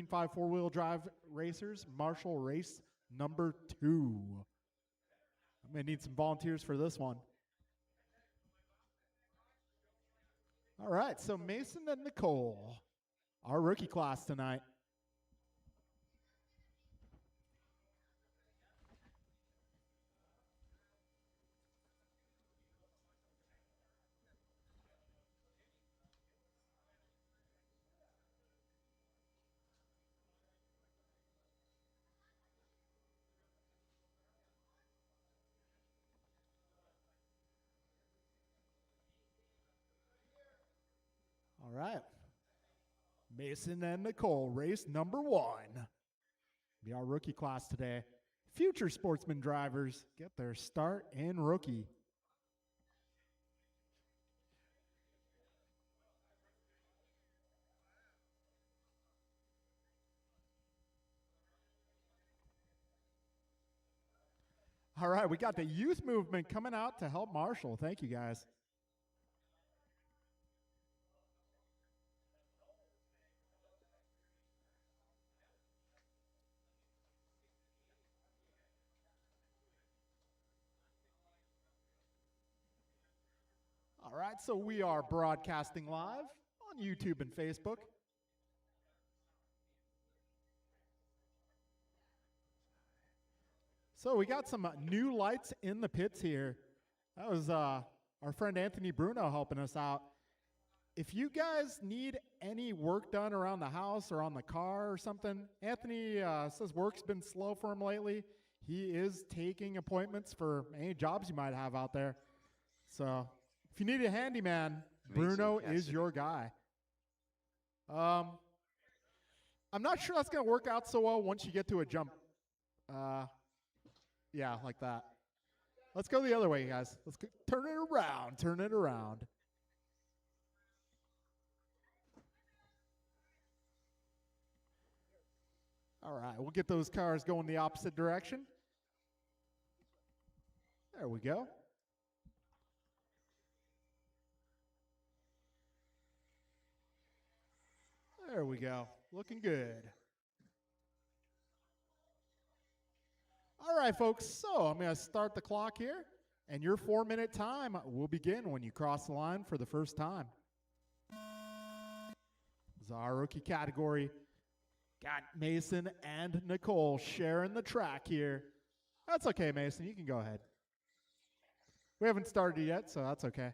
Team 5 four-wheel drive racers, Marshall race number 2. I'm going to need some volunteers for this one. All right, so Mason and Nicole, our rookie class tonight. All right. Mason and Nicole, race number 1. Be our rookie class today. Future Sportsman drivers get their start in rookie. All right, we got the youth movement coming out to help Marshall. Thank you, guys. All right, so we are broadcasting live on YouTube and Facebook. So we got some new lights in the pits here. That was our friend Anthony Bruno helping us out. If you guys need any work done around the house or on the car or something, Anthony says work's been slow for him lately. He is taking appointments for any jobs you might have out there. So if you need a handyman, Bruno is your guy. I'm not sure that's going to work out so well once you get to a jump. Yeah, like that. Let's go the other way, guys. Let's go, turn it around, turn it around. All right, we'll get those cars going the opposite direction. There we go. There we go. Looking good. All right, folks, so I'm going to start the clock here, and your 4-minute time will begin when you cross the line for the first time. This is our rookie category. Got Mason and Nicole sharing the track here. That's okay, Mason. You can go ahead. We haven't started yet, so that's okay.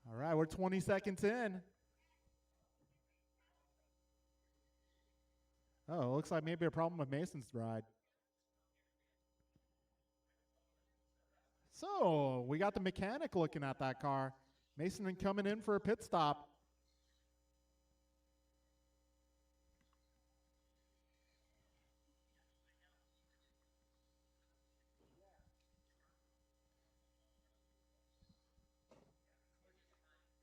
All right, we're 20 seconds in. Oh, it looks like maybe a problem with Mason's ride. So we got the mechanic looking at that car. Mason coming in for a pit stop.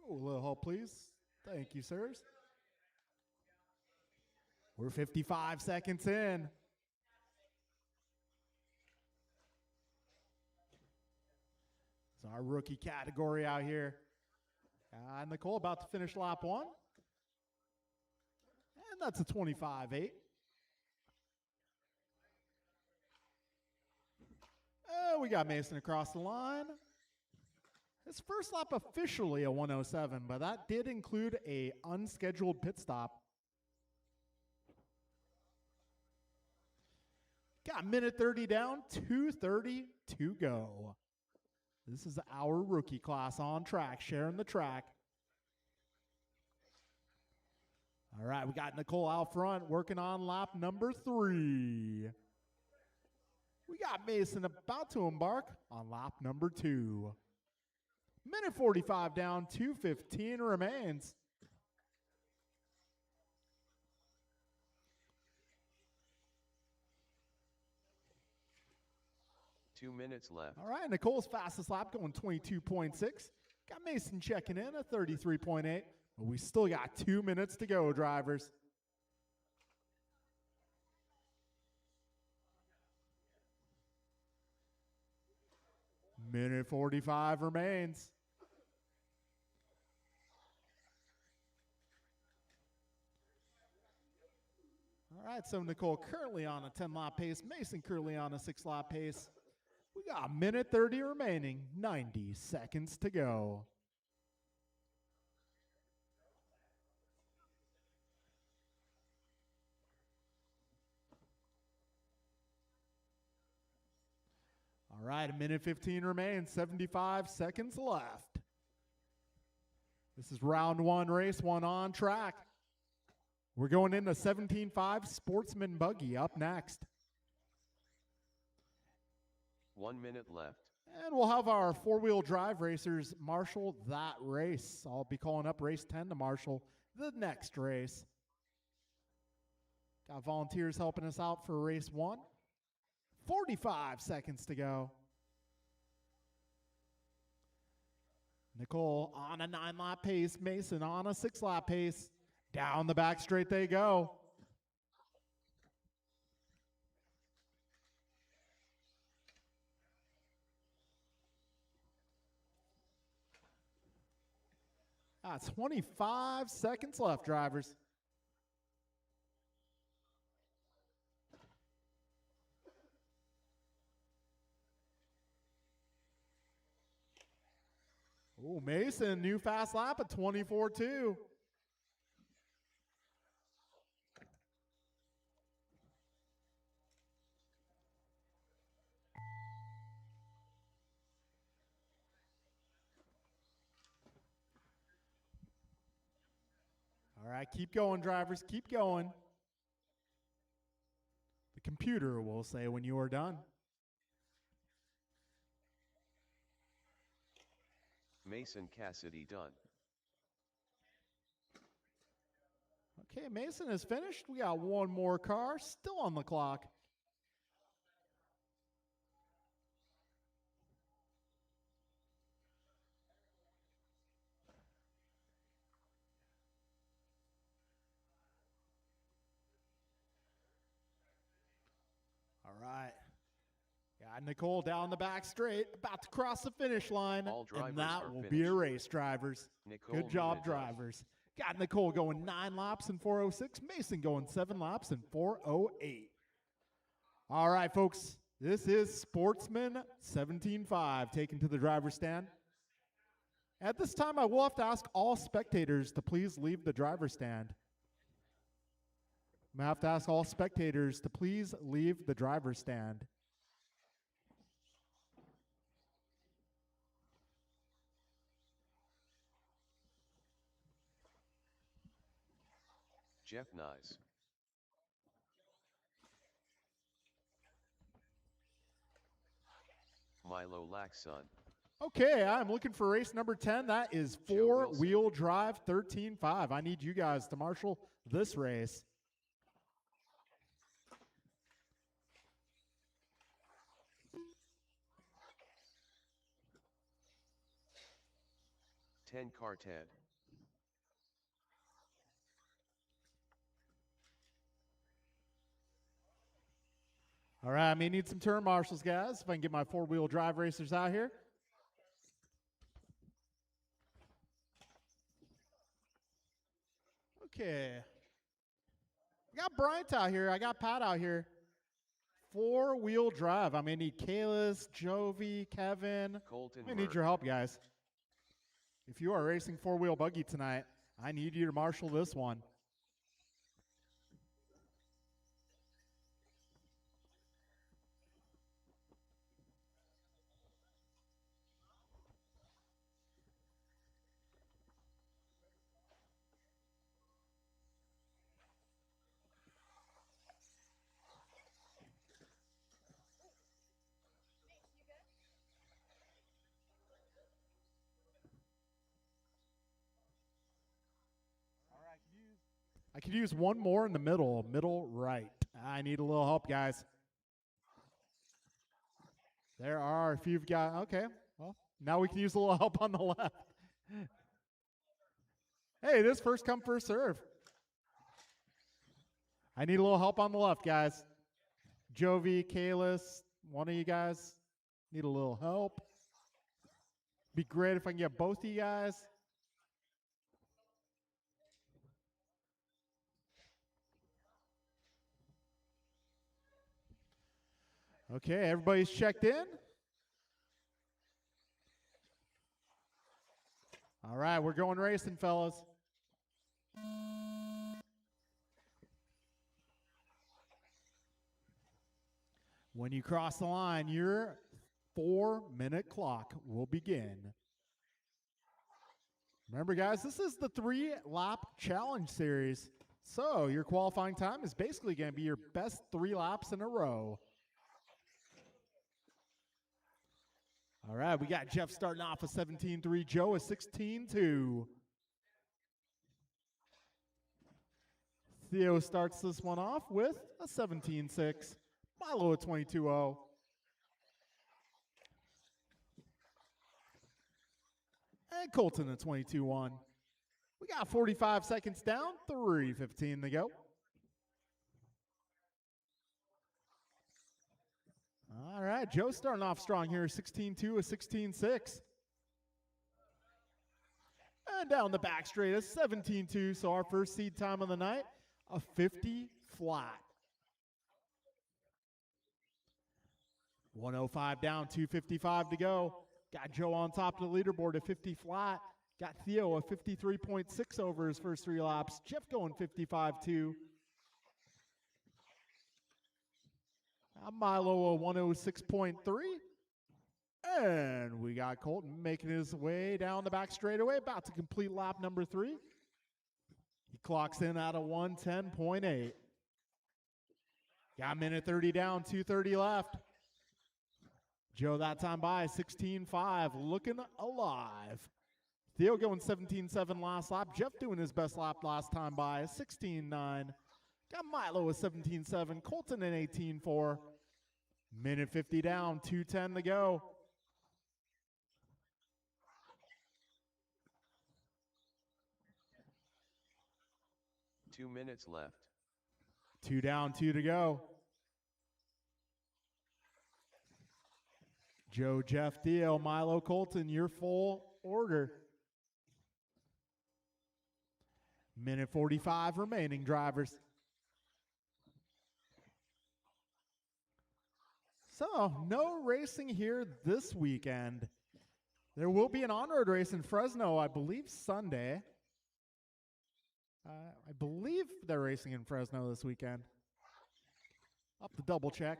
Oh, a little help, please. Thank you, sirs. We're 55 seconds in. It's our rookie category out here. Nicole about to finish lap 1. And that's a 25-8. We got Mason across the line. His first lap officially a 107, but that did include a unscheduled pit stop. Got minute 30 down, 2:30 to go. This is our rookie class on track, sharing the track. All right, we got Nicole out front working on lap number 3. We got Mason about to embark on lap number 2. Minute 45 down, 2:15 remains. Two minutes left. All right, Nicole's fastest lap going 22.6. Got Mason checking in at 33.8. But we still got 2 minutes to go, drivers. minute 45 remains. All right, so Nicole currently on a 10-lap pace. Mason currently on a 6-lap pace. We got a minute 30 remaining, 90 seconds to go. All right, a minute 15 remains, 75 seconds left. This is round one, race one on track. We're going into 17.5 Sportsman buggy up next. 1 minute left. And we'll have our four-wheel drive racers marshal that race. I'll be calling up race 10 to marshal the next race. Got volunteers helping us out for race one. 45 seconds to go. Nicole on a 9-lap pace. Mason on a 6-lap pace. Down the back straight they go. That's 25 seconds left, drivers. Oh, Mason, new fast lap at 24.2. All right, keep going, drivers, keep going. The computer will say when you are done. Mason Cassidy done. Okay, Mason is finished. We got one more car still on the clock. All right. Got Nicole down the back straight, about to cross the finish line. And that will be a race, drivers. Nicole Good job, drivers. Got Nicole going 9 laps in 4:06. Mason going 7 laps in 4:08. All right, folks. This is Sportsman 17.5 taken to the driver's stand. At this time, I will have to ask all spectators to please leave the driver's stand. I'm going to have to ask all spectators to please leave the driver's stand. Jeff Nyes. Milo Laxon. Okay, I'm looking for race number 10. That is four-wheel drive 13.5. I need you guys to marshal this race. Car Ted. All right, I may need some turn marshals, guys, if I can get my four-wheel drive racers out here. Okay. I got Bryant out here. I got Pat out here. Four-wheel drive. I may need Kalis, Jovi, Kevin. Colton. I need your help, guys. If you are racing four-wheel buggy tonight, I need you to marshal this one. I could use one more in the middle right. I need a little help, guys. There are a few guys. Okay, well, now we can use a little help on the left. Hey, this first come, first serve. I need a little help on the left, guys. Jovi, Kalis, one of you guys need a little help. Be great if I can get both of you guys. Okay, everybody's checked in. All right, we're going racing, fellas. When you cross the line, your 4-minute clock will begin. Remember, guys, this is the 3-lap challenge series. So your qualifying time is basically going to be your best 3 laps in a row. All right, we got Jeff starting off a 17.3, Joe a 16.2. Theo starts this one off with a 17.6. Milo a 22.0. And Colton a 22.1. We got 45 seconds down, 3:15 to go. All right, Joe starting off strong here, 16.2, a 16.6. And down the back straight, a 17.2, so our first seed time of the night, a 50 flat. 105 down, 2:55 to go. Got Joe on top of the leaderboard at 50 flat. Got Theo a 53.6 over his first 3 laps. Jeff going 55.2. Milo a 106.3. And we got Colton making his way down the back straightaway, about to complete lap number 3. He clocks in at a 110.8. Got a minute 30 down, 2:30 left. Joe that time by 16.5, looking alive. Theo going 17.7 last lap. Jeff doing his best lap last time by 16.9. Got Milo a 17.7, Colton an 18.4. Minute 50 down, 2:10 to go. Two minutes left. 2 down, 2 to go. Joe, Jeff, Theo, Milo, Colton, your full order. Minute 45 remaining, drivers. So, no racing here this weekend. There will be an on-road race in Fresno, I believe, Sunday. I believe they're racing in Fresno this weekend. I'll have to double check.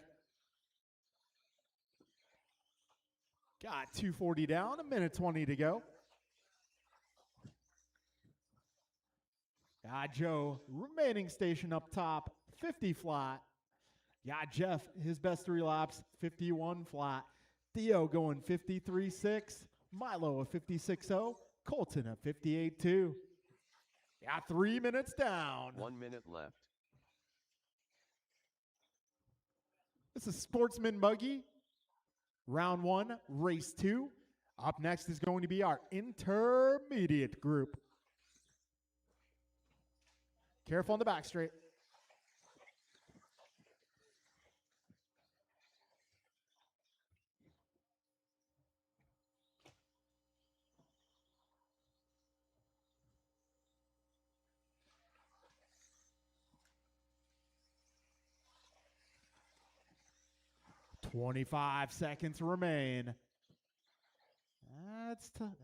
Got 2:40 down, a minute 20 to go. Got Joe, remaining station up top, 50 flat. Got Jeff, his best 3 laps, 51 flat. Theo going 53.6. Milo a 56.0. Colton a 58.2. Got 3 minutes down. 1 minute left. This is Sportsman Buggy. Round 1, race 2. Up next is going to be our intermediate group. Careful on the back straight. "25 seconds remain." That's tough.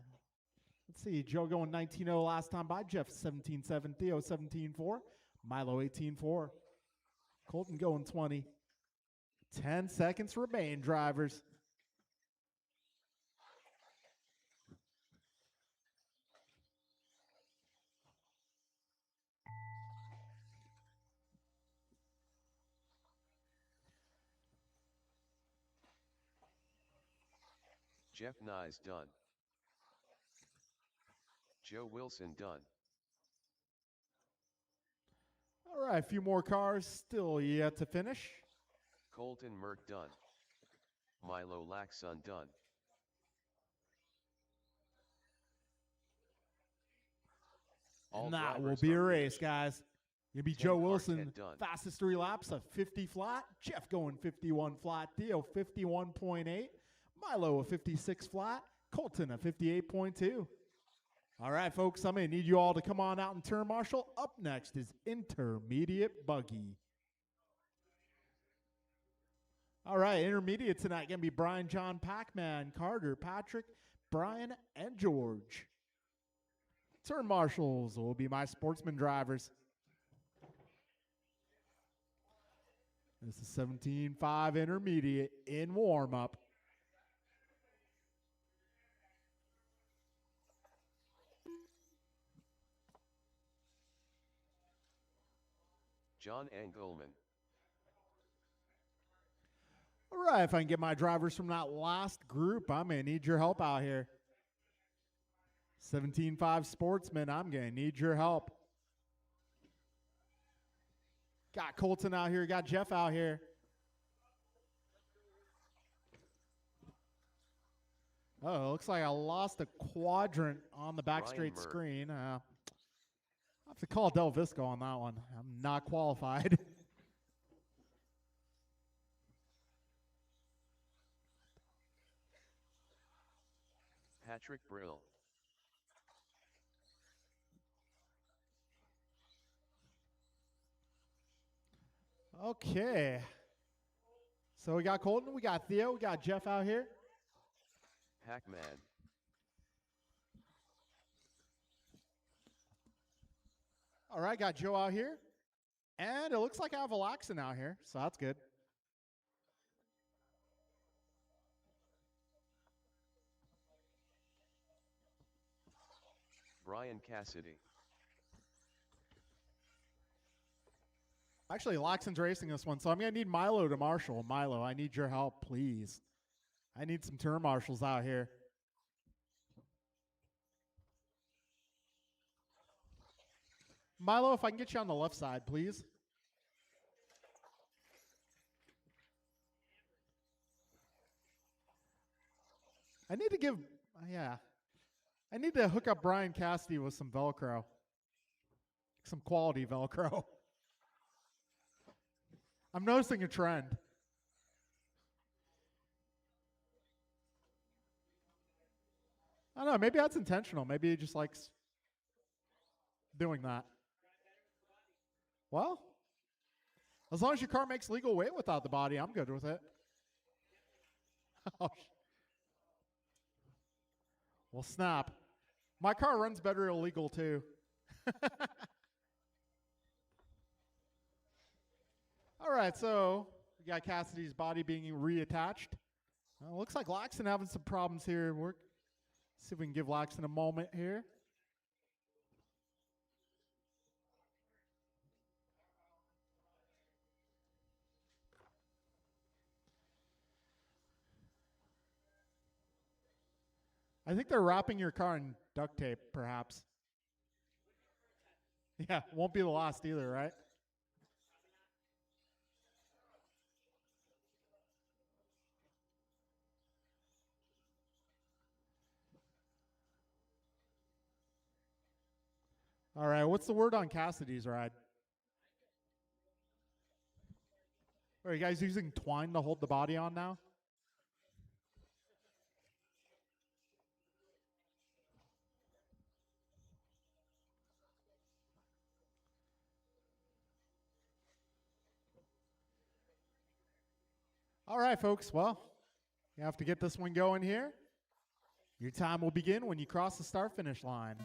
Let's see, Joe going 19.0 last time by. Jeff 17.7, Theo 17.4, Milo 18.4, Colton going 20. 10 seconds remain, drivers. Jeff Nyes done. Joe Wilson done. All right, a few more cars still yet to finish. Colton Merck done. Milo Laxon done. And that will be a race, guys. You'll be Joe Wilson, fastest 3 laps, a 50 flat. Jeff going 51 flat. Theo 51.8. Milo a 56 flat. Colton, a 58.2. All right, folks, I'm going to need you all to come on out and turn marshal. Up next is intermediate buggy. All right, intermediate tonight going to be Brian, John, Pac-Man, Carter, Patrick, Brian, and George. Turn marshals will be my Sportsman drivers. This is 17.5 intermediate in warm-up. John Engelman. All right, if I can get my drivers from that last group, I'm going to need your help out here. 17.5 Sportsman, I'm going to need your help. Got Colton out here, got Jeff out here. Oh, looks like I lost a quadrant on the back straight screen. I'll have to call Del Visco on that one. I'm not qualified. Patrick Brill. Okay. So we got Colton, we got Theo, we got Jeff out here. Pac-Man. All right, got Joe out here. And it looks like I have Alaxon out here, so that's good. Brian Cassidy. Actually, Alaxon's racing this one, so I'm going to need Milo to marshal. Milo, I need your help, please. I need some turn marshals out here. Milo, if I can get you on the left side, please. I need to give, I need to hook up Brian Cassidy with some Velcro. Some quality Velcro. I'm noticing a trend. I don't know, maybe that's intentional. Maybe he just likes doing that. Well, as long as your car makes legal weight without the body, I'm good with it. Well, snap. My car runs better illegal, too. All right, so we got Cassidy's body being reattached. Looks like Laxton having some problems here. See if we can give Laxton a moment here. I think they're wrapping your car in duct tape, perhaps. Yeah, won't be the last either, right? All right, what's the word on Cassidy's ride? Are you guys using twine to hold the body on now? All right, folks. Well, you have to get this one going here. Your time will begin when you cross the start-finish line.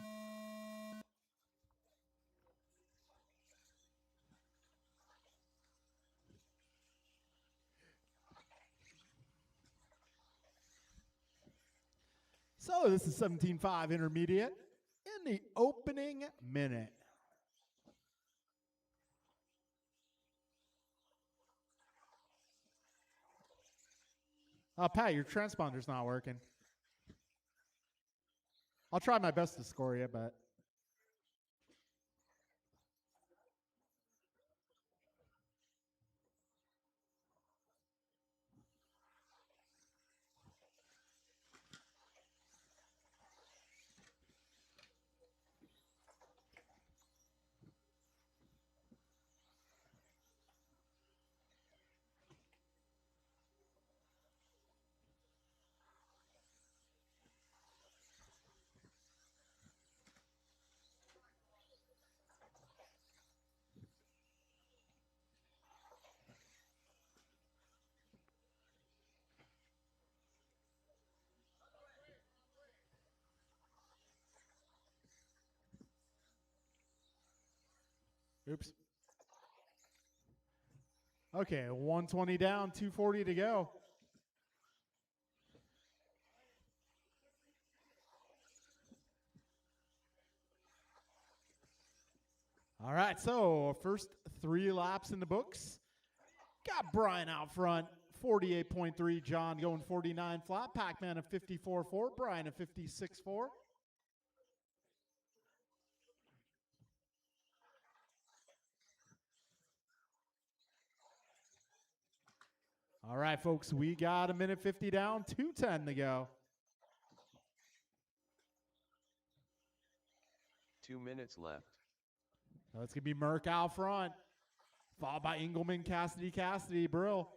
So this is 17.5 intermediate in the opening minute. Pat, your transponder's not working. I'll try my best to score you, but... Oops. Okay, 120 down, 240 to go. All right, so first 3 laps in the books. Got Brian out front, 48.3. John going 49 flat. Pac-Man a 54.4. Brian a 56.4. All right, folks, we got a minute 50 down, 2:10 to go. 2 minutes left. So it's going to be Merck out front, followed by Engelman, Cassidy, Brill.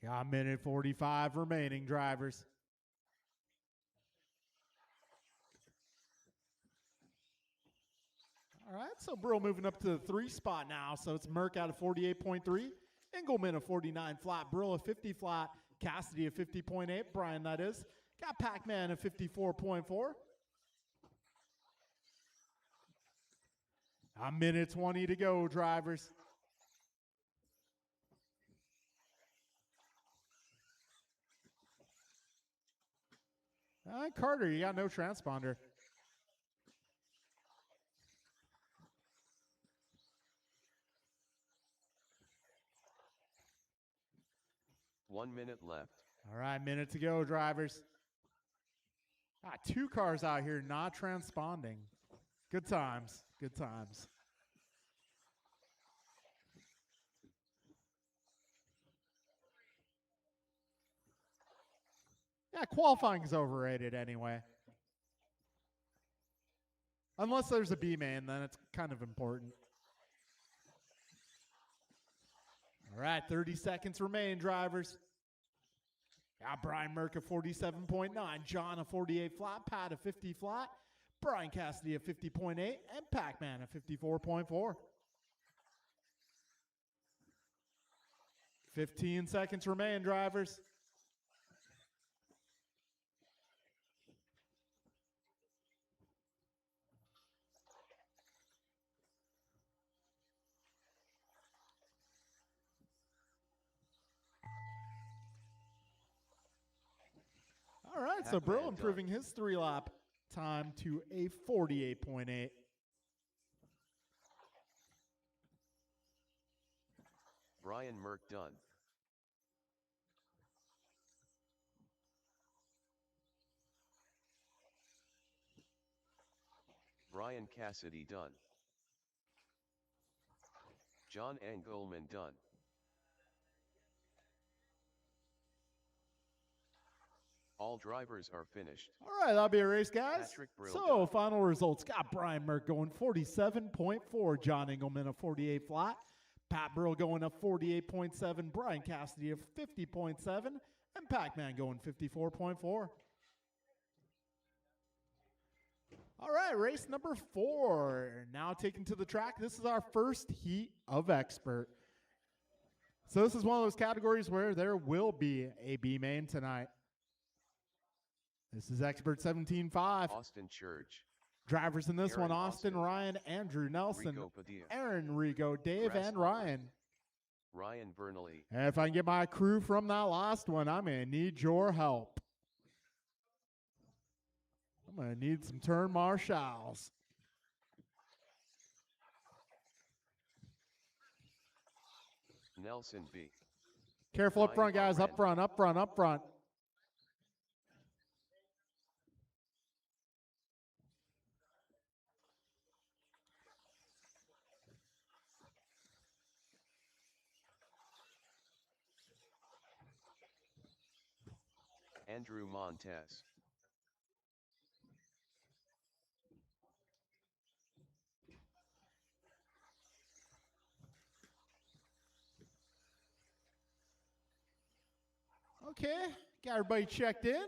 Got a minute 45 remaining, drivers. All right, so Brill moving up to the 3 spot now. So it's Merck out of 48.3, Engelman a 49 flat, Brill a 50 flat, Cassidy a 50.8, Brian that is. Got Pac-Man a 54.4. A minute 20 to go, drivers. Carter, you got no transponder. One minute left. All right, minute to go, drivers. 2 cars out here not transponding. Good times, good times. Yeah, qualifying's overrated anyway. Unless there's a B main, then it's kind of important. All right, 30 seconds remain, drivers. Got Brian Merck a 47.9, John a 48 flat, Pat a 50 flat, Brian Cassidy a 50.8, and Pac-Man a 54.4. 15 seconds remain, drivers. All right, so Brill improving his 3-lap time to a 48.8. Brian Merck done. Brian Cassidy done. John Engelman done. All drivers are finished. All right, that'll be a race, guys. So, done. final results. Got Brian Merck going 47.4. John Engelman a 48 flat. Pat Brill going up 48.7. Brian Cassidy a 50.7. And Pac-Man going 54.4. All right, race number 4. Now taken to the track. This is our first heat of expert. So this is one of those categories where there will be a B main tonight. This is Expert 17.5. Austin Church. Drivers in this Aaron one, Austin, Ryan, Andrew Nelson, Aaron Rigo, Dave, and Ryan. Ryan Bernally. And if I can get my crew from that last one, I'm going to need your help. I'm going to need some turn marshals. Nelson B. Careful up front, guys. Up front, up front, up front. Andrew Montez. Okay, got everybody checked in.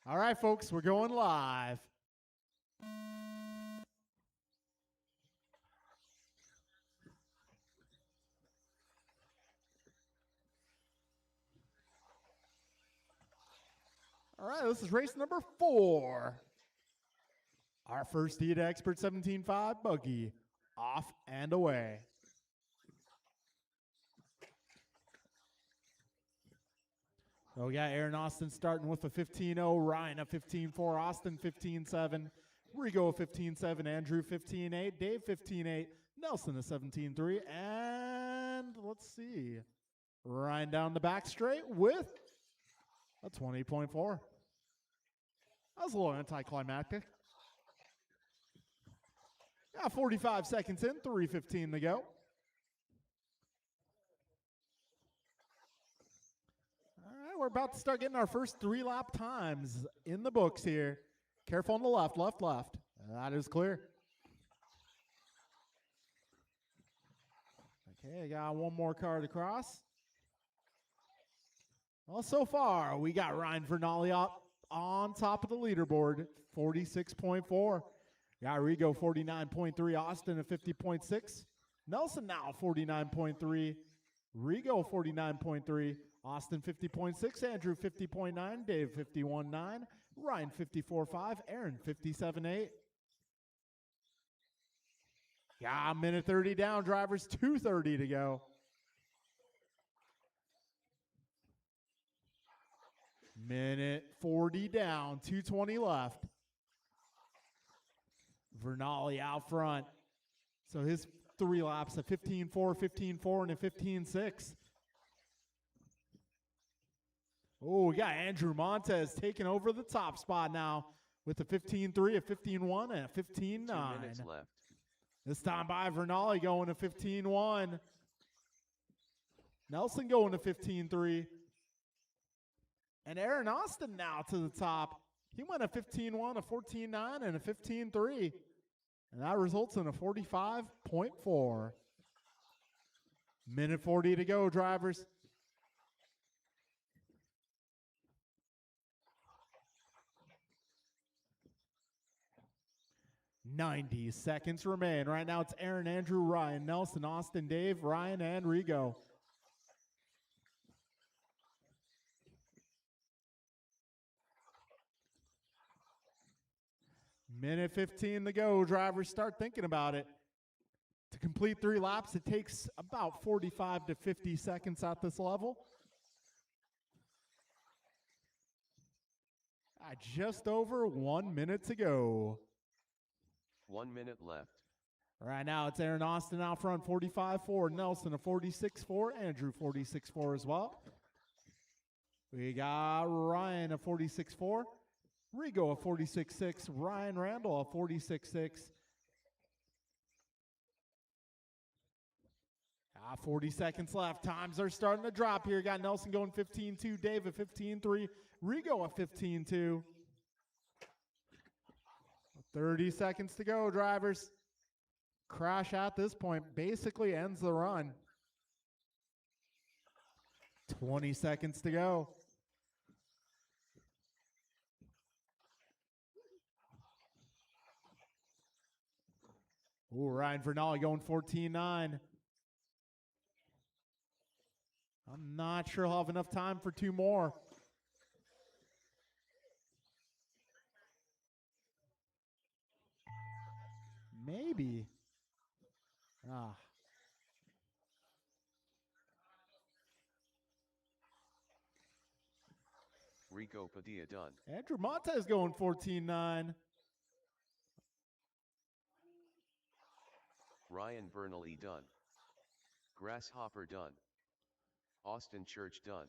All right, folks, we're going live. All right, this is race number 4. Our first heat expert 17.5 buggy. Off and away. So we got Aaron Austin starting with a 15.0, Ryan a 15.4, Austin 15.7, Rigo a 15.7, Andrew 15.8, Dave 15.8, Nelson a 17.3, and let's see, Ryan down the back straight with a 20.4. That was a little anticlimactic. Yeah, 45 seconds in, 3:15 to go. All right, we're about to start getting our first 3-lap times in the books here. Careful on the left, left, left. That is clear. Okay, I got one more car to cross. Well, so far, we got Ryan Vernali up on top of the leaderboard, 46.4. Got Rigo 49.3, Austin at 50.6. Nelson now 49.3. Rigo 49.3. Austin 50.6. Andrew 50.9. Dave 51.9. Ryan 54.5. Aaron 57.8. Yeah, a minute 30 down, drivers. 2:30 to go. Minute 40 down. 2:20 left. Vernali out front. So his 3 laps, a 15.4, 15.4, and a 15.6. Oh, we got Andrew Montez taking over the top spot now with a 15.3, a 15.1, and a 15.9. 2 minutes left. This time by Vernali going to 15.1. Nelson going to 15.3. And Aaron Austin now to the top. He went a 15.1, a 14.9, and a 15.3. And that results in a 45.4. Minute 40 to go, drivers. "90 seconds remain. Right now it's Aaron, Andrew, Ryan, Nelson, Austin, Dave, Ryan, and Rigo. Minute 15 to go. Drivers, start thinking about it. To complete 3 laps, it takes about 45 to 50 seconds at this level. Just over 1 minute to go. 1 minute left. Right now, it's Aaron Austin out front, 45.4. Nelson, a 46.4. Andrew, 46.4 as well. We got Ryan, a 46.4. Rigo, a 46.6. Ryan Randall, a 46.6. 40 seconds left. Times are starting to drop here. Got Nelson going 15.2. Dave at 15.3. Rigo at 15.2. 30 seconds to go, drivers. Crash at this point basically ends the run. 20 seconds to go. Ooh, Ryan Vernali going 14.9. I'm not sure he'll have enough time for 2 more. Maybe. Rico Padilla done. Andrew Montez going 14.9. Ryan Vernali done. Grasshopper done. Austin Church done.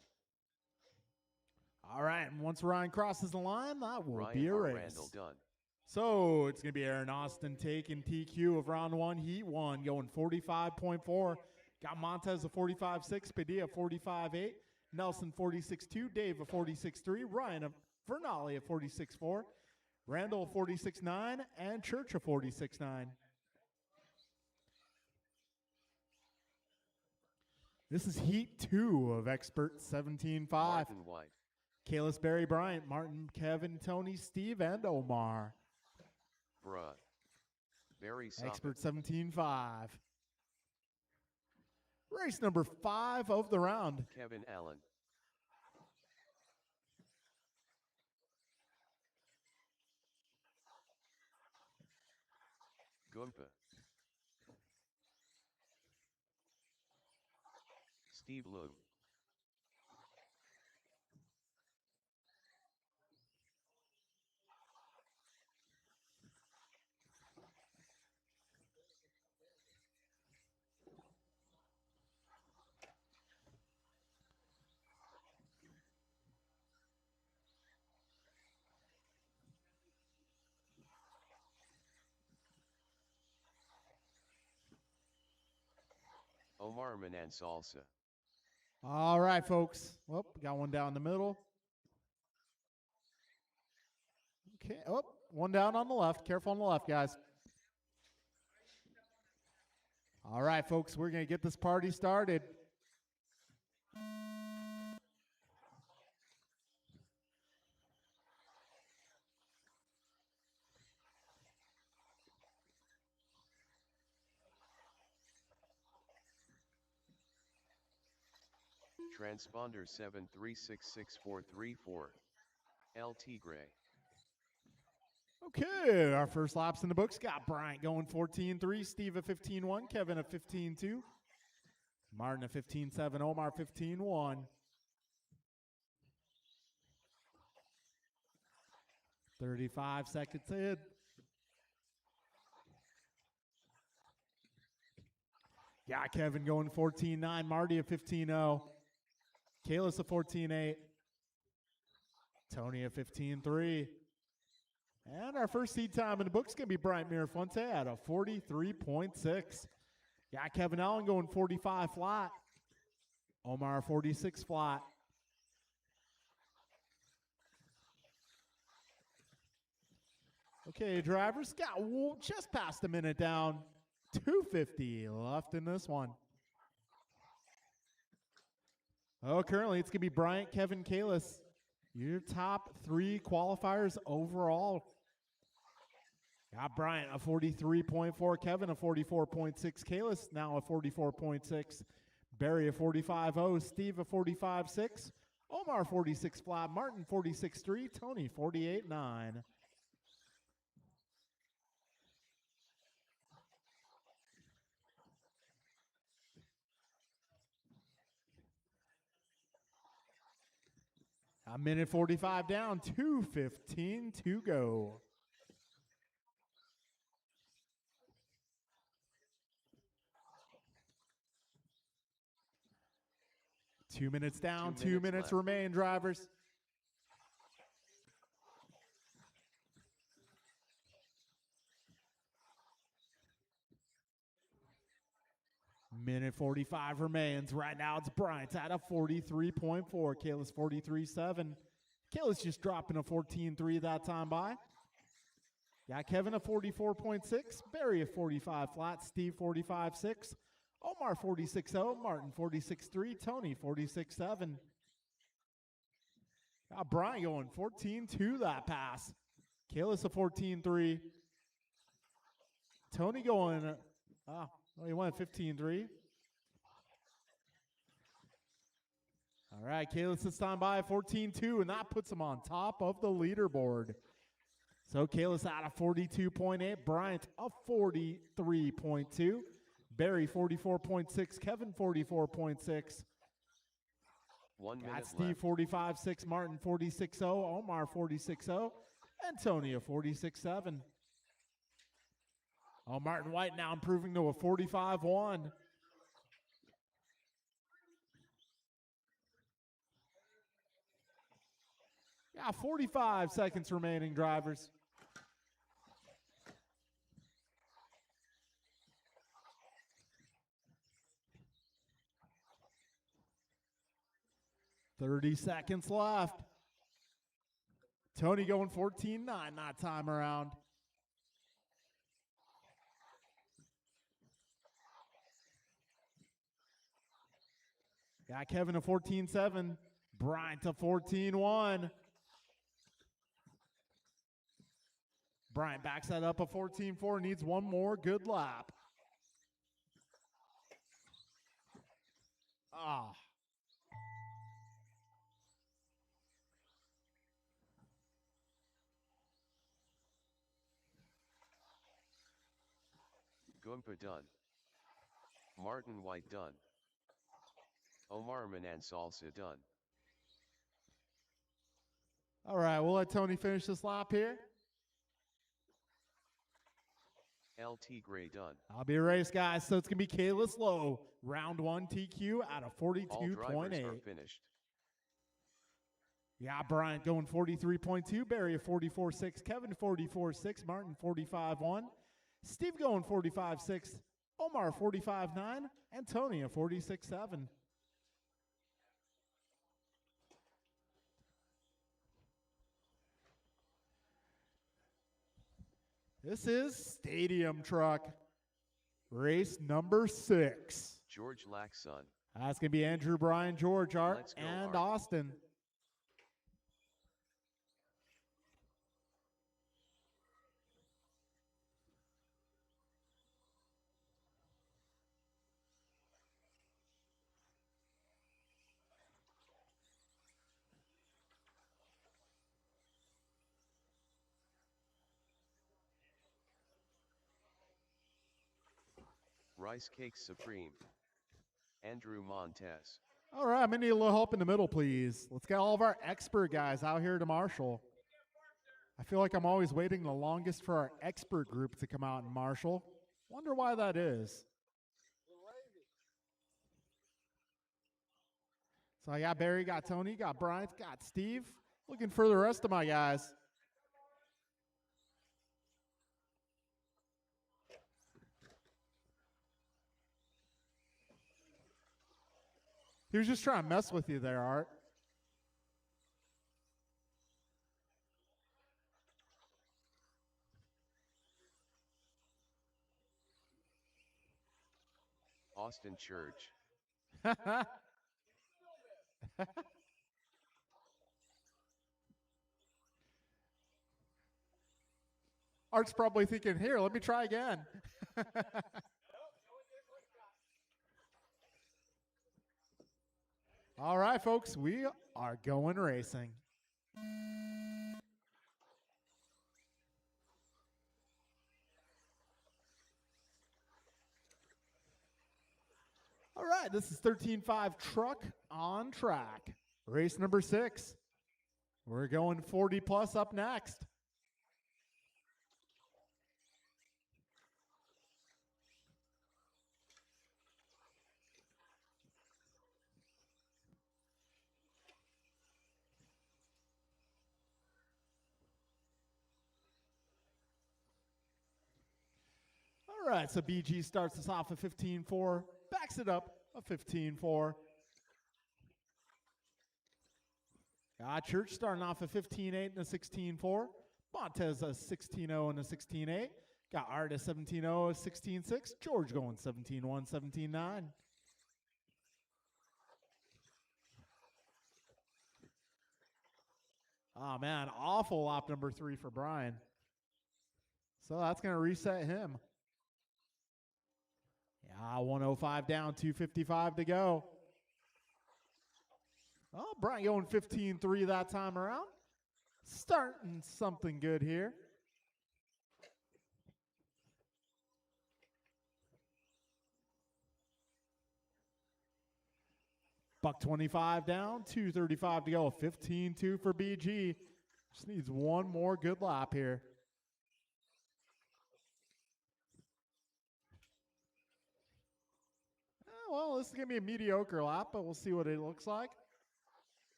All right, and once Ryan crosses the line, that will Ryan be a R. race. Randall done. So it's going to be Aaron Austin taking TQ of round 1, heat 1, going 45.4. Got Montez a 45.6, Padilla 45.8, Nelson 46.2, Dave a 46.3, Ryan Vernali a 46.4, Randall a 46.9, and Church a 46.9. This is heat 2 of Expert 17.5. Martin White. Kalis, Barry, Bryant, Martin, Kevin, Tony, Steve, and Omar. Bruh. Barry Soppin. Expert 17.5. Race number 5 of the round. Kevin Allen. Gumpa. Steve Loeb. Omar Manan Salsa. All right, folks. Well, got one down the middle. Okay. Oh, one down on the left. Careful on the left, guys. All right, folks. We're going to get this party started. Transponder 7366434. LT Gray. Okay, our first laps in the books got Bryant going 14-3, Steve at 15-1, Kevin at 15-2, Martin at 15-7, Omar 15-1. 35 seconds in. Yeah, Kevin going 14-9, Marty at 15-0, Kalis at 14-8, Tony at 15-3. And our first seed time in the book's going to be Bryant Mirafonte at a 43.6. Yeah, Kevin Allen going 45 flat. Omar 46 flat. Okay, drivers got just past a minute down. 2:50 left in this one. Oh, currently it's going to be Bryant, Kevin, Kalis. Your top three qualifiers overall. Got Bryant a 43.4, Kevin a 44.6, Kalis now a 44.6, Barry a 45.0, Steve a 45.6, Omar 46 flat, Martin 46.3, Tony 48.9. A minute 45 down, 2:15 to go. Two minutes down, 2 minutes remain, drivers. Minute 45 remains. Right now it's Bryant at a 43.4. Kalis 43.7. Kalis just dropping a 14.3 that time by. Got Kevin a 44.6. Barry a 45 flat. Steve 45.6. Omar 46.0. Martin 46.3. Tony 46.7. Got Bryant going 14.2 that pass. Kalis a 14.3. Tony going, he went 15-3. All right, Kalis this time by 14-2, and that puts him on top of the leaderboard. So Kalis at a 42.8, Bryant a 43.2, Barry 44.6, Kevin 44.6. 1 minute Got Steve 45.6, Martin 46.0, Omar 46.0, Antonio 46.7. Oh, Martin White now improving to a 45.1. Yeah, 45 seconds remaining, drivers. $30 seconds left. Tony going 14-9 that time around. Got Kevin a 14.7. Bryant a 14.1. Bryant backs that up a 14.4. Needs one more good lap. Bumpa done. Martin White done. Omar Manan Salsa done. All right, we'll let Tony finish this lap here. LT Gray done. I'll be a race, guys. So it's going to be Kayla Lowe, round 1 TQ out of All drivers 42.8. are finished. Yeah, Bryant going 43.2, Barry a 44.6, Kevin 44.6, Martin 45.1, Steve going 45.6, Omar 45.9, and Tony a 46.7. This is Stadium Truck, race number 6. George Laxon. That's going to be Andrew, Brian, George, Art, and Art. Austin. Rice Cake Supreme. Andrew Montez. All right, I'm going to need a little help in the middle, please. Let's get all of our expert guys out here to Marshall. I feel like I'm always waiting the longest for our expert group to come out in Marshall. Wonder why that is. So I got Barry, got Tony, got Bryant, got Steve. Looking for the rest of my guys. He was just trying to mess with you there, Art. Austin Church. Art's probably thinking, here, let me try again. All right, folks, we are going racing. All right, this is 13.5 Truck on Track, race number 6. We're going 40 plus up next. All right, so BG starts us off at 15.4, backs it up a 15.4. Got Church starting off at 15.8 and a 16.4. Montez a 16.0 and a 16.8. Got Art a 17.0, a 16.6. George going 17.1, 17.9. Oh, man, awful lap number 3 for Brian. So that's going to reset him. Yeah, 105 down, 255 to go. Oh, Brian going 15.3 that time around. Starting something good here. Buck 25 down, 235 to go. 15.2 for BG. Just needs one more good lap here. Well, this is going to be a mediocre lap, but we'll see what it looks like.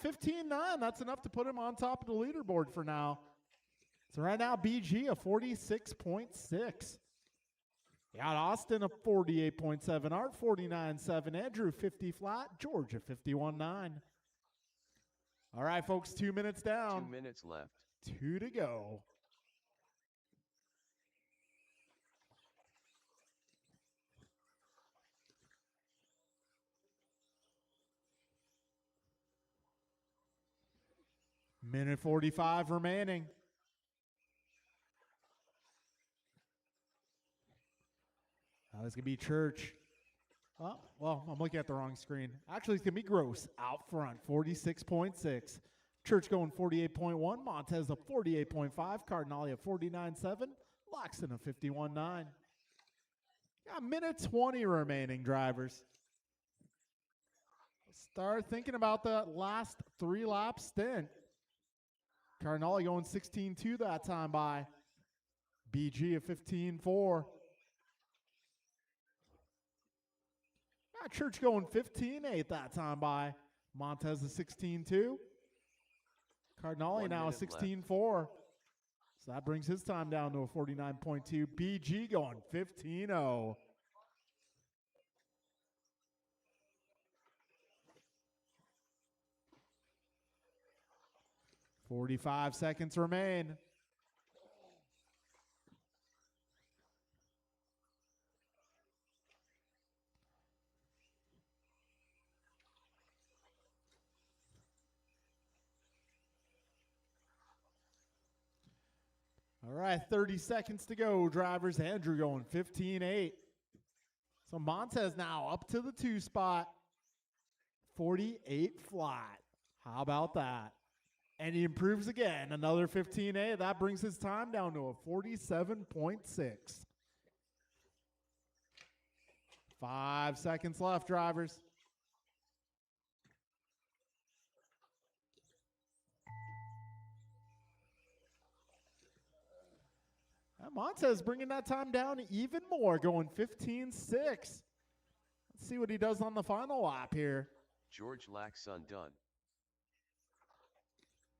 15.9, that's enough to put him on top of the leaderboard for now. So right now, BG a 46.6. Got Austin a 48.7, Art 49.7, Andrew 50 flat, George a 51.9. All right, folks, 2 minutes down. 2 minutes left. 2 to go. Minute 45 remaining. It's going to be Church. Oh, well, I'm looking at the wrong screen. Actually, it's going to be Gross out front, 46.6. Church going 48.1. Montez a 48.5. Cardinale a 49.7. Loxton a 51.9. Got minute 20 remaining, drivers. Start thinking about that last 3-lap stint. Cardinale going 16.2 that time by. BG at 15.4. Got Church going 15.8 that time by. Montez at 16.2. Cardinale now 16.4. So that brings his time down to a 49.2. BG going 15.0. 45 seconds remain. All right, 30 seconds to go, drivers. Andrew going 15.8. So Montez now up to the 2 spot. 48 flat. How about that? And he improves again, another 15.8. That brings his time down to a 47.6. 5 seconds left, drivers. And Montez bringing that time down even more, going 15.6. Let's see what he does on the final lap here. George Laxon done.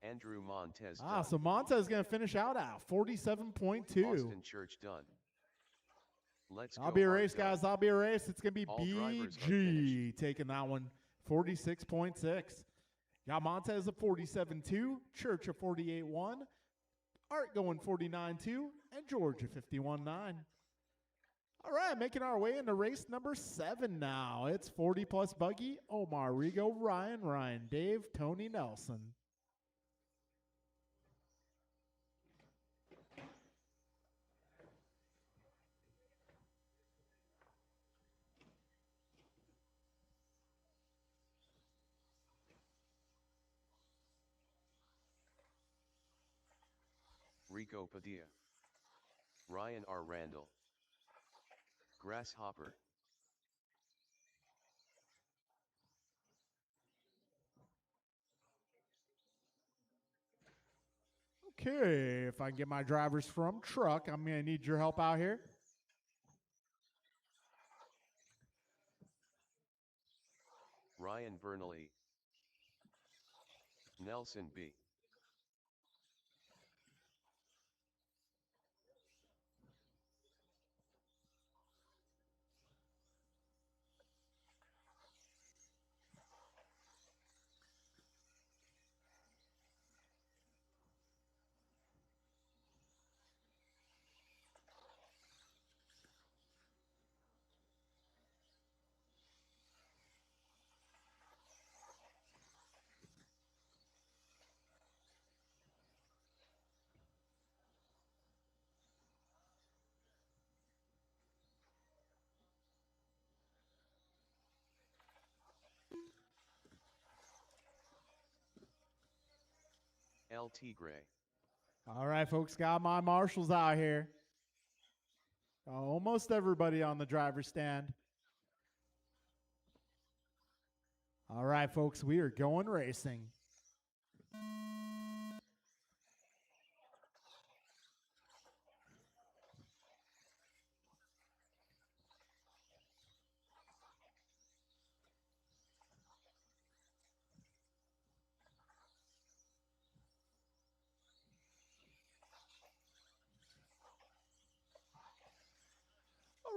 Andrew Montez done. So Montez is going to finish out at 47.2. Austin Church done. Let's go. I'll be a race, guys. I'll be a race. It's going to be All BG taking that one. 46.6. Got Montez at 47.2. Church at 48.1. Art going 49.2. And George at 51.9. All right, making our way into race number 7 now. It's 40 plus buggy. Omar, Rigo, Ryan, Dave, Tony, Nelson. Rico Padilla. Ryan R. Randall. Grasshopper. Okay, if I can get my drivers from truck, I'm going to need your help out here. Ryan Bernally. Nelson B. LT Gray. All right, folks, got my marshals out here. Almost everybody on the driver's stand. All right, folks, we are going racing.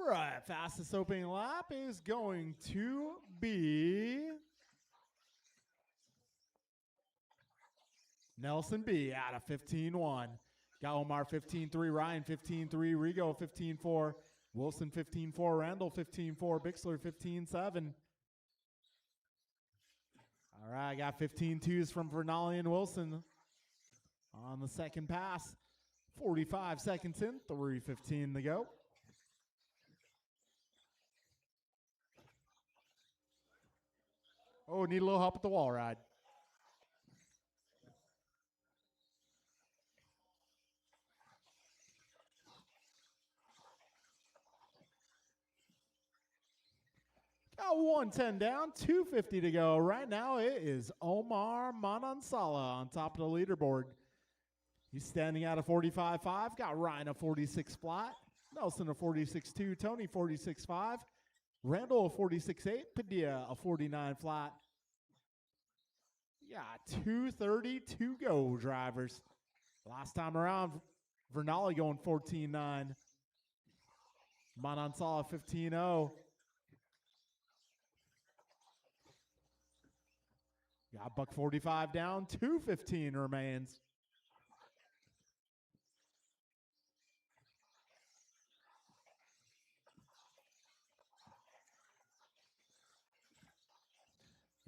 All right, fastest opening lap is going to be Nelson B out of 15.1. Got Omar 15.3, Ryan 15.3, Rigo 15.4, Wilson 15.4, Randall 15.4, Bixler 15.7. All right, I got 15.2s from Vernali and Wilson on the second pass. 45 seconds in, 3:15 to go. Oh, need a little help with the wall ride. 110 down, 250 to go. Right now it is Omar Manansala on top of the leaderboard. He's standing at a 45.5. Got Ryan a 46 flat. Nelson a 46.2. Tony 46.5. Randall a 46.8. Padilla a 49 flat. Yeah, 230 to go, drivers. Last time around, Vernali going 14.9. Manansala 15.0. Got buck 45 down, 215 remains.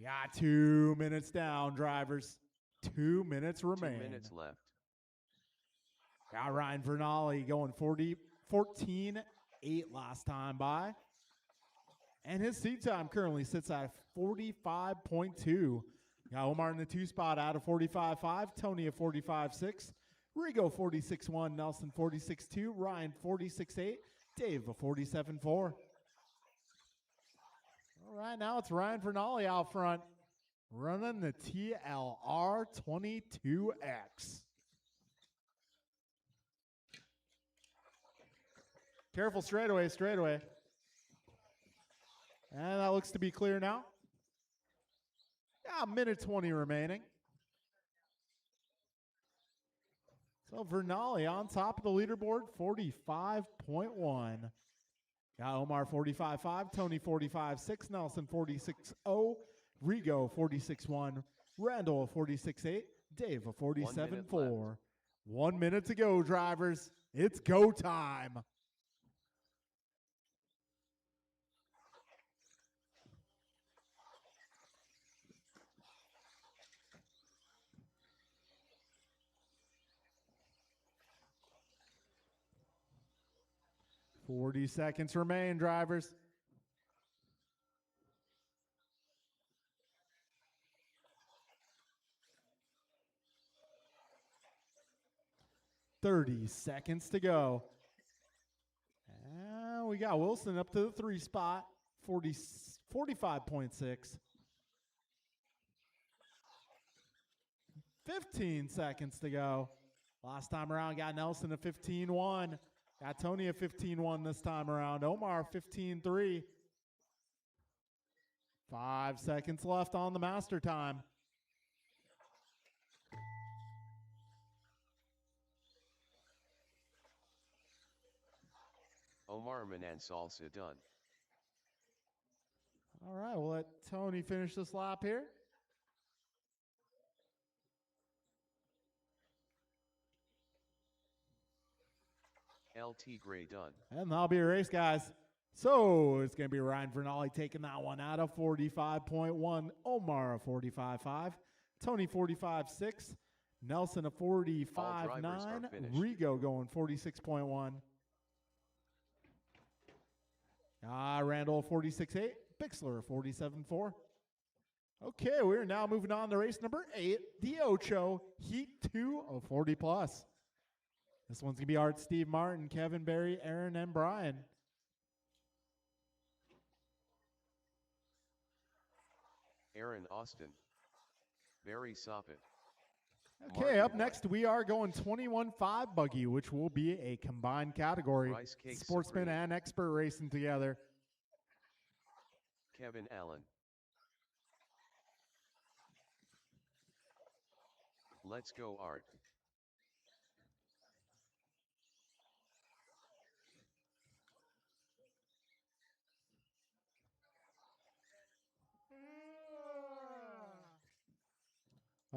Got 2 minutes down, drivers. 2 minutes remain. 2 minutes left. Got Ryan Vernali going 14.8 last time by. And his seat time currently sits at 45.2. Got Omar in the 2 spot out of 45.5. Tony at 45.6. Rigo 46.1. Nelson 46.2. Ryan 46.8. Dave a 47.4. All right, now it's Ryan Vernali out front, running the TLR 22X. Careful, straightaway. And that looks to be clear now. Yeah, minute 20 remaining. So Vernali on top of the leaderboard, 45.1. Got Omar 45.5, Tony 45.6, Nelson 46.0, Rigo 46.1, Randall 46.8, Dave a 47.4. 1 minute to go, drivers. It's go time. Forty seconds remain, drivers. $30 seconds to go. And we got Wilson up to the 3 spot, 45.6. 15 seconds to go. Last time around, got Nelson at 15.1. Got Tony at 15.1 this time around. Omar 15.3. 5 seconds left on the master time. Omar Manansala done. All right, we'll let Tony finish this lap here. LT Gray done. And that'll be a race, guys. So it's going to be Ryan Vernali taking that one out of 45.1. Omar a 45.5. Tony 45.6. Nelson a 45.9. Rigo going 46.1. Randall 46.8. Bixler 47.4. Okay, we're now moving on to race number 8, the Ocho Heat 2 of 40 plus. This one's going to be Art, Steve Martin, Kevin Barry, Aaron, and Brian. Aaron Austin. Barry Soppet. Okay, Martin up White. next we are going 21.5 buggy, which will be a combined category. Rice Cake Sportsman Supreme. and expert racing together. Kevin Allen. Let's go, Art.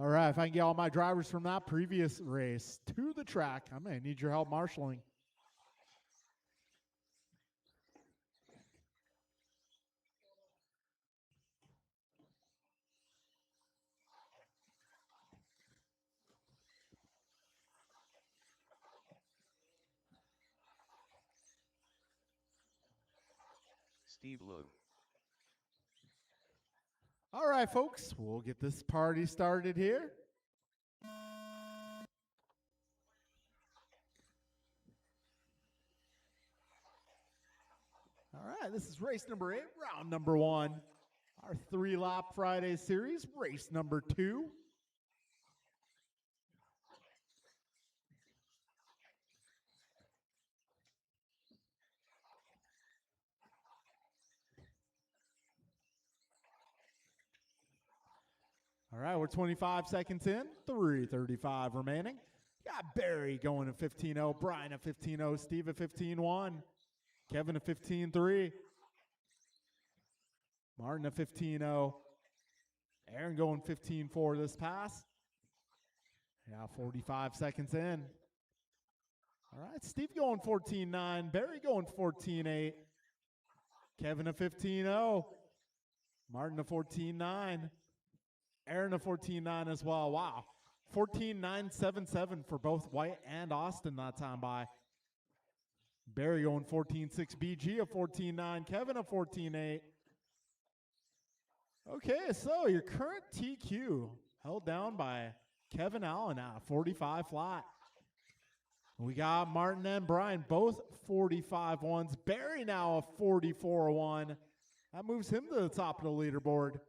All right, if I can get all my drivers from that previous race to the track, I'm going to need your help marshaling. Steve Lou. All right, folks, we'll get this party started here. All right, this is is race number 8, round number 1. Our 3-lap Friday series, race number 2. All right, we're 25 seconds in, 3:35 remaining. Got Barry going at 15.0, Brian at 15.0, Steve at 15.1, Kevin at 15.3, Martin at 15.0, Aaron going 15.4 this pass. Yeah, 45 seconds in. All right, Steve going 14.9, Barry going 14.8, Kevin at 15.0, Martin at 14.9, Aaron at 14.9 as well. Wow. 14.977 for both White and Austin that time by. Barry going 14.6, BG at 14.9, Kevin at 14.8. Okay, so your current TQ held down by Kevin Allen at 45 flat. We got Martin and Brian, both 45-1s. Barry now a 44-1. That moves him to the top of the leaderboard.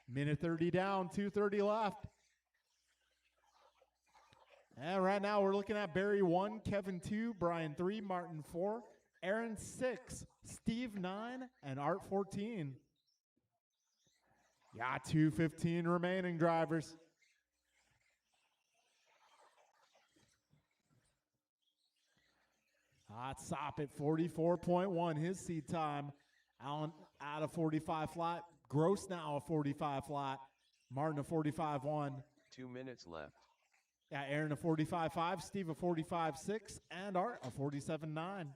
Minute 30 down, 2:30 left. And right now we're looking at Barry 1, Kevin 2, Brian 3, Martin 4, Aaron 6, Steve 9, and Art 14. Yeah, 2:15 remaining, drivers. Sop at 44.1, his seed time. Allen out of 45 flat. Gross now a 45 flat. Martin a 45.1. 2 minutes left. Yeah, Aaron a 45.5, Steve a 45.6, and Art a 47.9.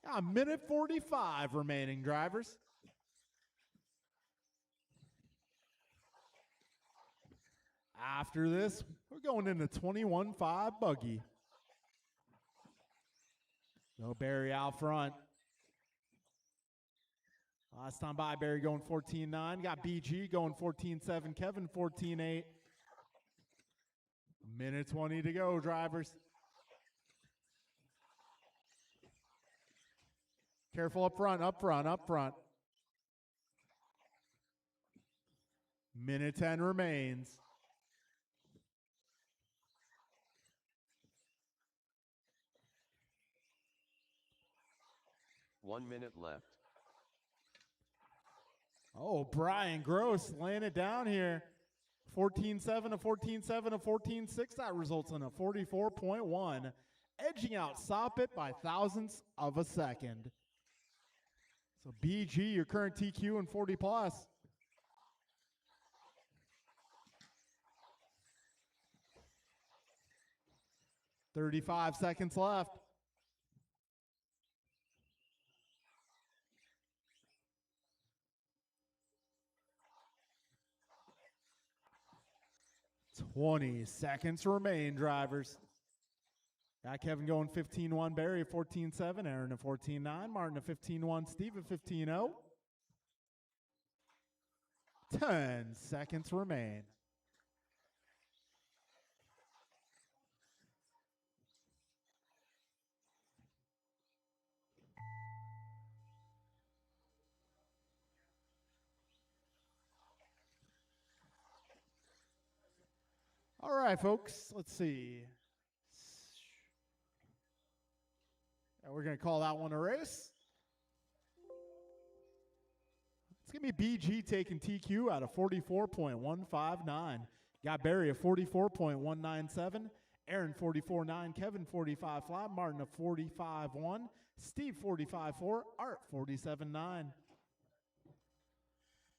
Yeah, minute 45 remaining, drivers. After this, we're going into 21.5 buggy. No Barry out front. Last time by, Barry going 14.9. Got BG going 14.7. Kevin 14.8. Minute 20 to go, drivers. Careful up front, up front, up front. Minute 10 remains. One minute left. Oh, Brian Gross laying it down here. 14.7, a 14.7, a 14.6. That results in a 44.1. Edging out Soppit by thousandths of a second. So BG, your current TQ in 40 plus. $35 seconds left. $20 seconds remain, drivers. Got Kevin going 15.1, Barry at 14.7, Aaron at 14.9, Martin at 15.1, Steve at 15.0. 10 seconds remain. All right, folks, let's see. We're going to call that one a race. It's going to be BG taking TQ out of 44.159. Got Barry at 44.197. Aaron 44.9. Kevin 45 flat. Martin at 45.1. Steve 45.4. Art 47.9.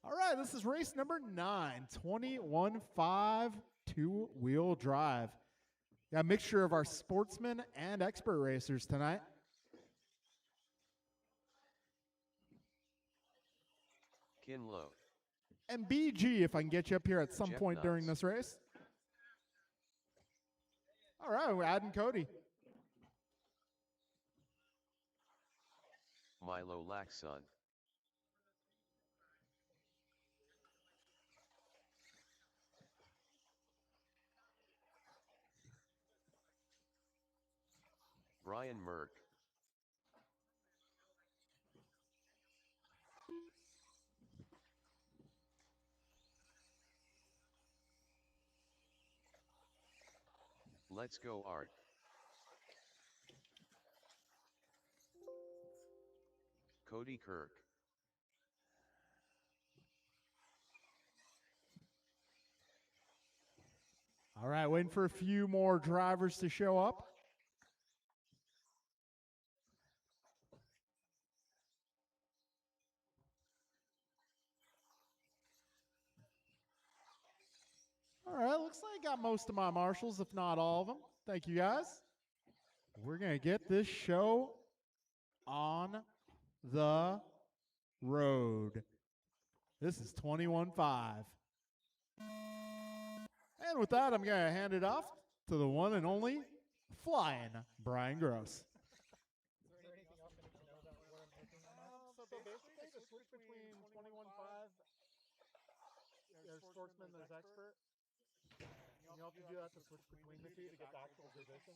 All right, this is race number 9. 21.5 two-wheel drive. Got a mixture of our sportsman and expert racers tonight. Kinlow. And BG, if I can get you up here at some point during this race. All right, we're adding Cody. Milo Laxon. Brian Merck. Let's go, Art. Cody Kirk. All right, waiting for a few more drivers to show up. All right, looks like I got most of my marshals, if not all of them. Thank you, guys. We're going to get this show on the road. This is 21.5. And with that, I'm going to hand it off to the one and only Flying Brian Gross. So basically, the switch between 21.5, there's Sportsman, there's Expert. You have to do that to switch between the two to get the actual position.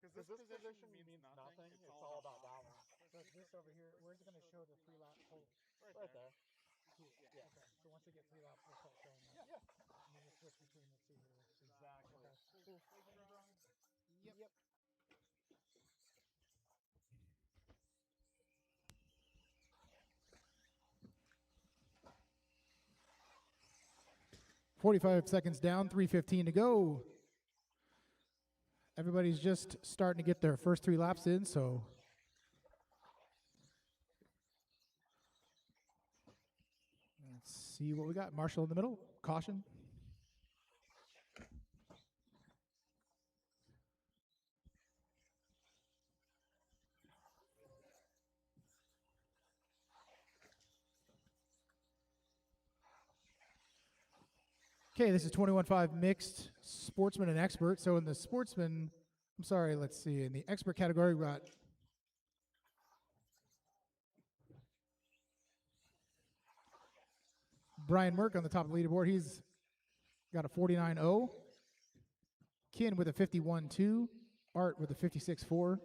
Because this position means nothing. It's all about that one. So it's this over here. Where's it going to show the 3-lap total? Right there. Here. Yeah. Okay. So once they get 3 laps, we'll start showing that. Yeah. And then we'll switch between the two here. Exactly. Okay. Cool. Yep. 45 seconds down, 3:15 to go. Everybody's just starting to get their first 3 laps in, so let's see what we got. Marshall in the middle, caution. Okay, this is 21.5 mixed, Sportsman and Expert. So in the Sportsman, let's see, in the Expert category, we got Brian Merck on the top of the leaderboard. He's got a 49.0. Ken with a 51.2. Art with a 56.4.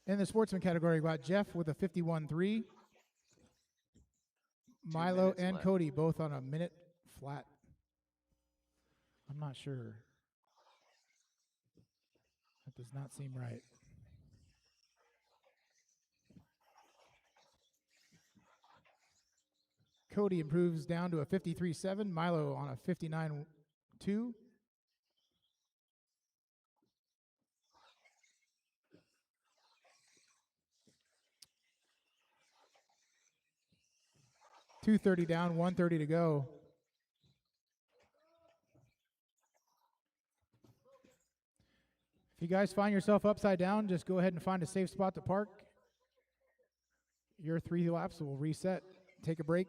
In the Sportsman category, we got Jeff with a 51.3. Milo and left. Cody both on a minute flat. I'm not sure. That does not seem right. Cody improves down to a 53.7. Milo on a 59.2. .230 down, 1:30 to go. If you guys find yourself upside down, just go ahead and find a safe spot to park. Your 3 laps will reset. Take a break.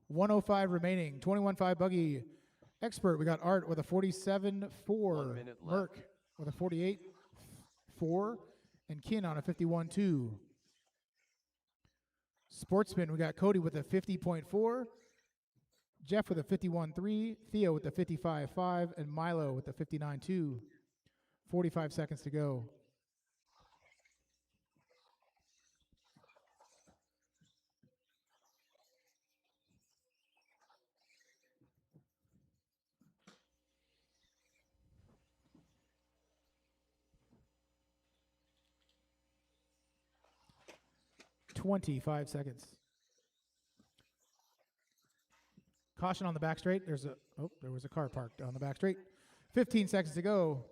.105 remaining. 21.5 buggy. Expert, we got Art with a 47.4. 1 minute Merck left. with a 48.4. And Kin on a 51.2. Sportsman, we got Cody with a 50.4. Jeff with a 51.3. Theo with a 55.5. And Milo with a 59.2. 45 seconds to go. .25 seconds. Caution on the back straight. There was a car parked on the back straight. 15 seconds to go.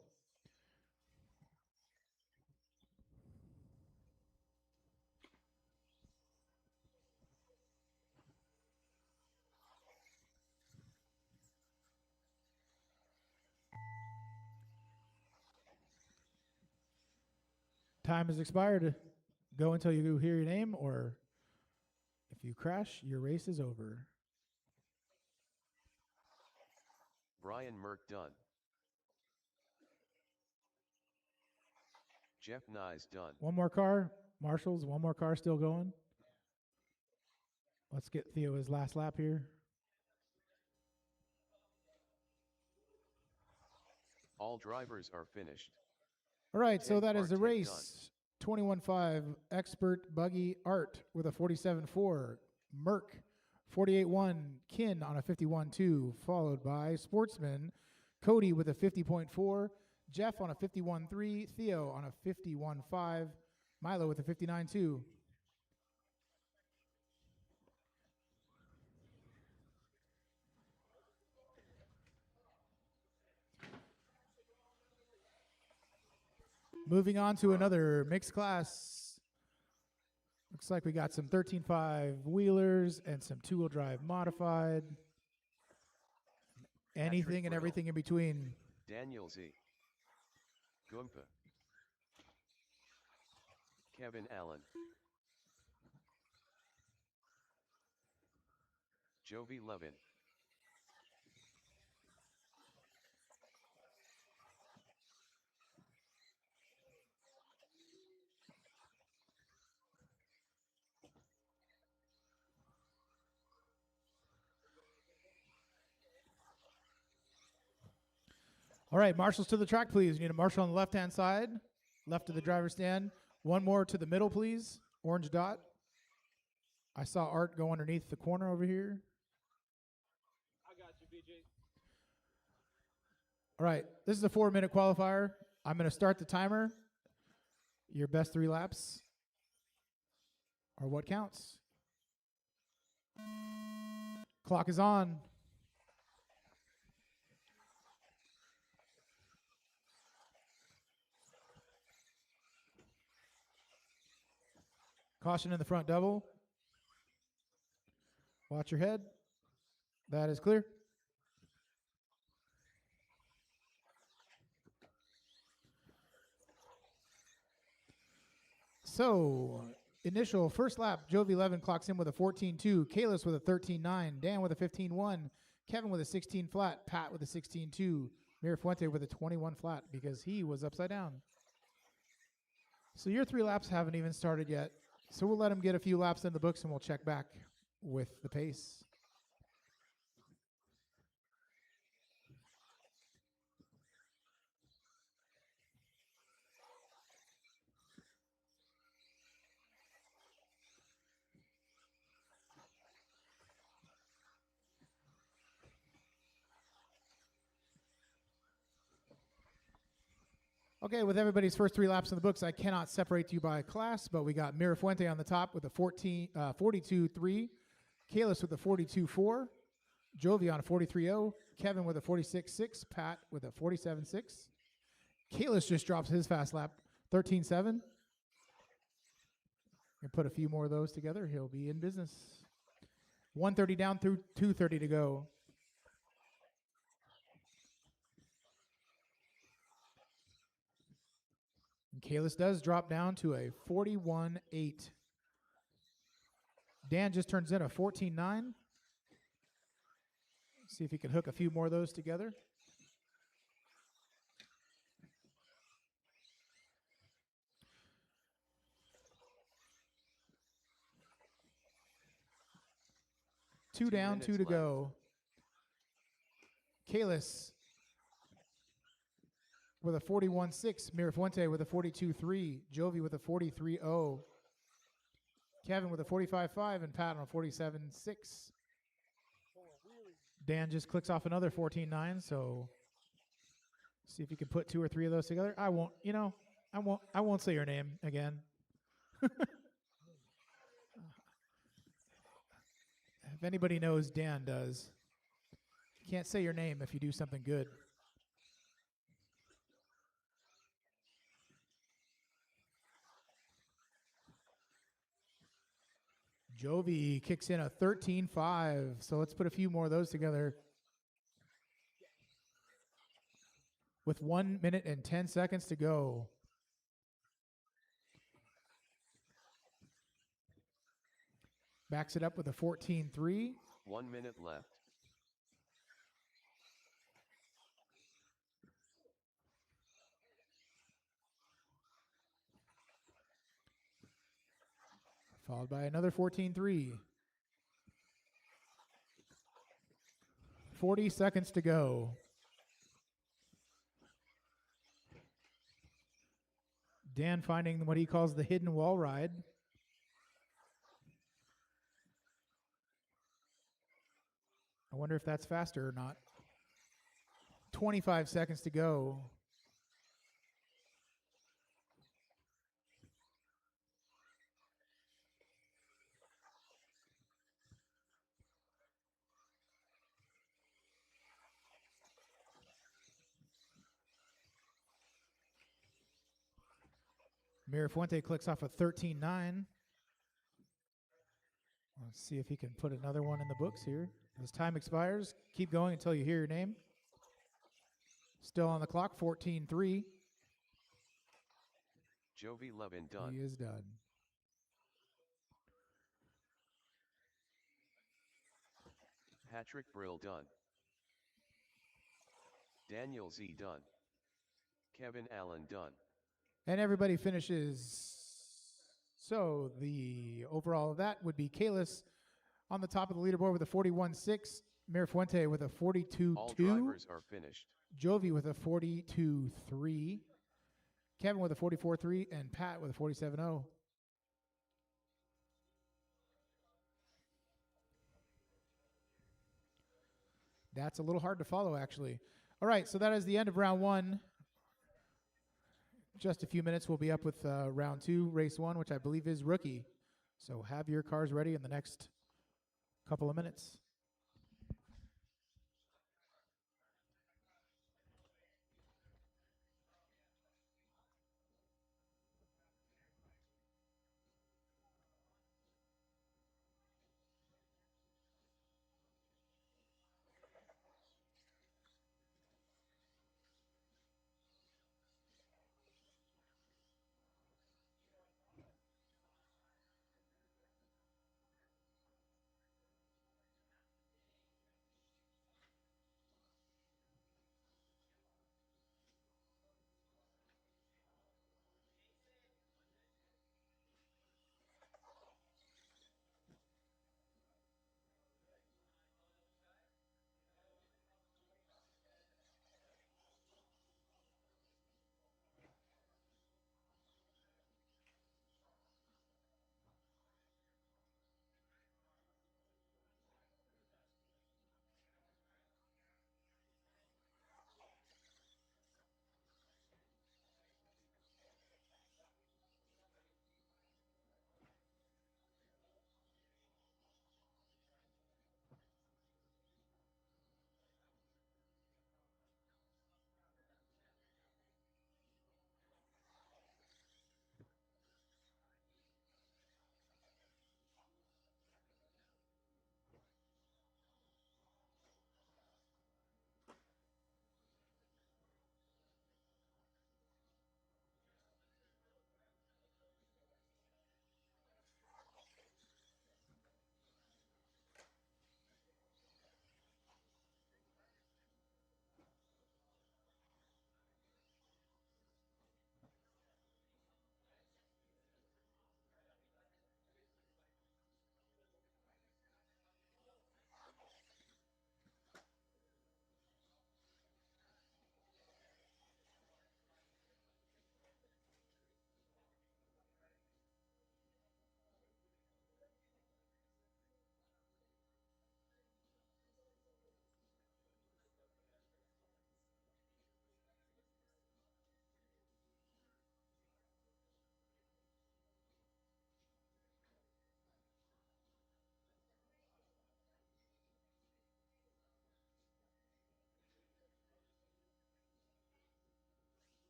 Time has expired. Go until you hear your name, or if you crash, your race is over. Brian Merck done. Jeff Nyes done. One more car. Marshall's, one more car still going. Let's get Theo his last lap here. All drivers are finished. All right, so 10 that is the car tech race. 21.5 Expert Buggy Art with a 47.4. Merck 48.1. Kin on a 51.2, followed by Sportsman. Cody with a 50.4. Jeff on a 51.3. Theo on a 51.5. Milo with a 59.2. Moving on to another mixed class. Looks like we got some 13.5 wheelers and some two-wheel drive modified. Anything and everything in between. Daniel Z. Gumpa. Kevin Allen. Jovi Levin. All right, marshals to the track, please. You need a marshal on the left-hand side, left of the driver's stand. One more to the middle, please. Orange dot. I saw Art go underneath the corner over here. I got you, BJ. All right, this is a 4-minute qualifier. I'm going to start the timer. Your best 3 laps are what counts. Clock is on. Caution in the front double. Watch your head. That is clear. So, initial first lap, Jovi 11 clocks in with a 14.2, Kalis with a 13.9, Dan with a 15.1, Kevin with a 16 flat, Pat with a 16.2, Mirafuente with a 21 flat because he was upside down. So your 3 laps haven't even started yet. So we'll let him get a few laps in the books and we'll check back with the pace. Okay, with everybody's first 3 laps in the books, I cannot separate you by class, but we got Mirafuente on the top with a 42.3, Kalis with a 42.4, Jovi on a 43.0, Kevin with a 46.6, Pat with a 47.6. Kalis just drops his fast lap, 13.7. And put a few more of those together, he'll be in business. 130 down through 230 to go. And Kalis does drop down to a 41.8. Dan just turns in a 14.9. See if he can hook a few more of those together. Two down, 2 to go. Kalis with a 41.6, Mirafuente with a 42.3, Jovi with a 43.0, Kevin with a 45.5, and Pat on a 47.6. Dan just clicks off another 14.9, so see if you can put 2 or 3 of those together. I won't say your name again. If anybody knows, Dan does. You can't say your name if you do something good. Jovi kicks in a 13.5, so let's put a few more of those together. With 1 minute and 10 seconds to go. Backs it up with a 14-3. 1 minute left. Followed by another 14-3. 40 seconds to go. Dan finding what he calls the hidden wall ride. I wonder if that's faster or not. 25 seconds to go. Mirafuente clicks off a 13-9. Let's see if he can put another one in the books here. As time expires, keep going until you hear your name. Still on the clock, 14-3. Jovi Levin done. He is done. Patrick Brill done. Daniel Z done. Kevin Allen done. And everybody finishes. So the overall of that would be Kalis on the top of the leaderboard with a 41-6. Mirafuente with a 42-2. All drivers are finished. Jovi with a 42-3. Kevin with a 44-3. And Pat with a 47-0. That's a little hard to follow, actually. All right, so that is the end of round one. Just a few minutes, we'll be up with round two, race one, which I believe is rookie. So have your cars ready in the next couple of minutes.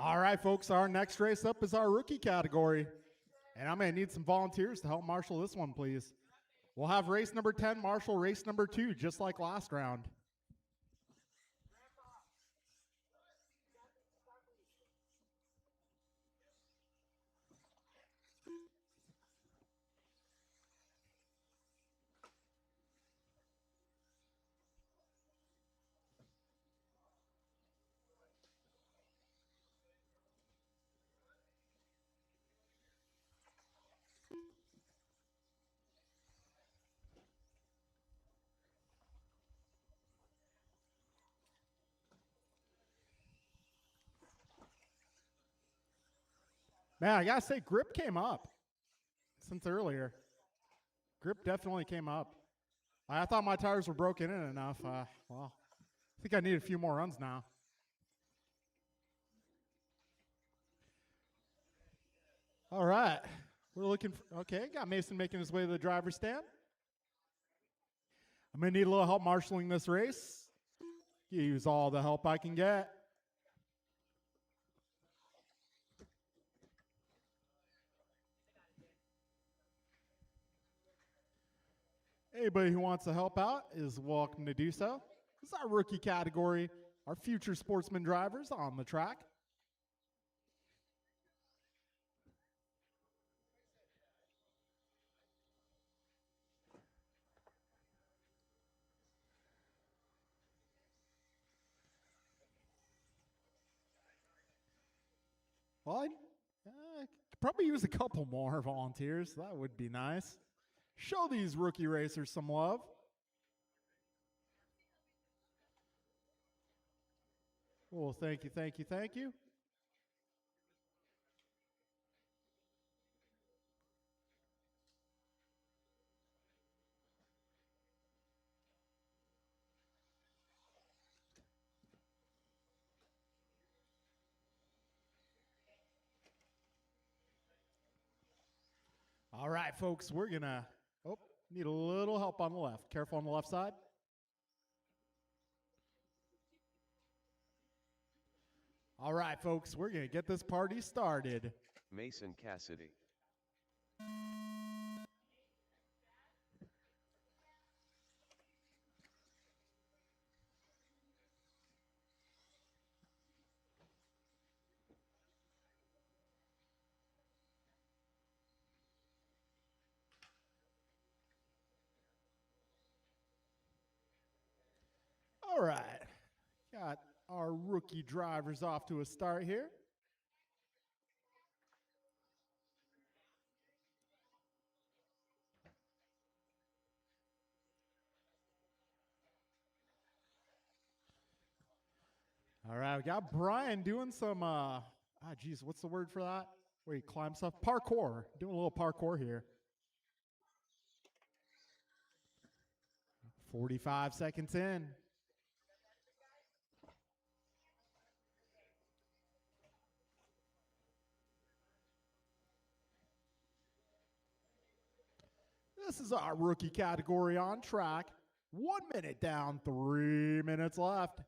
All right, folks, our next race up is our rookie category. And I'm going to need some volunteers to help marshal this one, please. We'll have race number 10 marshal race number 2, just like last round. Man, I gotta say, grip came up since earlier. Grip definitely came up. I thought my tires were broken in enough. Well, I think I need a few more runs now. All right, we're looking for, okay, got Mason making his way to the driver's stand. I'm gonna need a little help marshaling this race. Use all the help I can get. Anybody who wants to help out is welcome to do so. This is our rookie category, our future sportsman drivers on the track. Well, I could probably use a couple more volunteers. That would be nice. Show these rookie racers some love. Well, thank you, thank you, thank you. All right, folks, we're gonna, need a little help on the left. Careful on the left side. All right, folks, we're gonna get this party started. Mason Cassidy. All right, got our rookie drivers off to a start here. All right, we got Brian doing some, what's the word for that? Where he climbs stuff? Parkour, doing a little parkour here. 45 seconds in. This is our rookie category on track. 1 minute down, 3 minutes left.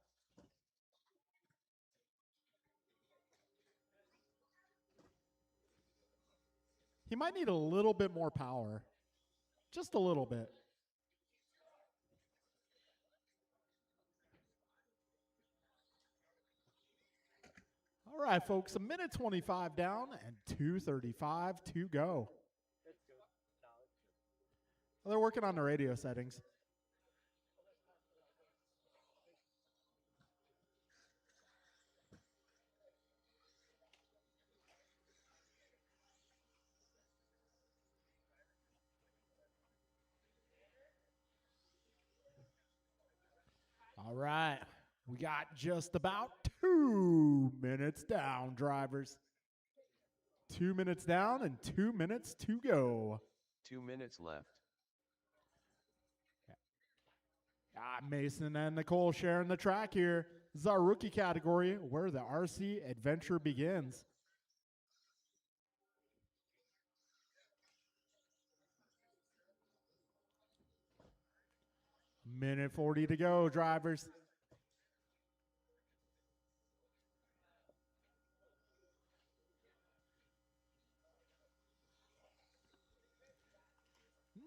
He might need a little bit more power. Just a little bit. All right, folks, 1:25 down and 2:35 to go. Well, they're working on the radio settings. All right, we got just about 2 minutes down, drivers. 2 minutes down and 2 minutes to go. 2 minutes left. Mason and Nicole sharing the track here. This is our rookie category where the RC adventure begins. Minute 40 to go, drivers.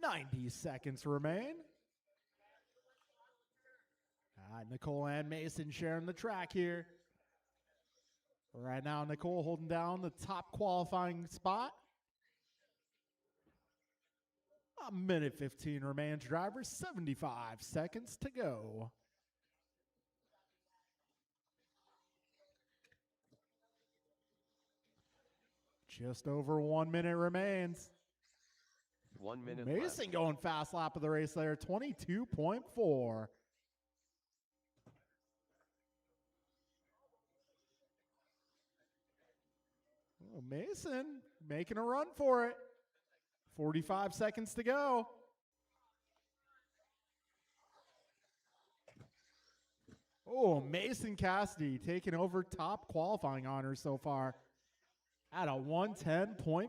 90 seconds remain. All right, Nicole and Mason sharing the track here. Right now, Nicole holding down the top qualifying spot. A minute 15 remains, drivers, 75 seconds to go. Just over 1 minute remains. 1 minute Mason left. going fast lap of the race there, 22.4. Oh, Mason making a run for it. 45 seconds to go. Oh, Mason Cassidy taking over top qualifying honors so far at a 110.5.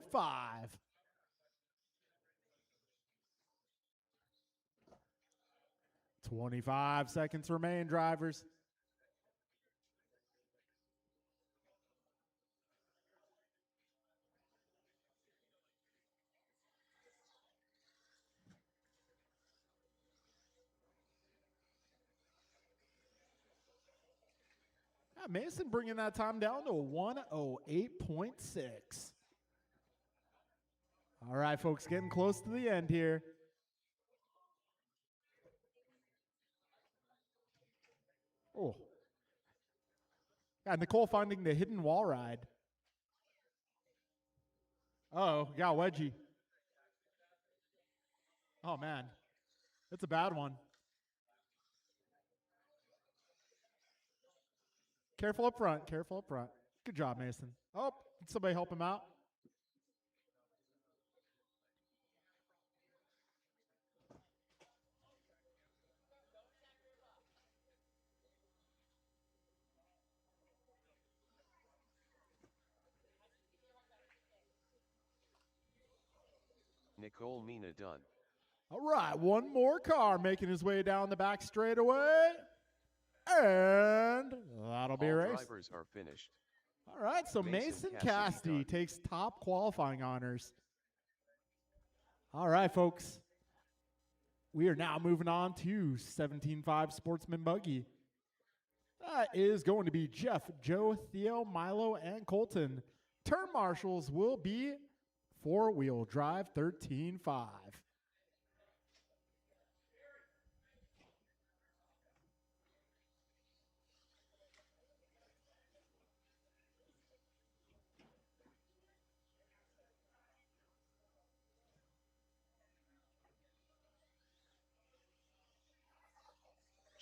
25 seconds remain, drivers. Mason bringing that time down to a 108.6. All right, folks, getting close to the end here. Oh. Got Nicole finding the hidden wall ride. Uh-oh, got wedgie. Oh, man. That's a bad one. Careful up front, careful up front. Good job, Mason. Oh, can somebody help him out? Nicole Mina done. All right, one more car making his way down the back straightaway. And that'll be a All race. drivers are finished. All right, so Mason Cassidy done. takes top qualifying honors. All right, folks. We are now moving on to 17.5 Sportsman Buggy. That is going to be Jeff, Joe, Theo, Milo, and Colton. Turn marshals will be four-wheel drive 13.5.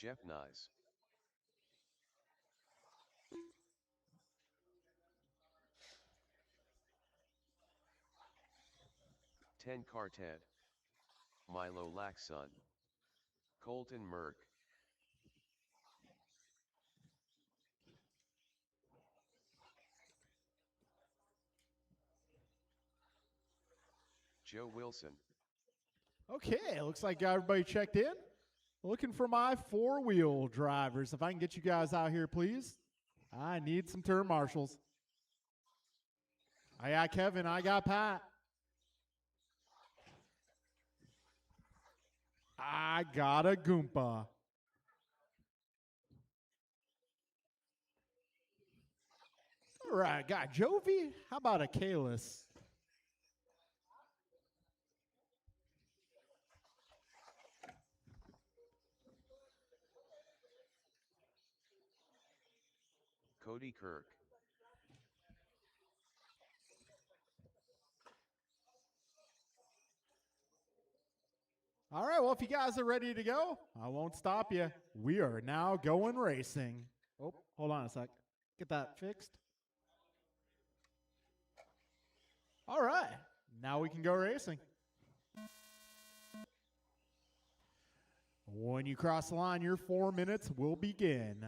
Jeff Nice. Ten Carted. Milo Laxon. Colton Merck. Joe Wilson. Okay, looks like everybody checked in. Looking for my four-wheel drivers. If I can get you guys out here, please. I need some turn marshals. I got Kevin. I got Pat. I got a Goomba. All right, got Jovi. How about a Kalis? Cody Kirk. All right, well, if you guys are ready to go, I won't stop you. We are now going racing. Oh, hold on a sec. Get that fixed. All right, now we can go racing. When you cross the line, your 4 minutes will begin.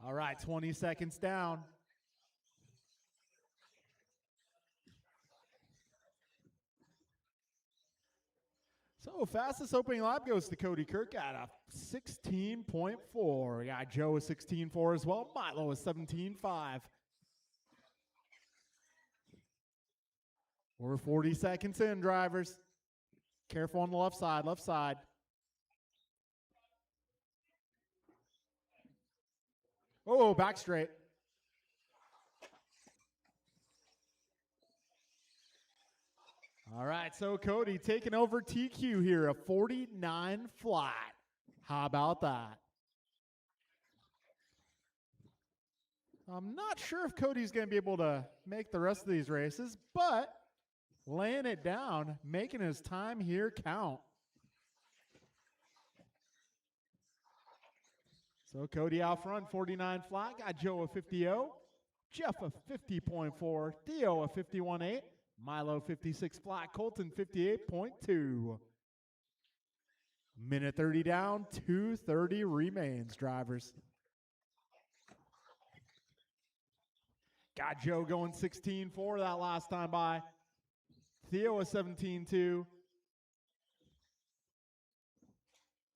All right, 20 seconds down. So fastest opening lap goes to Cody Kirk at a 16.4. We got Joe with 16.4 as well. Milo with 17.5. We're 40 seconds in, drivers. Careful on the left side, left side. Oh, back straight. All right, so Cody taking over TQ here, a 49 flat. How about that? I'm not sure if Cody's going to be able to make the rest of these races, but laying it down, making his time here count. So Cody out front, 49 flat. Got Joe a 50.0, Jeff a 50.4, Theo a 51.8, Milo 56 flat, Colton 58.2. Minute 30 down, 2:30 remains, drivers. Got Joe going 16.4 that last time by. Theo a 17.2.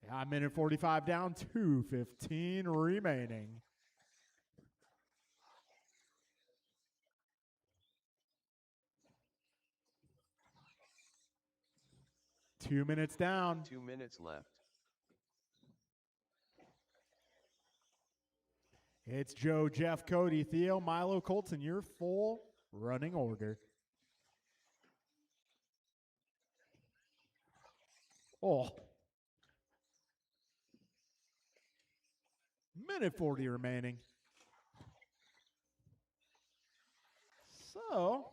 Yeah, minute 45 down, 2:15 remaining. Two minutes down. 2 minutes left. It's Joe, Jeff, Cody, Theo, Milo, Colton, your full running order. Oh. Minute 40 remaining. So,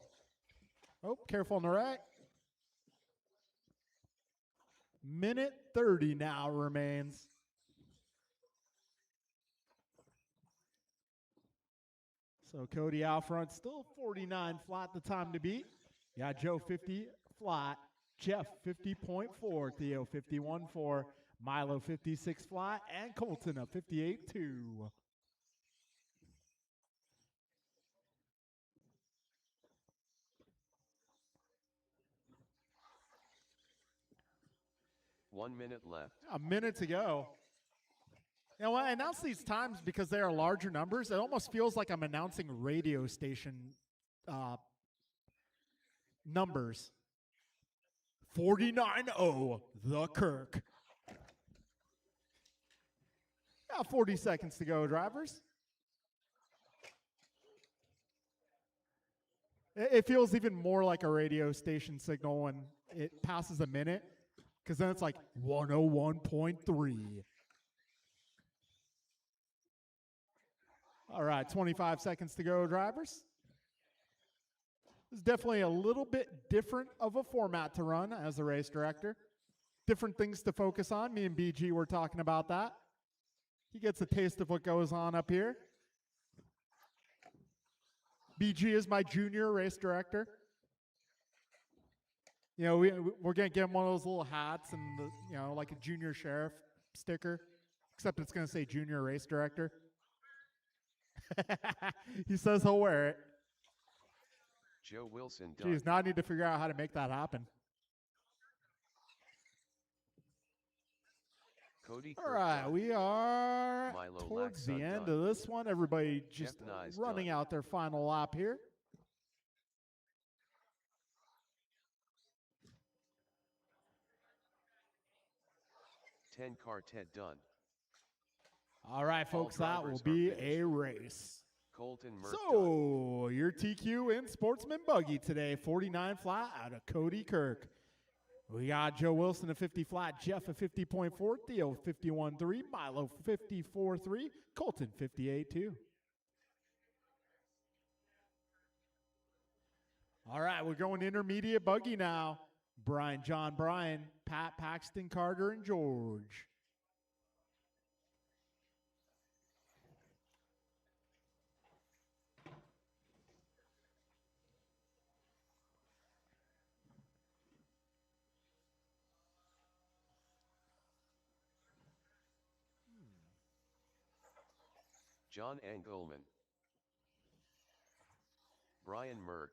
oh, careful on the right. Minute 30 now remains. So Cody out front, still 49 flat the time to beat. Yeah, Joe 50 flat, Jeff 50.4, Theo 51.4, Milo 56 flat, and Colton a 58.2. One minute left. A minute to go. You know, when I announce these times because they are larger numbers, it almost feels like I'm announcing radio station numbers. 49-0, the Kirk. Yeah, 40 seconds to go, drivers. It feels even more like a radio station signal when it passes a minute, because then it's like 101.3. All right, 25 seconds to go, drivers. This is definitely a little bit different of a format to run as a race director. Different things to focus on. Me and BG were talking about that. He gets a taste of what goes on up here. BG is my junior race director. You know, we're going to get him one of those little hats and, you know, like a junior sheriff sticker, except it's going to say junior race director. He says he'll wear it. Joe Wilson done. Geez, now I need to figure out how to make that happen. Cody All right, we are Milo towards the Laxon end done. of this one. Everybody just Jeff Nye running done. out their final lap here. Quartet done. All right, folks, that will drivers be are a finished. race. Colton Merck done. So, your TQ in Sportsman Buggy today, 49 flat out of Cody Kirk. We got Joe Wilson a 50 flat, Jeff a 50.4, Theo 51.3, Milo 54.3, Colton 58.2. All right, we're going intermediate buggy now. Brian, John, Brian, Pat, Paxton, Carter, and George. John Engelman. Brian Merck.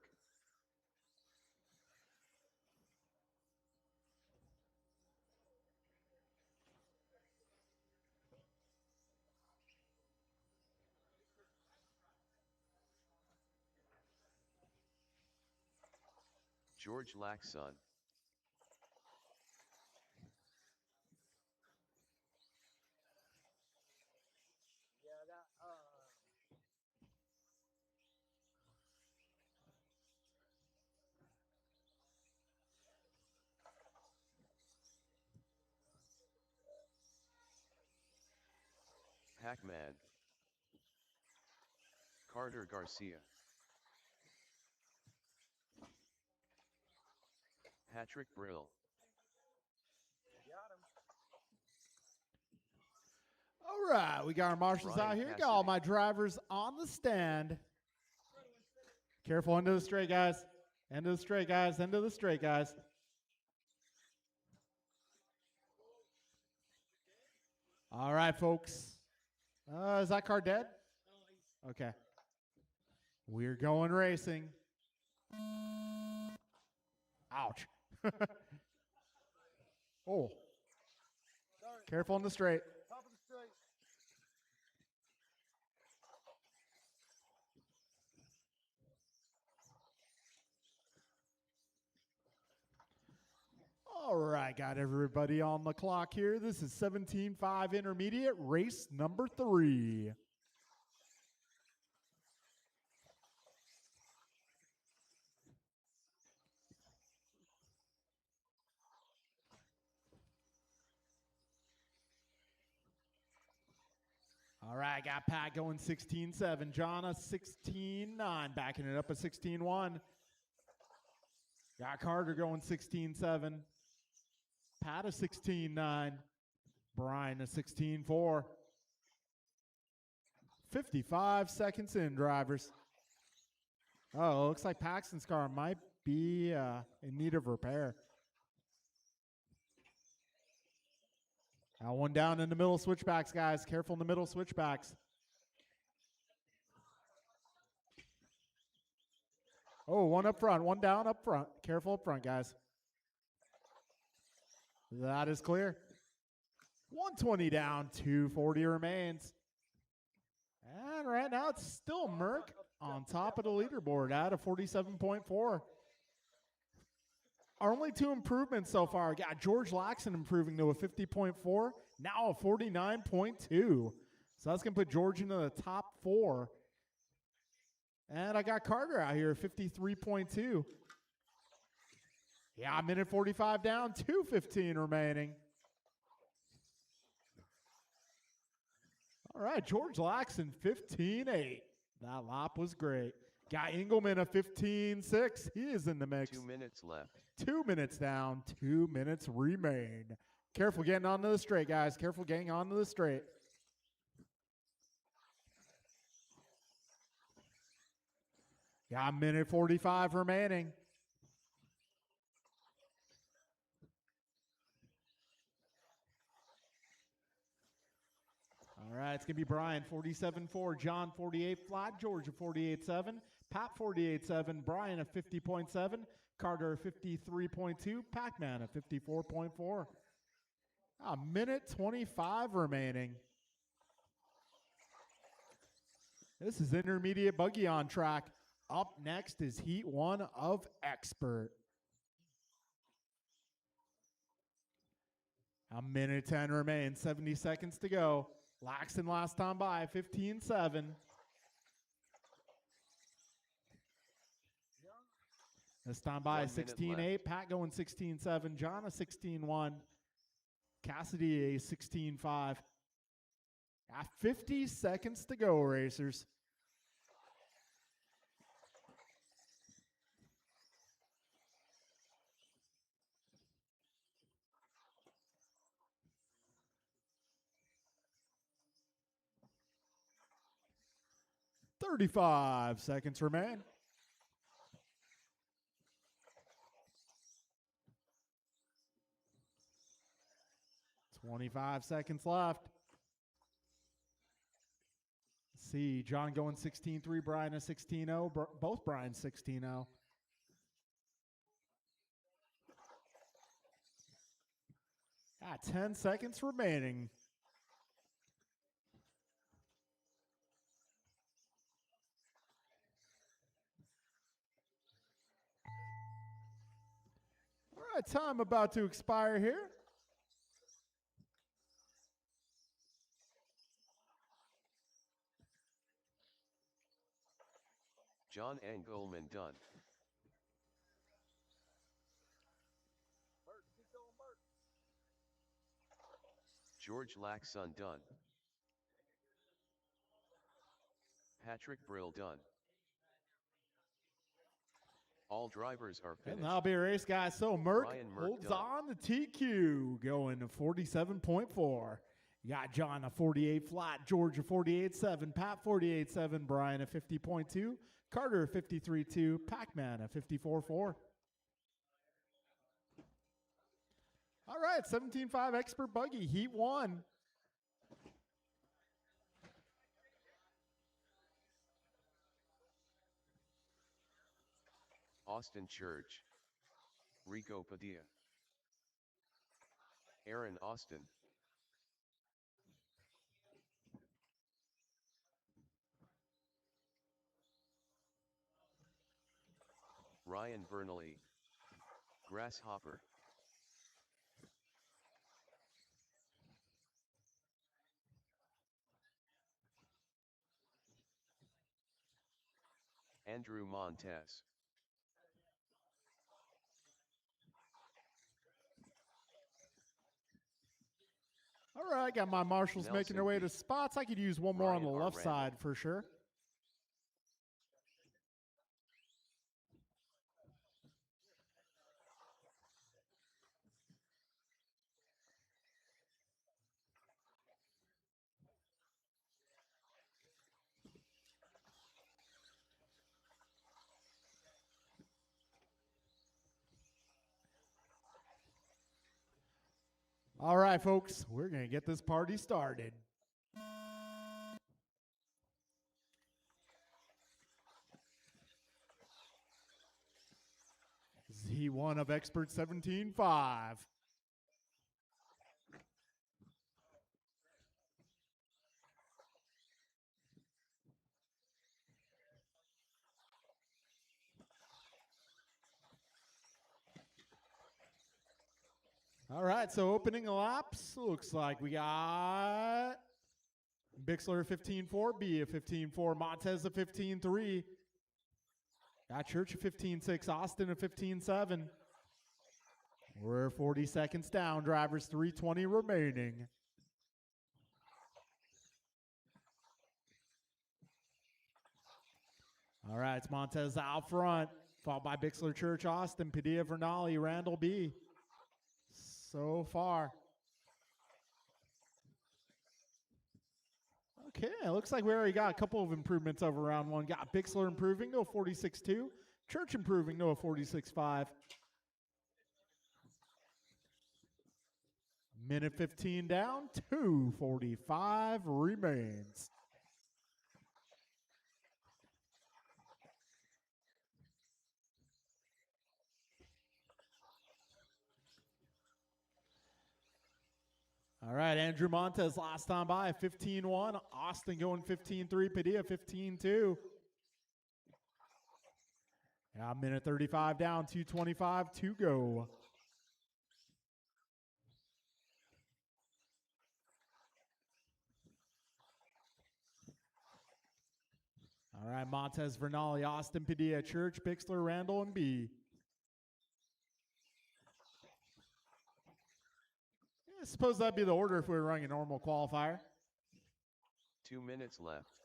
George Laxon. Yeah, that Pac-Man. Carter Garcia. Patrick Brill. got him. All right, we got our marshals Ryan out here. Got all Cassidy. my drivers on the stand. Careful into the straight, guys. End of the straight, guys. End of the straight, guys. All right, folks. Is that car dead? Okay. We're going racing. Ouch. Oh. Sorry. Careful in the straight. Top of the straight. All right, got everybody on the clock here. This is 17.5 intermediate, race number 3. All right, got Pat going 16.7. Jonna 16.9, backing it up at 16.1. Got Carter going 16.7. Pat a 16.9. Brian a 16.4. 55 seconds in, drivers. Oh, looks like Paxton's car might be in need of repair. One down in the middle switchbacks, guys. Careful in the middle switchbacks. Oh, one up front, one down up front. Careful up front, guys. That is clear. 120 down, 240 remains. And right now it's still Merck on top of the leaderboard at a 47.4. Our only 2 improvements so far. Got George Laxon improving to a 50.4, now a 49.2. So that's going to put George into the top 4. And I got Carter out here, 53.2. Yeah, minute 45 down, 2:15 remaining. All right, George Laxon, 15.8. That lap was great. Got Engelman a 15.6. He is in the mix. 2 minutes left. 2 minutes down, 2 minutes remain. Careful getting onto the straight, guys. Careful getting onto the straight. Got a minute 45 remaining. All right, it's going to be Brian, 47.4, John, 48 flat, George, a 48.7, Pat, 48.7, Brian, a 50.7, Carter, a 53.2, Pac-Man, a 54.4. A minute 25 remaining. This is intermediate buggy on track. Up next is Heat 1 of Expert. A minute 10 remains, 70 seconds to go. Laxton last time by, 15.7. This time by, 16.8. Pat going 16.7. John a 16.1. Cassidy a 16.5. 50 seconds to go, racers. "35 seconds remain. "25 seconds left. Let's see, John going 16.3, Brian a 16.0. Both Brian 16.0. 10 seconds remaining. right, time about to expire here. John Engelman done. Bert, keep going, Bert. George Laxon done. Patrick Brill done. All drivers are And finished. that'll be a race, guys. So Merck Ryan Merck holds done. on to TQ, going to 47.4. You got John a 48 flat, George a 48.7, Pat 48.7, Brian a 50.2, Carter a 53.2, Pac-Man a 54.4. All right, 17.5 Expert Buggy, Heat 1. Austin Church. Rico Padilla. Aaron Austin. Ryan Bernally. Grasshopper. Andrew Montez. All right, got my marshals making their way to Nelson B. spots. I could use one more on Ryan the R. left Randall. side for sure. All right, folks, we're going to get this party started. Z1 of Expert 17.5. All right, so opening laps, looks like we got Bixler 15.4, B a 15.4, Montez a 15.3, got Church a 15.6, Austin a 15.7. We're 40 seconds down, drivers 3:20 remaining. All right, it's Montez out front, followed by Bixler, Church, Austin, Padilla, Vernali, Randall, B. So far. Okay, it looks like we already got a couple of improvements over round one. Got Bixler improving to a 46.2, Church improving to a 46.5. Minute 15 down, 2:45 remains. All right, Andrew Montez last time by 15.1. Austin going 15.3. Padilla 15.2. Yeah, minute 35 down, 2:25 to go. All right, Montez, Vernali, Austin, Padilla, Church, Bixler, Randall, and B. I suppose that'd be the order if we were running a normal qualifier. 2 minutes left.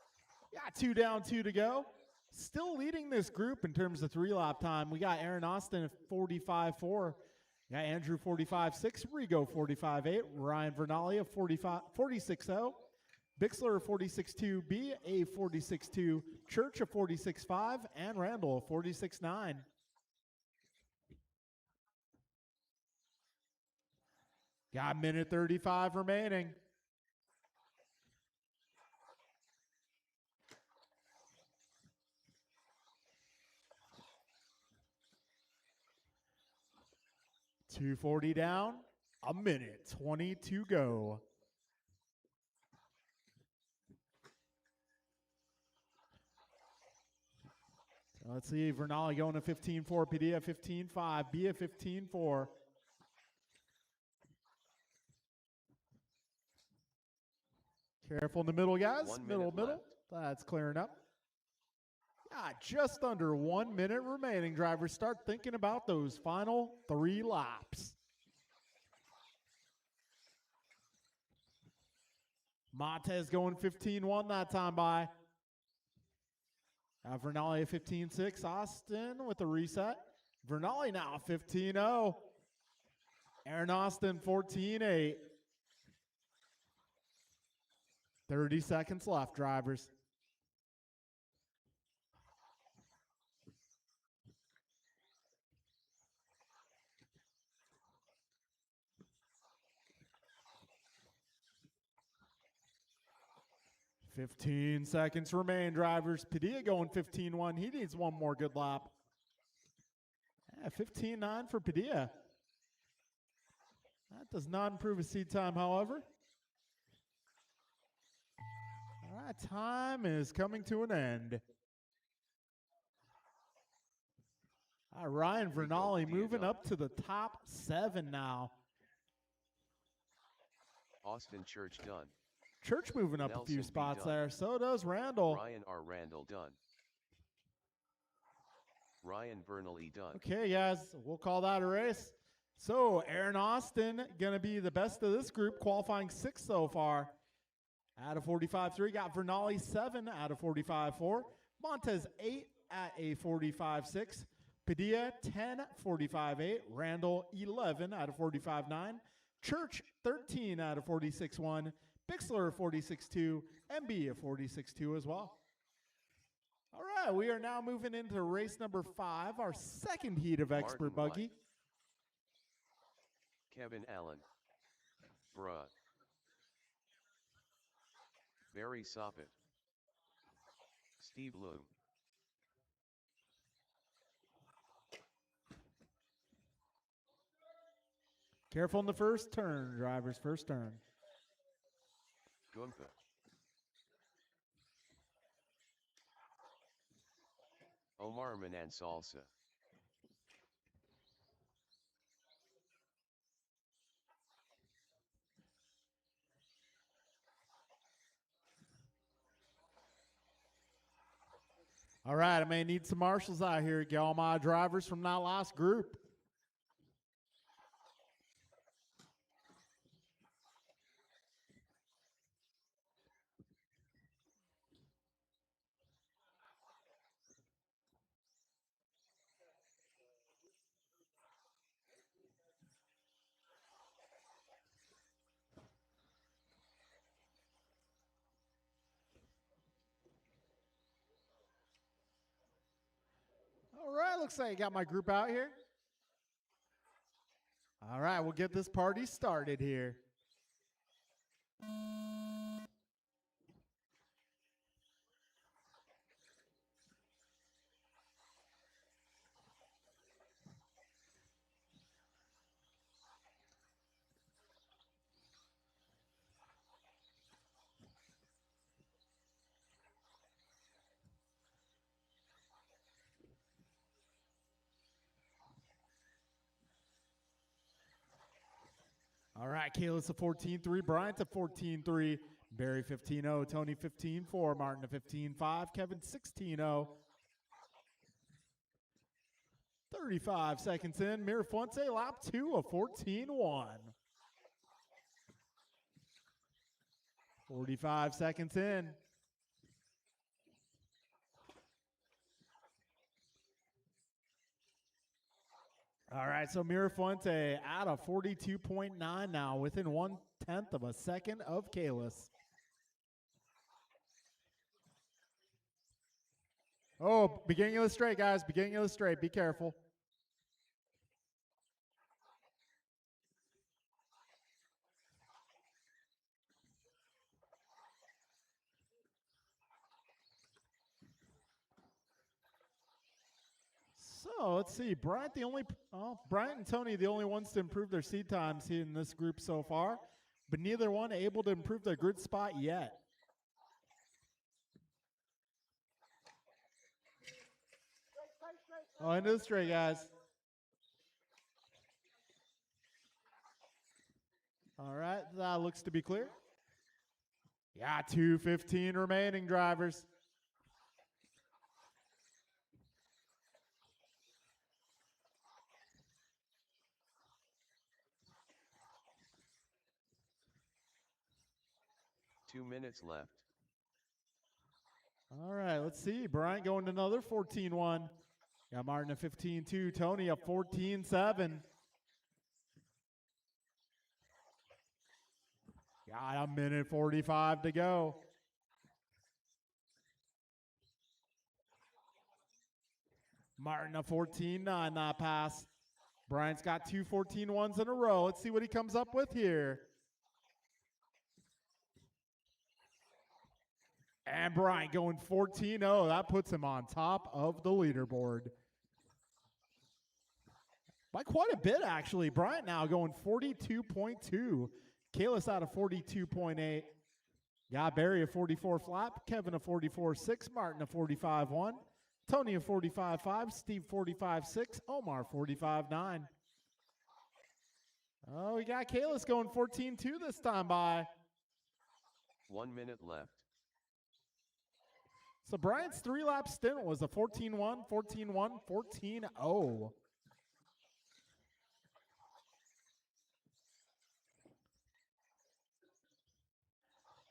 Yeah, 2 down, 2 to go. Still leading this group in terms of 3-lap time. We got Aaron Austin at 45.4. Got Andrew 45.6, Rigo 45.8, Ryan Vernali of 46.0, Bixler 46.2, B a 46.2, Church a 46.5, and Randall a 46.9. Got minute 35 remaining. .240 down, a minute 20 to go. So let's see, Vernali going to 15.4, Padilla 15.5, B a 15.4. Careful in the middle, guys. 1 Middle. minute left. That's clearing up. Just under 1 minute remaining. Drivers, start thinking about those final 3 laps. Montez going 15-1 that time by. Vernali at 15-6. Austin with the reset. Vernali now 15-0. Aaron Austin 14-8. 30 seconds left, drivers. $15 seconds remain, drivers. Padilla going 15-1. He needs one more good lap. 15-9 for Padilla. That does not improve his seat time, however. All right, time is coming to an end. All right, Ryan Vernali moving up to the top 7 now. Austin Church done. Church moving up Nelson a few B. spots done. there. So does Randall. Ryan R. Randall done. Ryan Bernally done. Okay, guys, we'll call that a race. So Aaron Austin going to be the best of this group, qualifying 6th so far. Out of 45.3, got Vernali 7 out of 45.4. Montez 8 at a 45.6. Padilla 10, 45.8. Randall 11 out of 45.9. Church 13 out of 46.1. Bixler 46.2. MB at 46.2 as well. All right, we are now moving into race number 5, our second heat of expert Martin buggy. Kevin Allen. Bruh. Barry Soppet. Steve Loom. Careful in the first turn, drivers, first turn. Gunther. Omar Manan Salsa. All right, I may need some marshals out here. Get all my drivers from that last group. All right, looks like I got my group out here. All right, we'll get this party started here. All right, Kayla's a 14-3, Bryant's a 14-3, Barry 15-0, Tony 15-4, Martin a 15-5, Kevin 16-0. 35 seconds in, Mirafuente lap 2 of 14-1. 45 seconds in. All right, so Mirafuente out of 42.9 now, within 1/10 of a second of Kalis. Oh, beginning of the straight, guys. Beginning of the straight. Be careful. So let's see. Bryant and Tony, the only ones to improve their seat times here in this group so far, but neither one able to improve their grid spot yet. Oh, into the straight, guys. All right, that looks to be clear. Yeah, 2:15 remaining, drivers. Two minutes left. All right, let's see. Bryant going to another 14-1. Got Martin at 15-2. Tony up 14-7. Got a minute 45 to go. Martin at 14-9, that pass. Bryant's got two 14-1s in a row. Let's see what he comes up with here. And Bryant going 14-0. That puts him on top of the leaderboard. By quite a bit, actually. Bryant now going 42.2. Kalis out of 42.8. Got Barry a 44 flat. Kevin a 44.6. Martin a 45.1. Tony a 45.5. Steve 45.6. Omar 45.9. Oh, we got Kalis going 14-2 this time by. 1 minute left. So Bryant's 3-lap stint was a 14-1, 14-1, 14-0.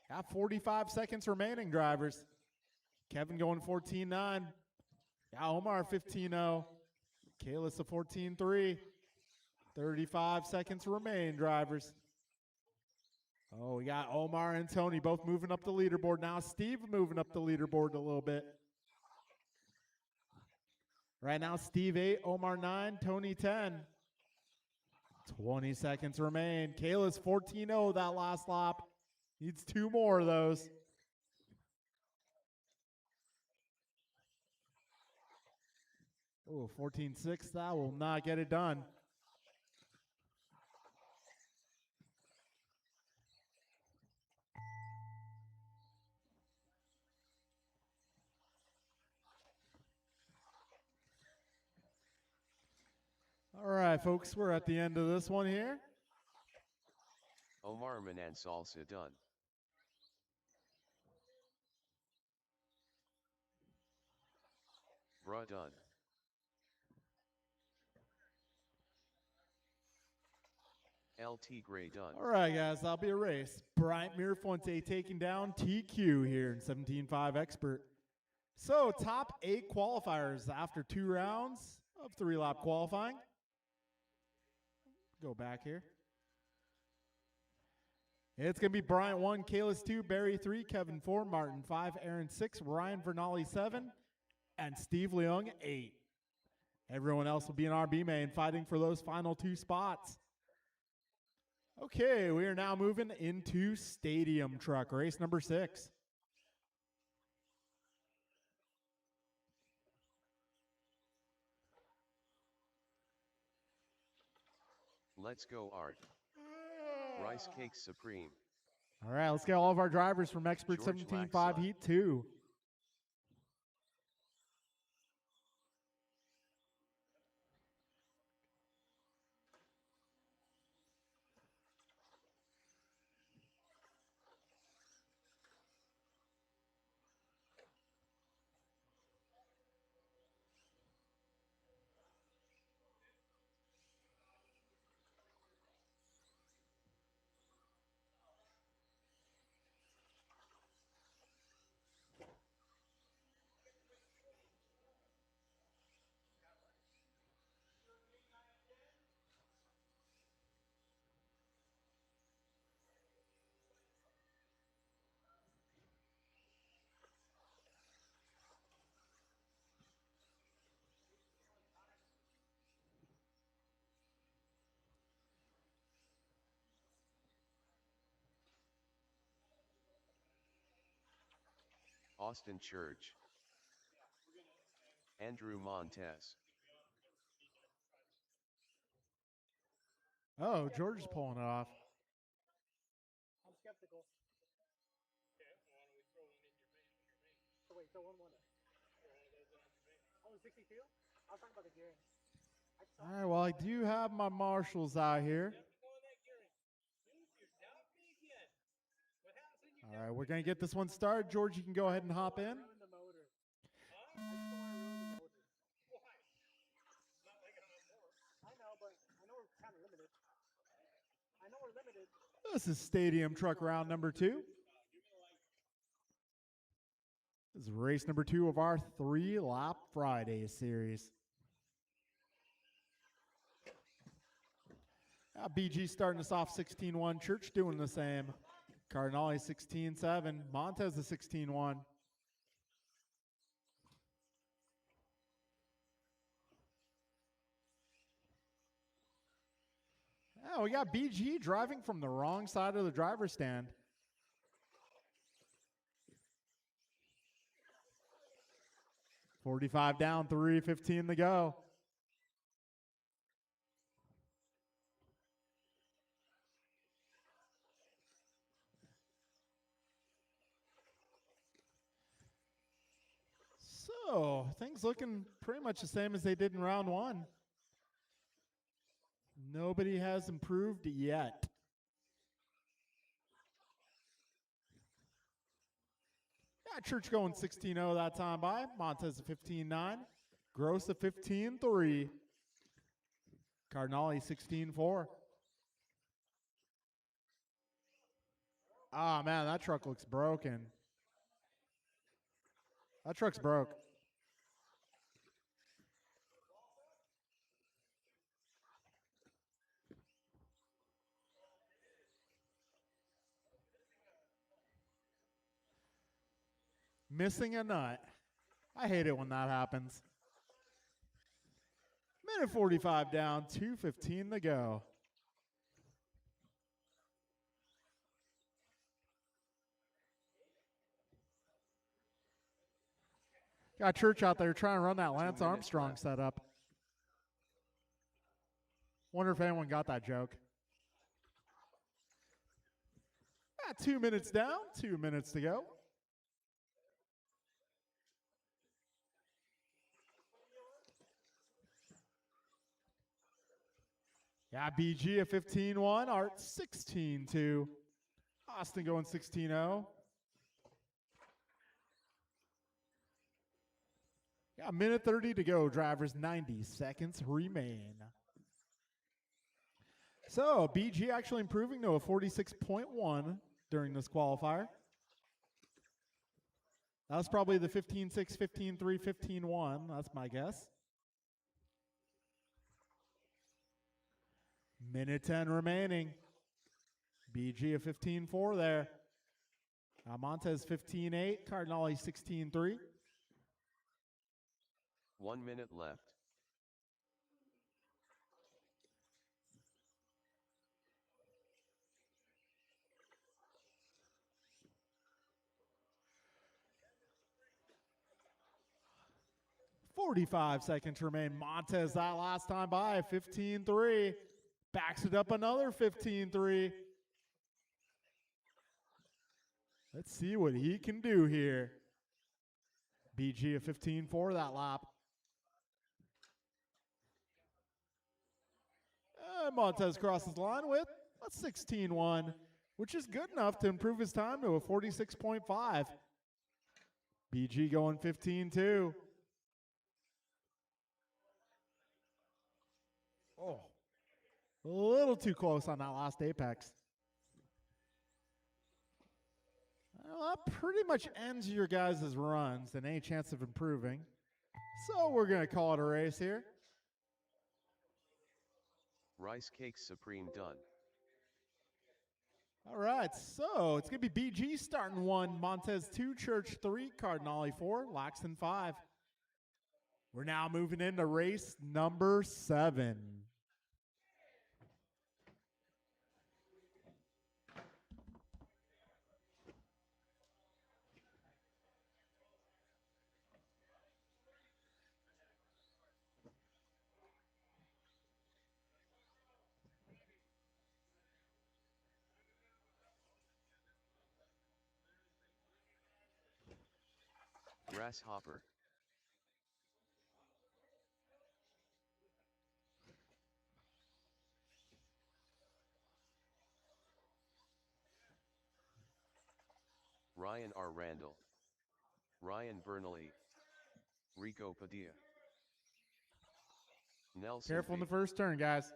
Got 45 seconds remaining, drivers. Kevin going 14-9. Got Omar 15-0. Kalis a 14-3. 35 seconds remain, drivers. Oh, we got Omar and Tony both moving up the leaderboard now. Steve moving up the leaderboard a little bit. Right now, Steve 8, Omar 9, Tony 10. 20 seconds remain. Kalis 14-0 that last lap. Needs 2 more of those. Oh, 14-6, that will not get it done. All right, folks, we're at the end of this one here. Omar Manan salsa done. Bruh done. LT Gray done. All right, guys, that'll be a race. Bryant Mirafuente taking down TQ here in 17.5 Expert. So, top 8 qualifiers after 2 rounds of 3-lap qualifying. Go back here. It's going to be Bryant 1, Kalis 2, Barry 3, Kevin 4, Martin 5, Aaron 6, Ryan Vernali 7, and Steve Leung 8. Everyone else will be in RB main fighting for those final 2 spots. Okay, we are now moving into Stadium Truck, race number 6. Let's go, Art. Rice Cakes Supreme. All right, let's get all of our drivers from Expert George 17.5 Laxon. Heat 2. Austin Church. Andrew Montez. Oh, George is pulling it off. I'm skeptical. So wait, so one more. Oh, 62? I was talking about the gearing. All right, well, I do have my marshals out here. All right, we're going to get this one started. George, you can go ahead and hop in. Ruin the motor. I just don't want to ruin the motor. I know, but I know we're kind of limited. I know we're limited. This is Stadium Truck Round number 2. This is race number 2 of our 3-lap Friday series. BG starting us off 16-1. Church doing the same. Cardinale 16-7. Montez a 16-1. Oh, we got BG driving from the wrong side of the driver's stand. $45 down, $3.15 to go. So, things looking pretty much the same as they did in round 1. Nobody has improved yet. Yeah, Church going 16-0 that time by. Montez a 15-9. Gross a 15-3. Cardinale 16-4. Ah, man, that truck looks broken. That truck's broke. Missing a nut. I hate it when that happens. Minute 45 down, 2:15 to go. Got Church out there trying to run that Lance Armstrong setup. Wonder if anyone got that joke. 2 minutes down, 2 minutes to go. Yeah, BG a 15-1, Art 16-2. Austin going 16-0. Yeah, minute 30 to go. Drivers 90 seconds remain. So BG actually improving to a 46.1 during this qualifier. That was probably the 15-6, 15-3, 15-1. That's my guess. Minute 10 remaining. BG a 15-4 there. Montez 15-8. Cardinale 16-3. 1 minute left. $45 seconds remain. Montez that last time by 15-3. Backs it up another 15-3. Let's see what he can do here. BG a 15-4 that lap. And Montez crosses the line with a 16-1, which is good enough to improve his time to a 46.5. BG going 15-2. Oh, a little too close on that last apex. Well, that pretty much ends your guys' runs and any chance of improving. So we're going to call it a race here. Rice Cakes Supreme done. All right, so it's going to be BG starting 1, Montez 2, Church 3, Cardinale 4, Laxton 5. We're now moving into race number 7. Grasshopper. Ryan R. Randall, Ryan Bernally, Rico Padilla, Nelson Careful in B. the first turn, guys.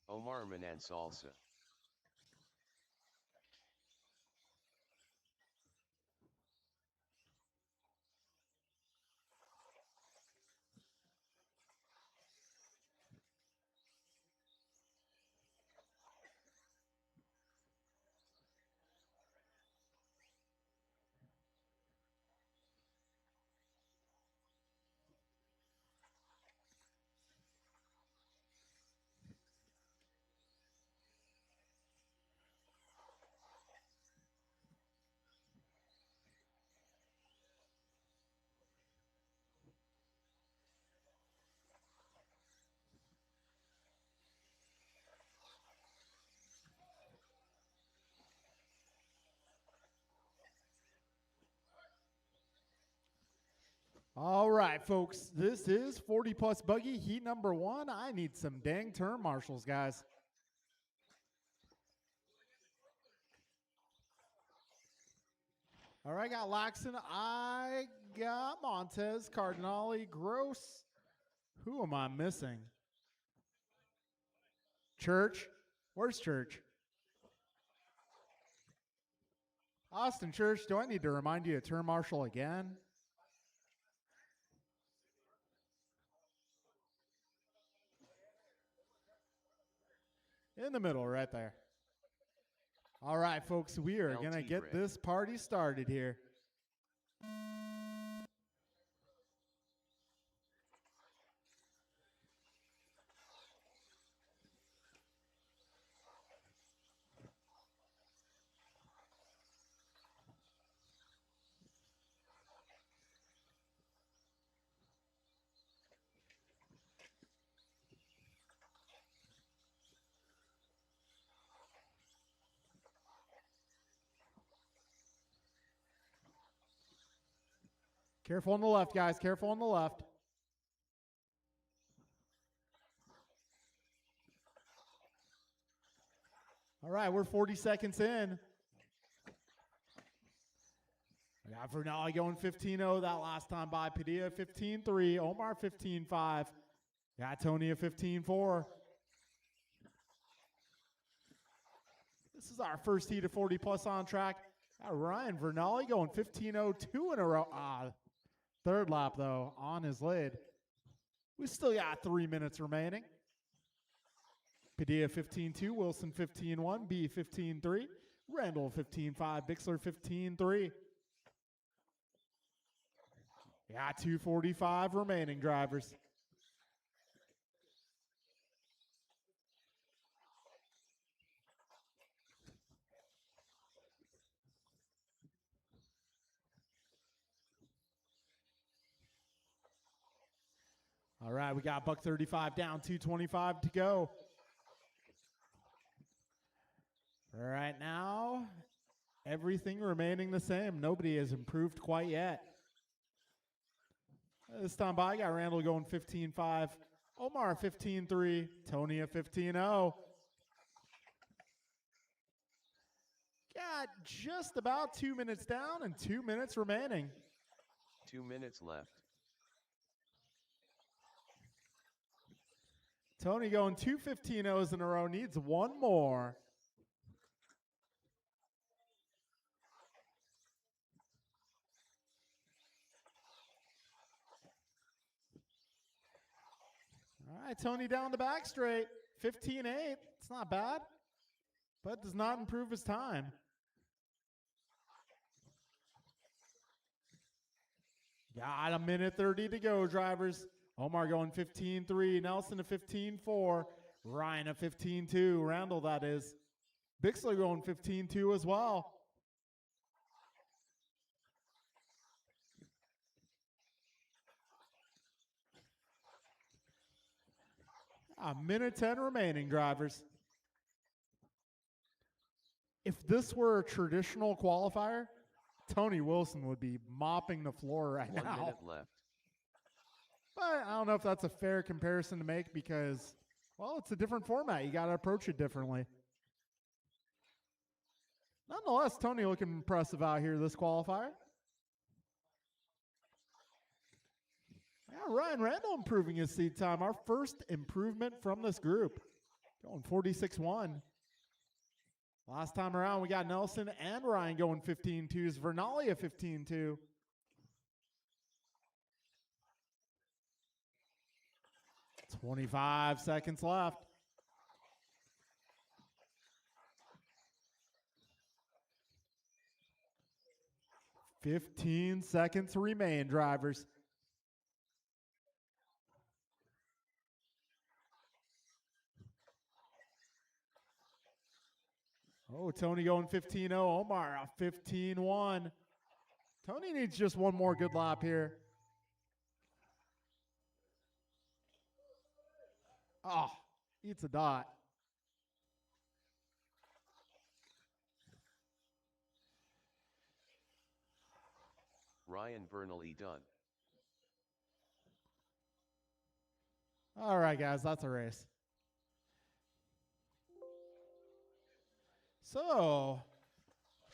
Omar Manan Salsa, All right, folks. This is 40 plus buggy heat number 1. I need some dang turn marshals, guys. All right, I got Laxon. I got Montez, Cardinale, Gross. Who am I missing? Church. Where's Church? Austin Church, do I need to remind you to turn marshal again? In the middle, right there. All right, folks, we are going to get Rick. this party started here. Careful on the left, guys. Careful on the left. All right, we're 40 seconds in. I got Vernali going 15-0 that last time by. Padilla 15-3. Omar 15-5. Got Tony at 15-4. This is our first heat of 40 plus on track. Got Ryan Vernali going 15-0, 2 in a row. Third lap, though, on his lid. We still got 3 minutes remaining. Padilla 15-2, Wilson 15-1, B 15-3, Randall 15-5, Bixler 15-3. Yeah, 2:45 remaining, drivers. All right, we got buck 35 down, 2:25 to go. All right, now, everything remaining the same. Nobody has improved quite yet. This time by, I got Randall going 15-5, Omar 15-3, Tony at 15-0. Got just about 2 minutes down and 2 minutes remaining. 2 minutes left. Tony going 2 15-0s in a row, needs one more. All right, Tony down the back straight, 15-8. It's not bad, but does not improve his time. Got a minute 30 to go, drivers. Omar going 15-3, Nelson at 15-4, Ryan at 15-2, Randall that is. Bixler going 15-2 as well. A minute 10 remaining, drivers. If this were a traditional qualifier, Tony Wilson would be mopping the floor right 1 now. minute left. But I don't know if that's a fair comparison to make because, well, it's a different format. You got to approach it differently. Nonetheless, Tony looking impressive out here this qualifier. Yeah, Ryan Randall improving his seat time. Our first improvement from this group. Going 46-1. Last time around, we got Nelson and Ryan going 15-2s. Vernali a 15-2. "25 seconds left. "15 seconds remain, drivers. Oh, Tony going 15-0. Omar a 15-1. Tony needs just one more good lap here. Oh, eats a dot. Ryan Vernally done. All right, guys, that's a race. So,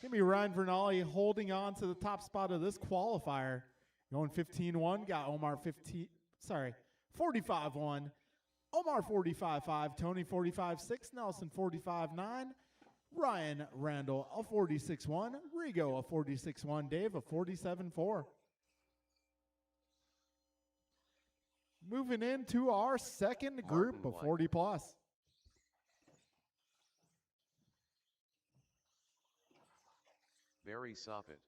give me Ryan Vernali holding on to the top spot of this qualifier. Going 15-1, got Omar 45-1. Omar 45-5, Tony 45-6, Nelson 45-9, Ryan Randall a 46-1, Rigo a 46-1, Dave a 47-4. Moving into our second group Martin of White. 40 plus. Barry Soppet.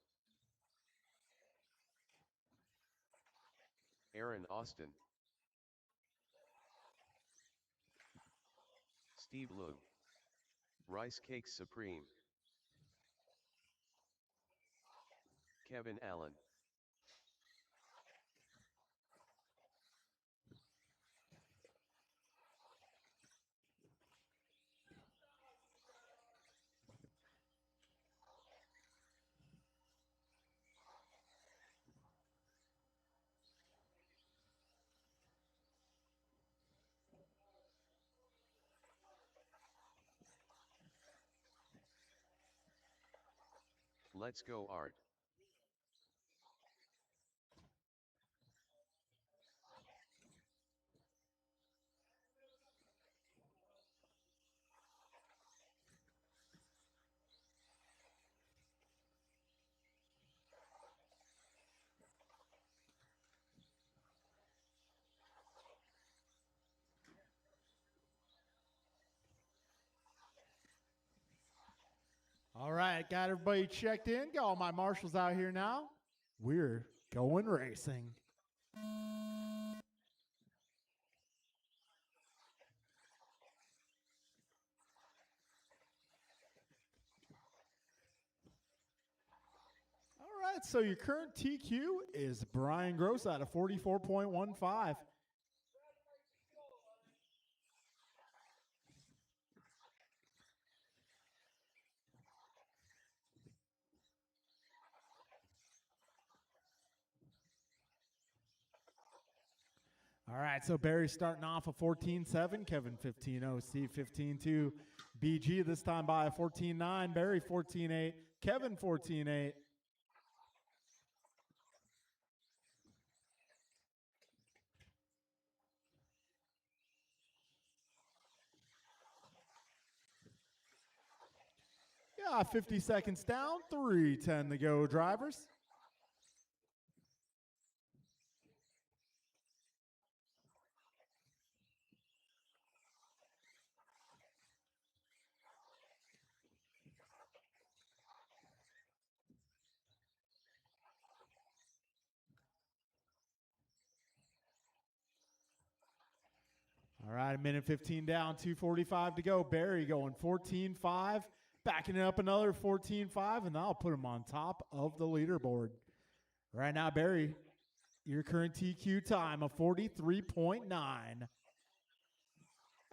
Aaron Austin. Steve Lu. Rice Cakes Supreme. Kevin Allen. Let's go Art. All right, got everybody checked in. Got all my marshals out here now. We're going racing. All right, so your current TQ is Brian Gross at a 44.15. All right, so Barry starting off a 14-7, Kevin 15-0, Steve 15-2, BG this time by a 14-9, Barry 14-8, Kevin 14-8. Yeah, 50 seconds down, 3:10 to go, drivers. All right, a minute 15 down, 2:45 to go. Barry going 14-5, backing it up another 14-5, and that'll put him on top of the leaderboard. Right now, Barry, your current TQ time of 43.9.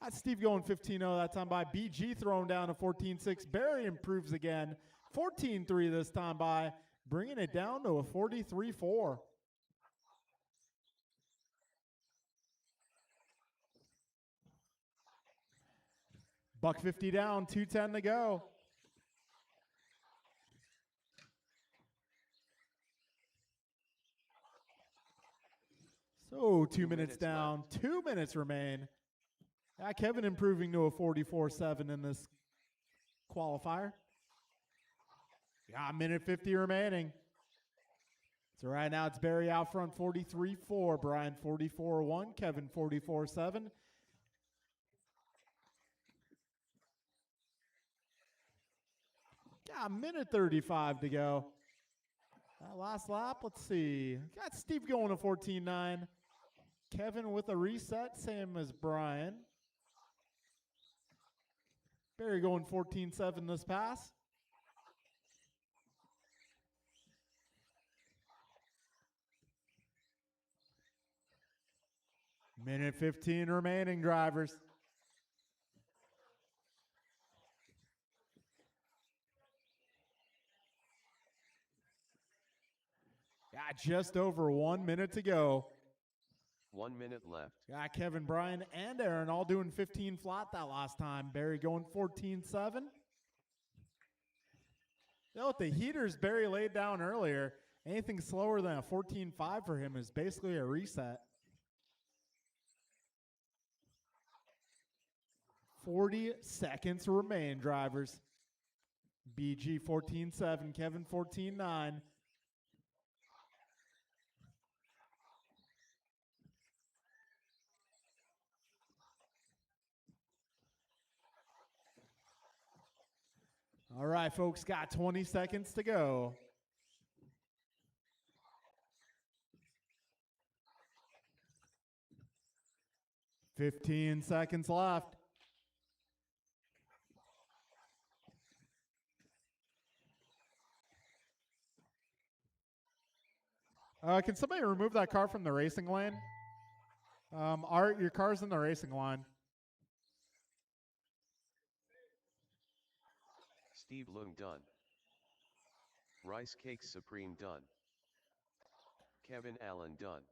That's Steve going 15-0 that time by. BG throwing down a 14-6. Barry improves again. 14-3 this time by. bringing it down to a 43-4. Buck 50 down, 2:10 to go. So 2 minutes down, left. 2 minutes remain. Kevin improving to a 44-7 in this qualifier. Got a minute 50 remaining. So right now it's Barry out front 43-4, Brian 44-1, Kevin 44-7. Got a minute 35 to go. That last lap, let's see. Got Steve going to 14-9. Kevin with a reset, same as Brian. Barry going 14-7 this pass. Minute 15 remaining, drivers. Got just over 1 minute to go. 1 minute left. Got Kevin, Brian, and Aaron all doing 15 flat that last time. Barry going 14-7. You know, with the heaters Barry laid down earlier, anything slower than a 14.5 for him is basically a reset. 40 seconds remain, drivers. BG 14-7, Kevin 14-9. All right, folks, got 20 seconds to go. Fifteen seconds left. Can somebody remove that car from the racing lane? Art, your car's in the racing line. Steve Lung done. Rice Cakes Supreme done. Kevin Allen done.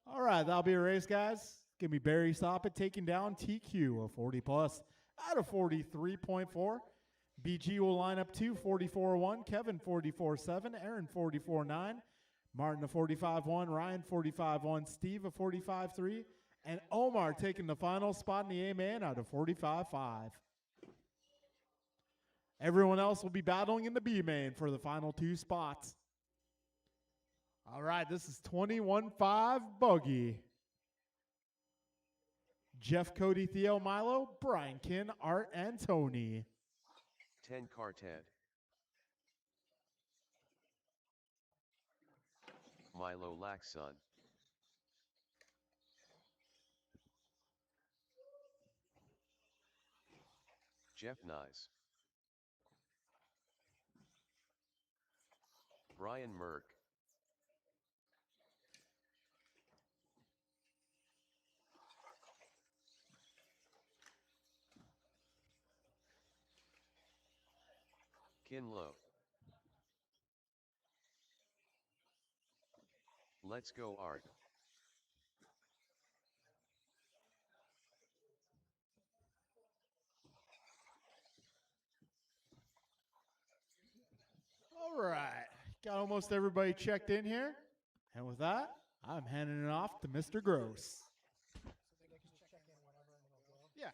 All right, that'll be a race, guys. Give me Barry Soppet taking down TQ, a 40 plus out of 43.4. BG will line up 44-1, Kevin 44-7, Aaron 44-9, Martin a 45-1, Ryan 45-1, Steve a 45-3, and Omar taking the final spot in the A-man out of 45-5. Everyone else will be battling in the B-main for the final 2 spots. All right, this is 21-5 buggy. Jeff, Cody, Theo, Milo, Brian, Kin, Art, and Tony. 10 car Ted. Milo Laxson. Jeff Nice. Brian Merck. Kinlo. Let's go Art. All right, got almost everybody checked in here. And with that, I'm handing it off to Mr. Gross. Yeah.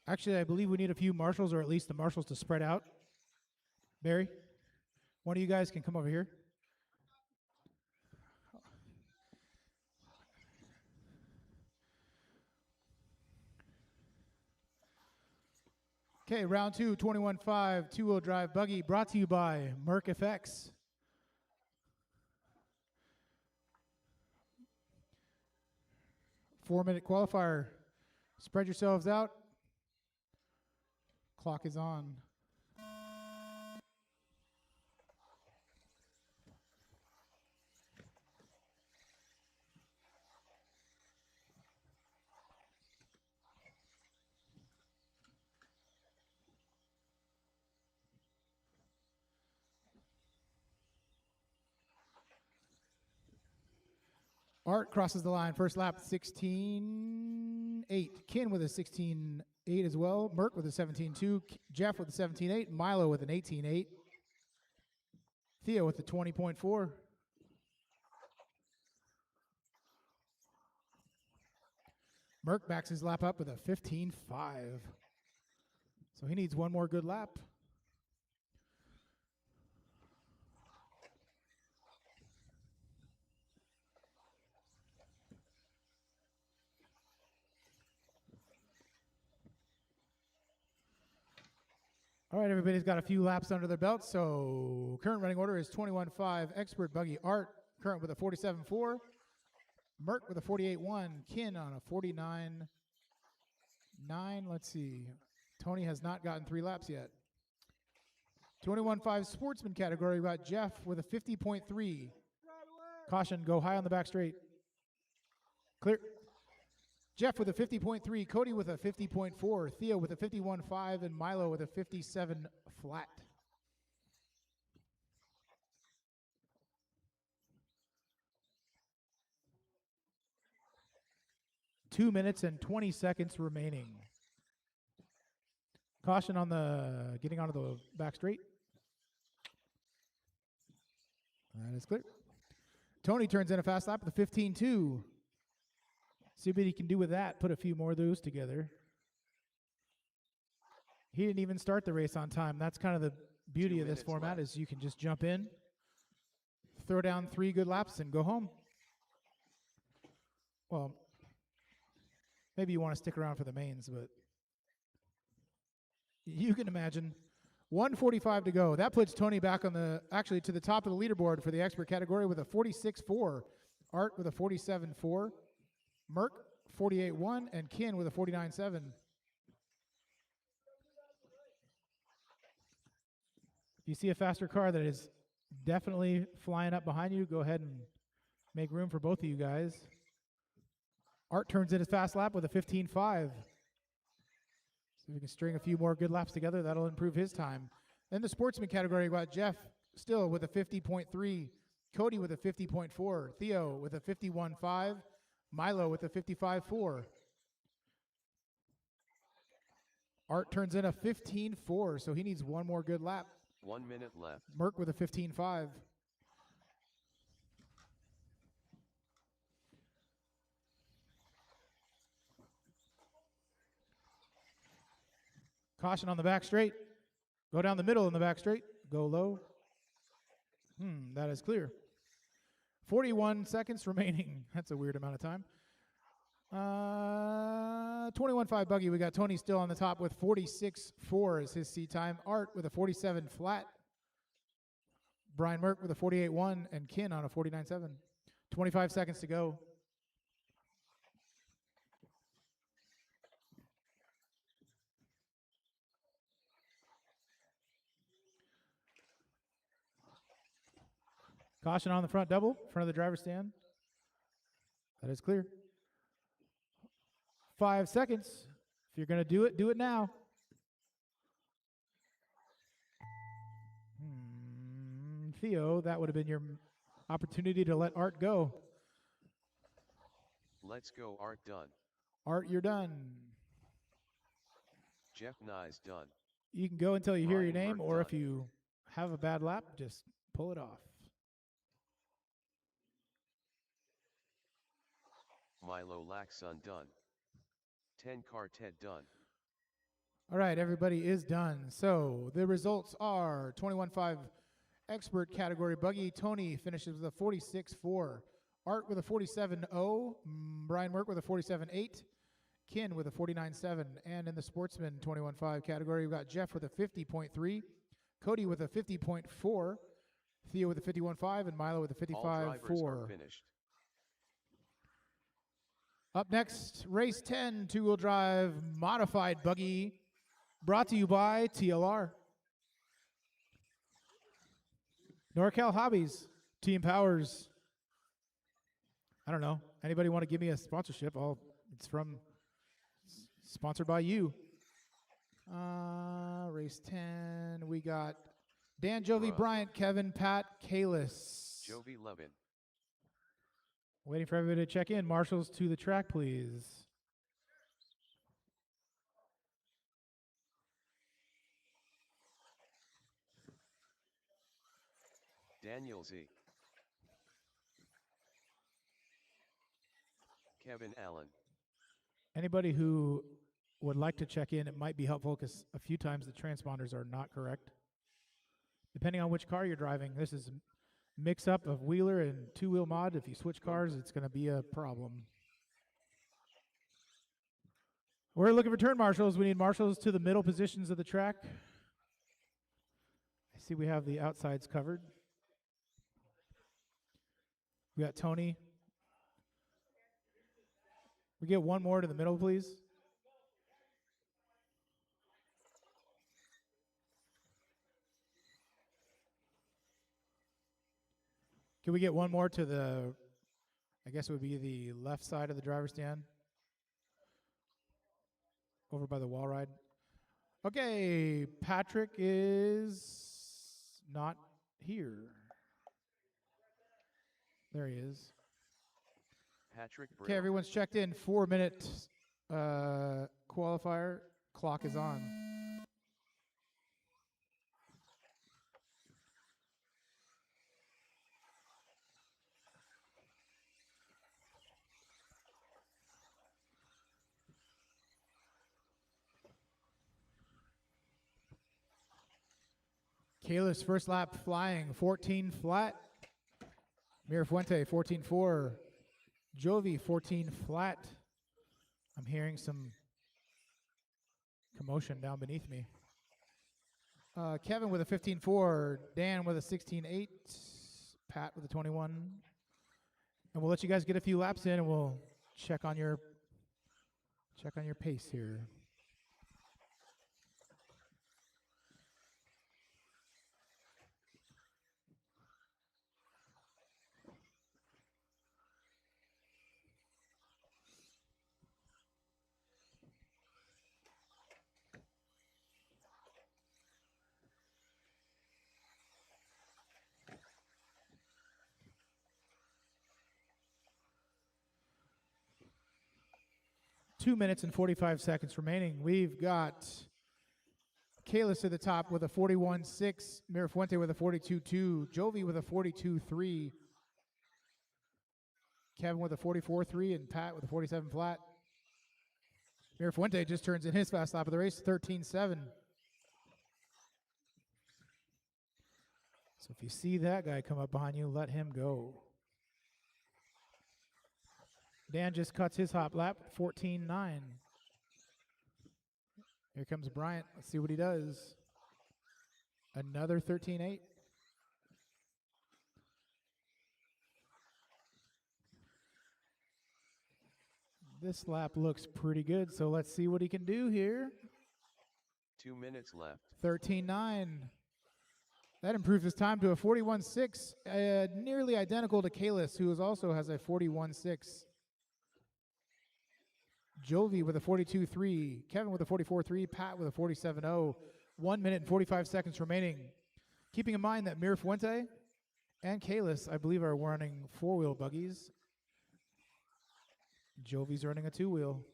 Actually, I believe we need a few marshals, or at least the marshals to spread out. Barry, one of you guys can come over here. Okay, round 2, 21-5, two-wheel drive buggy, brought to you by Merck FX. Four-minute qualifier. Spread yourselves out. Clock is on. Art crosses the line. First lap, 16.8. Ken with a 16.8 as well. Merck with a 17.2. Jeff with a 17.8. Milo with an 18.8. Theo with a 20.4. Merck backs his lap up with a 15.5. So he needs one more good lap. All right, everybody's got a few laps under their belt. So current running order is 21.5. Expert Buggy Art, current with a 47.4. Merck with a 48.1. Kin on a 49.9. Let's see. Tony has not gotten 3 laps yet. 21.5 Sportsman category. We've got Jeff with a 50.3. Caution, go high on the back straight. Clear. Jeff with a 50.3, Cody with a 50.4, Theo with a 51.5, and Milo with a 57 flat. Two minutes and 20 seconds remaining. Caution on the getting onto the back straight. That is clear. Tony turns in a fast lap with a 15.2. See what he can do with that. Put a few more of those together. He didn't even start the race on time. That's kind of the beauty of this format is you can just jump in, throw down 3 good laps, and go home. Well, maybe you want to stick around for the mains, but you can imagine 1:45 to go. That puts Tony back on actually to the top of the leaderboard for the expert category with a 46.4. Art with a 47.4. Merck, 48.1, and Kin with a 49.7. If you see a faster car that is definitely flying up behind you, go ahead and make room for both of you guys. Art turns in his fast lap with a 15.5. So if we can string a few more good laps together, that'll improve his time. In the Sportsman category, we've got Jeff still with a 50.3, Cody with a 50.4, Theo with a 51.5, Milo with a 55.4. Art turns in a 15.4, so he needs one more good lap. 1 minute left. Merck with a 15.5. Caution on the back straight. Go down the middle in the back straight. Go low. That is clear. 41 seconds remaining. That's a weird amount of time. 21.5 Buggy. We got Tony still on the top with 46.4 as his seat time. Art with a 47 flat. Brian Merck with a 48.1 and Kin on a 49.7. 25 seconds to go. Caution on the front double, front of the driver's stand. That is clear. 5 seconds. If you're going to do it now. Theo, that would have been your opportunity to let Art go. Let's go, Art done. Art, you're done. Jeff Nye's done. You can go until you hear your Brian name, Merck or done. if you have a bad lap, just pull it off. Milo Laxon done. 10 Quartet done. All right, everybody is done. So the results are 21.5 expert category Buggy. Tony finishes with a 46.4. Art with a 47.0. Brian Merck with a 47.8. Kin with a 49.7. And in the Sportsman 21.5 category, we've got Jeff with a 50.3. Cody with a 50.4. Theo with a 51.5. And Milo with a All drivers are 55.4. finished. Up next, race 10, two-wheel drive modified buggy, brought to you by TLR. NorCal Hobbies, Team Powers. I don't know. Anybody want to give me a sponsorship? It's sponsored by you. Race 10, we got Dan, Jovi, Bruh. Bryant, Kevin, Pat, Kalis. Jovi Levin. Waiting for everybody to check in. Marshals to the track, please. Daniel Z. Kevin Allen. Anybody who would like to check in, it might be helpful because a few times the transponders are not correct. Depending on which car you're driving, this is a mix-up of wheeler and two-wheel mod. If you switch cars, it's going to be a problem. We're looking for turn marshals. We need marshals to the middle positions of the track. I see we have the outsides covered. We got Tony. We get one more to the middle, please. Can we get one more to the, I guess it would be the left side of the driver's stand? Over by the wall ride. Okay, Patrick is not here. There he is. Patrick Brill. Okay, everyone's checked in. 4-minute qualifier. Clock is on. Kayla's first lap flying, 14 flat. Mirafuente, 14.4. Jovi, 14 flat. I'm hearing some commotion down beneath me. Kevin with a 15.4. Dan with a 16.8. Pat with a 21. And we'll let you guys get a few laps in, and we'll check on your pace here. Two minutes and 45 seconds remaining. We've got Kalis at the top with a 41.6, Mirafuente with a 42.2, Jovi with a 42.3, Kevin with a 44.3, and Pat with a 47 flat. Mirafuente just turns in his fast lap of the race, 13.7. So if you see that guy come up behind you, let him go. Dan just cuts his hop lap, 14.9. Here comes Bryant. Let's see what he does. Another 13.8. This lap looks pretty good, so let's see what he can do here. 2 minutes left. 13.9. That improves his time to a 41.6, nearly identical to Kalis, who also has a 41.6. Jovi with a 42.3, Kevin with a 44.3, Pat with a 47.0. 1 minute and 45 seconds remaining. Keeping in mind that Mirafuente and Kalis, I believe, are running four-wheel buggies. Jovi's running a two-wheel.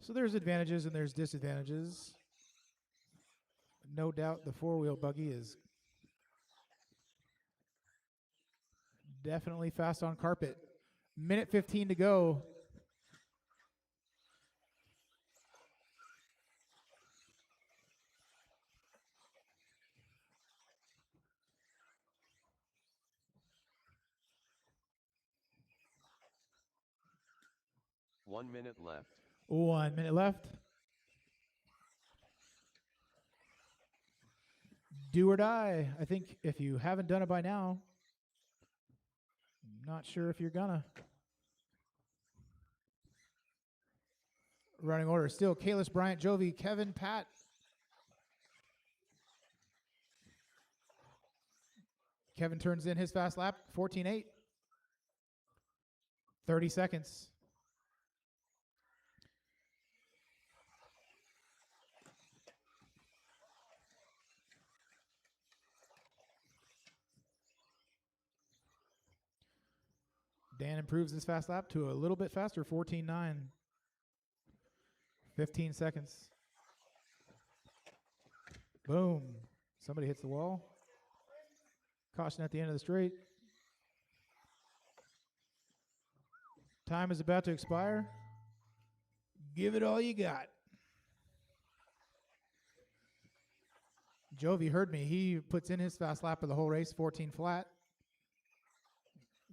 So there's advantages and there's disadvantages. No doubt the four-wheel buggy is definitely fast on carpet. Minute 15 to go. One minute left. 1 minute left. Do or die. I think if you haven't done it by now, I'm not sure if you're gonna. Running order still Kalis, Bryant, Jovi, Kevin, Pat. Kevin turns in his fast lap, 14.8. 30 seconds. Dan improves his fast lap to a little bit faster, 14.9. 15 seconds. Boom. Somebody hits the wall. Caution at the end of the straight. Time is about to expire. Give it all you got. Jovi heard me. He puts in his fast lap of the whole race, 14 flat.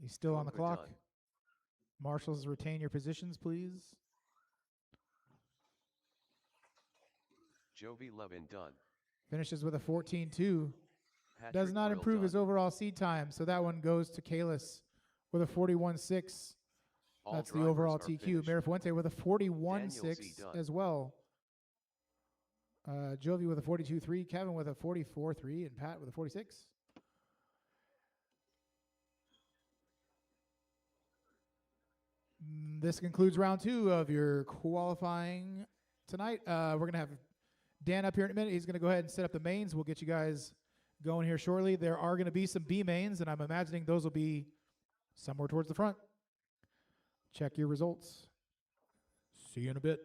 He's still on the clock. Done. Marshals, retain your positions, please. Jovi Levin done. Finishes with a 14.2. Patrick Does not Brill improve his done. overall seed time, so that one goes to Kalis with a 41.6. All That's the drivers overall are TQ. finished. Mirafuente with a Daniel 41.6 Z. done. as well. Jovi with a 42.3, Kevin with a 44.3, and Pat with a 46. This concludes round 2 of your qualifying tonight. We're going to have Dan up here in a minute. He's going to go ahead and set up the mains. We'll get you guys going here shortly. There are going to be some B mains, and I'm imagining those will be somewhere towards the front. Check your results. See you in a bit.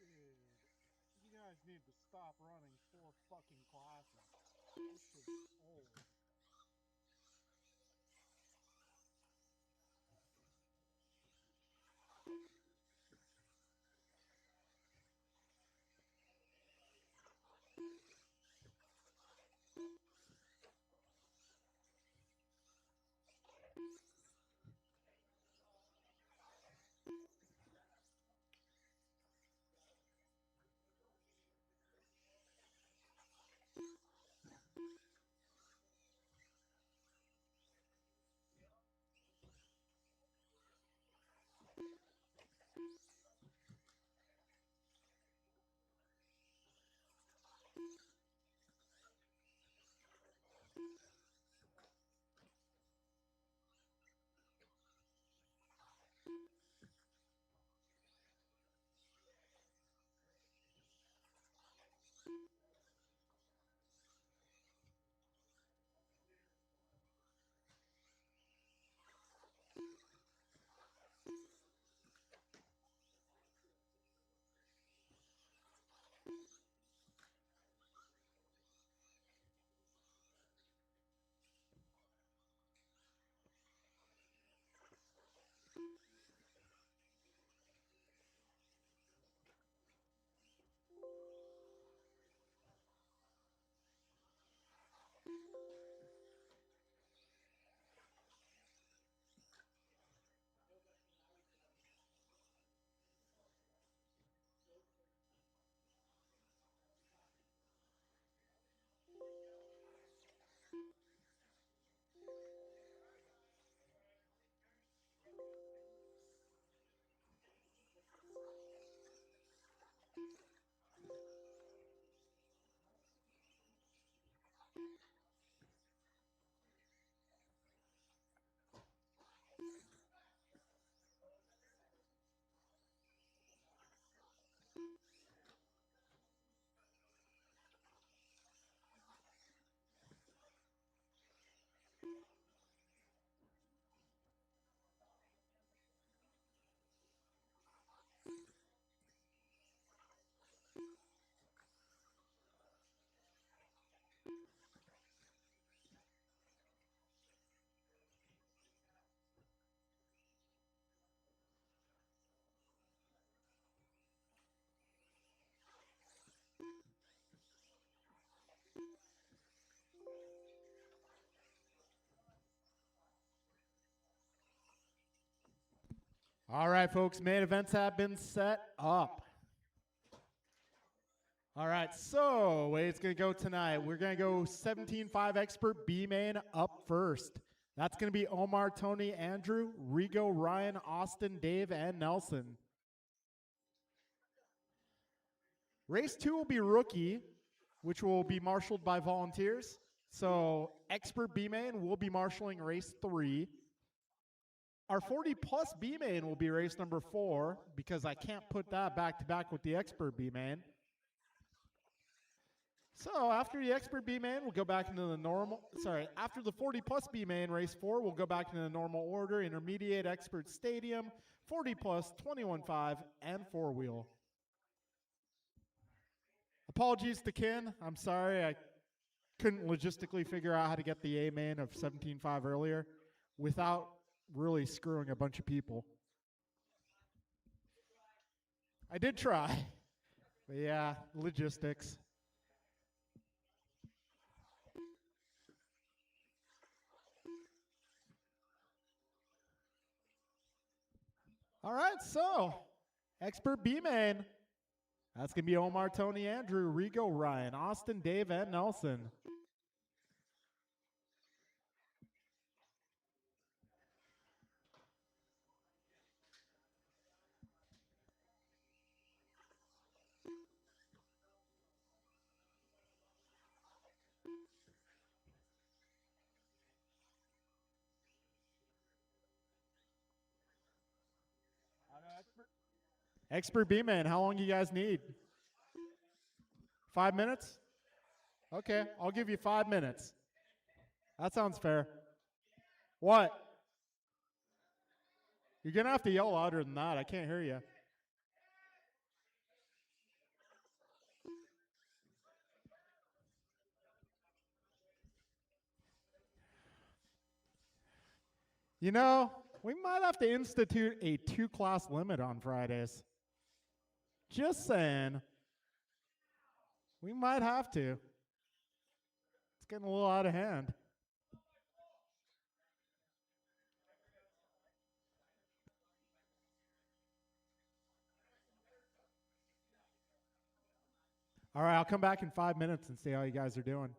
Dude, you guys need to stop running 4 fucking classes. This shit's old. All right, folks, main events have been set up. All right, so way it's going to go tonight, we're going to go 17.5 expert B-main up first. That's going to be Omar, Tony, Andrew, Rigo, Ryan, Austin, Dave, and Nelson. Race 2 will be rookie, which will be marshaled by volunteers. So expert B-main will be marshaling race 3. Our 40-plus B-main will be race number 4 because I can't put that back-to-back with the expert B-main. So after the expert B-main, we'll go back into the normal, after the 40-plus B-main, race 4, we'll go back into the normal order, intermediate, expert, stadium, 40-plus, 21.5, and 4-wheel. Apologies to Ken. I'm sorry. I couldn't logistically figure out how to get the A-main of 17.5 earlier without really screwing a bunch of people. I did try, but yeah, logistics. All right, so expert B-main. That's going to be Omar, Tony, Andrew, Rigo, Ryan, Austin, Dave, and Nelson. Expert B-Man, how long do you guys need? 5 minutes? Okay, I'll give you 5 minutes. That sounds fair. What? You're going to have to yell louder than that. I can't hear you. You know, we might have to institute a 2-class limit on Fridays. Just saying. We might have to. It's getting a little out of hand. All right, I'll come back in 5 minutes and see how you guys are doing.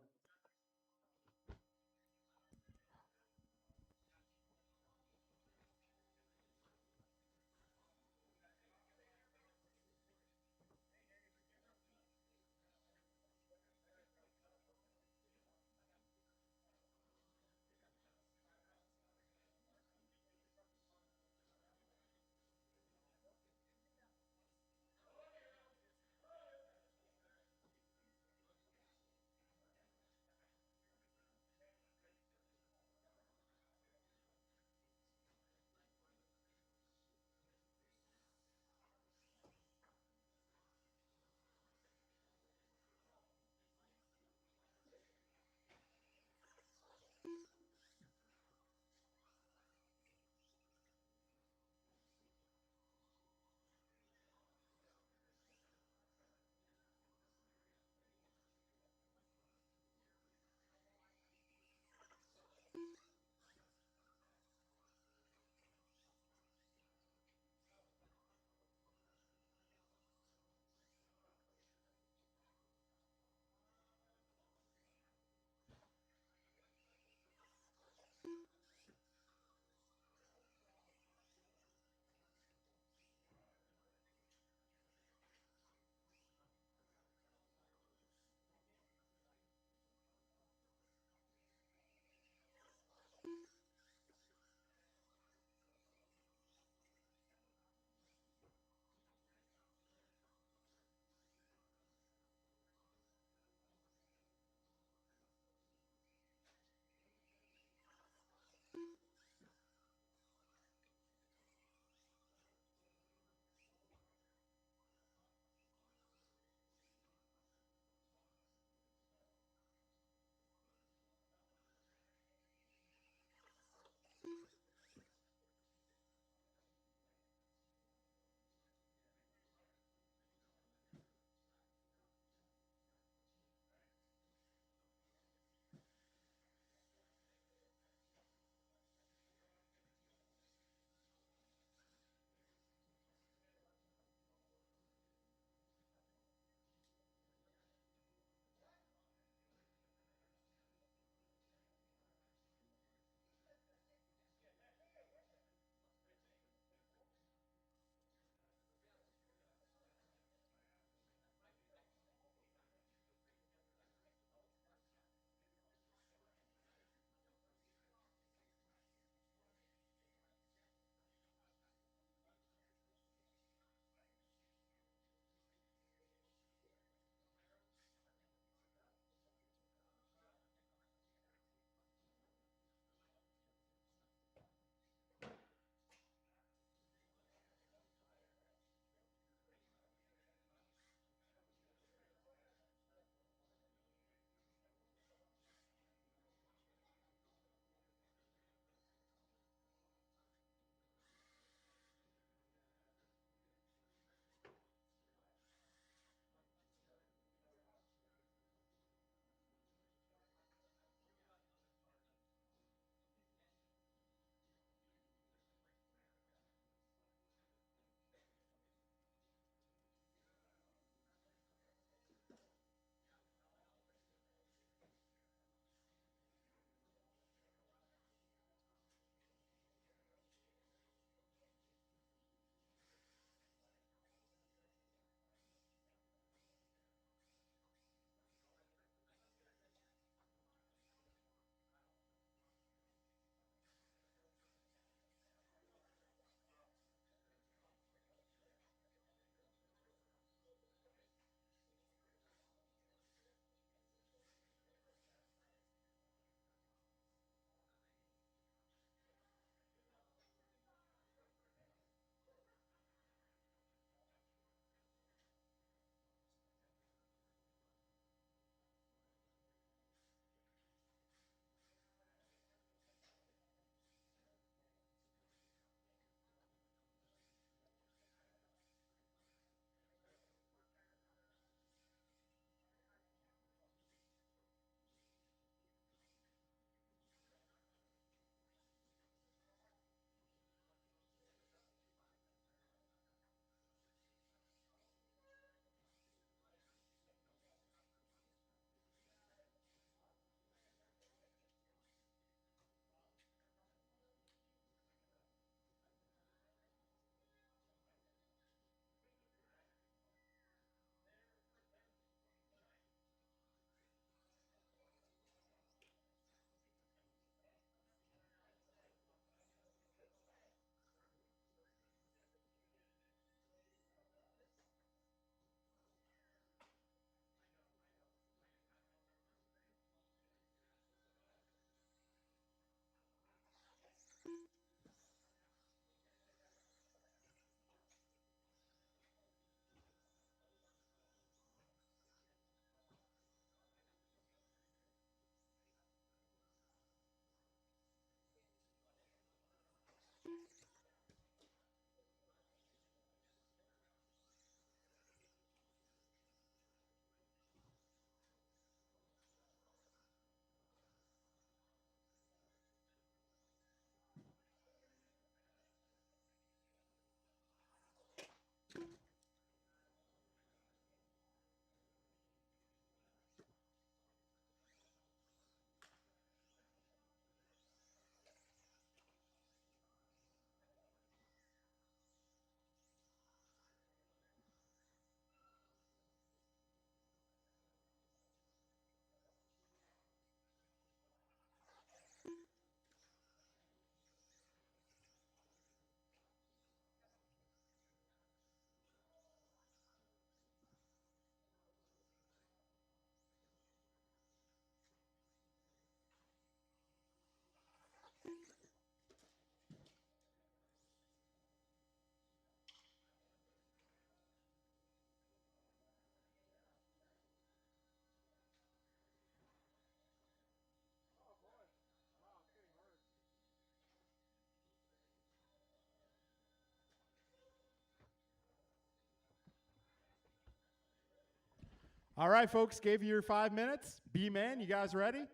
All right, folks, gave you your 5 minutes. B-Man, you guys ready?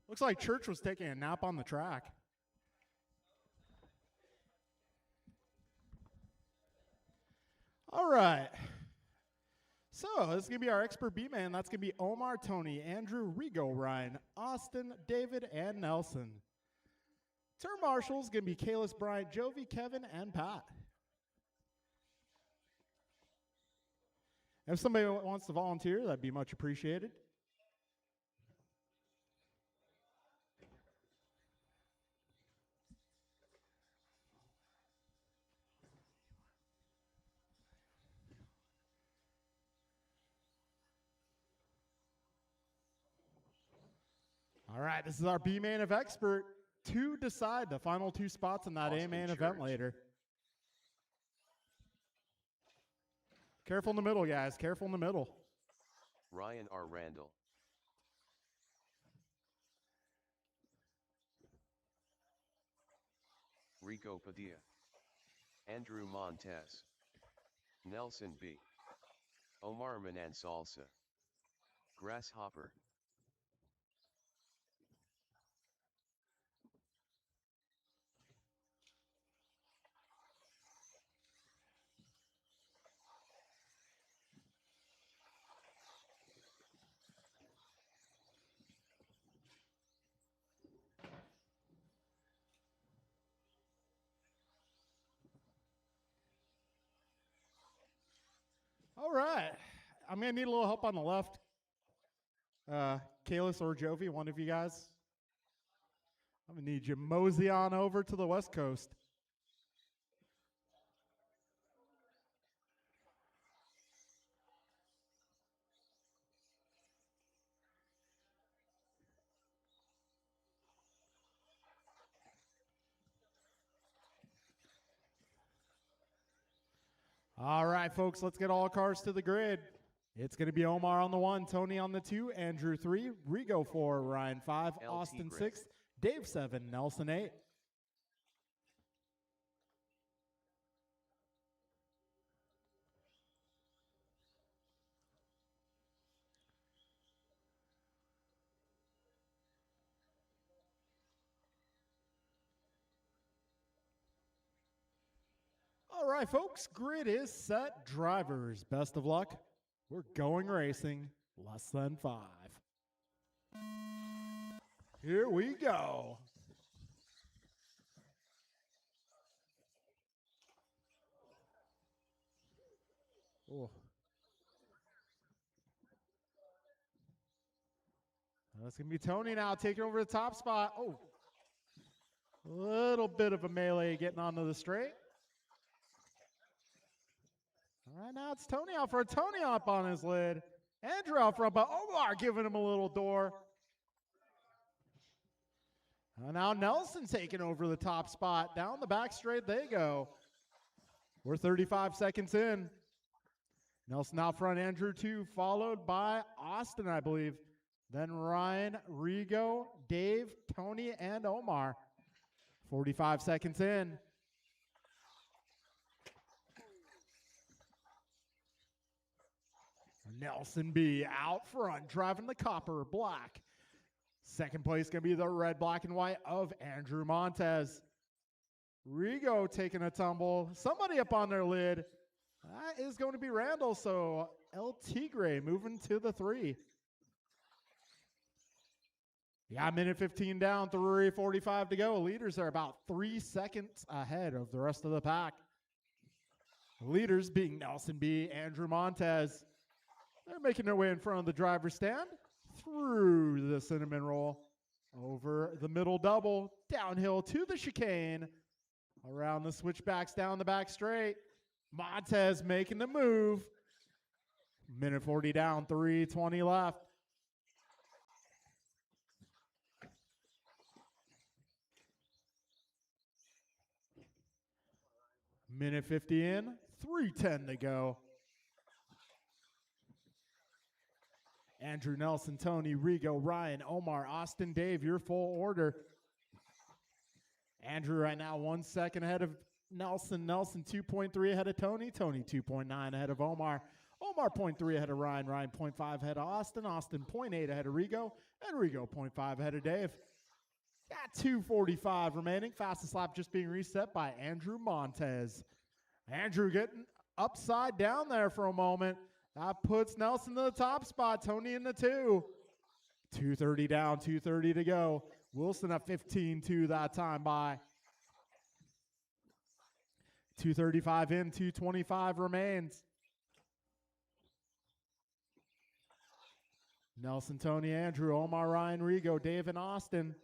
Looks like Church was taking a nap on the track. All right. So this is going to be our expert B-Man. That's going to be Omar, Tony, Andrew, Rigo, Ryan, Austin, David, and Nelson. Turn marshals going to be Kalis, Bryant, Jovi, Kevin, and Pat. If somebody wants to volunteer, that'd be much appreciated. All right, this is our B-Man of expert to decide the final 2 spots in that A-Man event later. Careful in the middle, guys. Careful in the middle. Ryan R. Randall. Rico Padilla. Andrew Montez. Nelson B. Omar Manan Salsa. Grasshopper. All right. I'm going to need a little help on the left. Kalis or Jovi, one of you guys. I'm going to need you mosey on over to the West Coast. All right, folks, let's get all cars to the grid. It's going to be Omar on the 1, Tony on the 2, Andrew 3, Rigo 4, Ryan 5, Austin 6, Dave 7, Nelson 8. All right, folks, grid is set. Drivers, best of luck. We're going racing, less than 5. Here we go. Oh. That's going to be Tony now taking over the top spot. Oh. A little bit of a melee getting onto the straight. All right, now it's Tony out front. Tony up on his lid. Andrew out front, but Omar giving him a little door. And now Nelson taking over the top spot. Down the back straight they go. We're 35 seconds in. Nelson out front, Andrew 2, followed by Austin, I believe. Then Ryan, Rigo, Dave, Tony, and Omar. 45 seconds in. Nelson B out front, driving the copper black. Second place going to be the red, black, and white of Andrew Montez. Rigo taking a tumble. Somebody up on their lid. That is going to be Randall, so El Tigre moving to the 3. Yeah, minute 15 down, 3:45 to go. Leaders are about 3 seconds ahead of the rest of the pack. Leaders being Nelson B, Andrew Montez. They're making their way in front of the driver's stand, through the cinnamon roll, over the middle double, downhill to the chicane, around the switchbacks, down the back straight. Montez making the move. Minute 40 down, 3:20 left. Minute 50 in, 3:10 to go. Andrew, Nelson, Tony, Rigo, Ryan, Omar, Austin, Dave, your full order. Andrew right now 1 second ahead of Nelson. Nelson 2.3 ahead of Tony. Tony 2.9 ahead of Omar. Omar 0.3 ahead of Ryan. Ryan 0.5 ahead of Austin. Austin 0.8 ahead of Rigo. And Rigo 0.5 ahead of Dave. Got 2:45 remaining. Fastest lap just being reset by Andrew Montez. Andrew getting upside down there for a moment. That puts Nelson to the top spot. Tony in the 2. 2:30 down, 2:30 to go. Wilson at 15.2 that time by. 2:35 in, 2:25 remains. Nelson, Tony, Andrew, Omar, Ryan, Rigo, Dave, and Austin.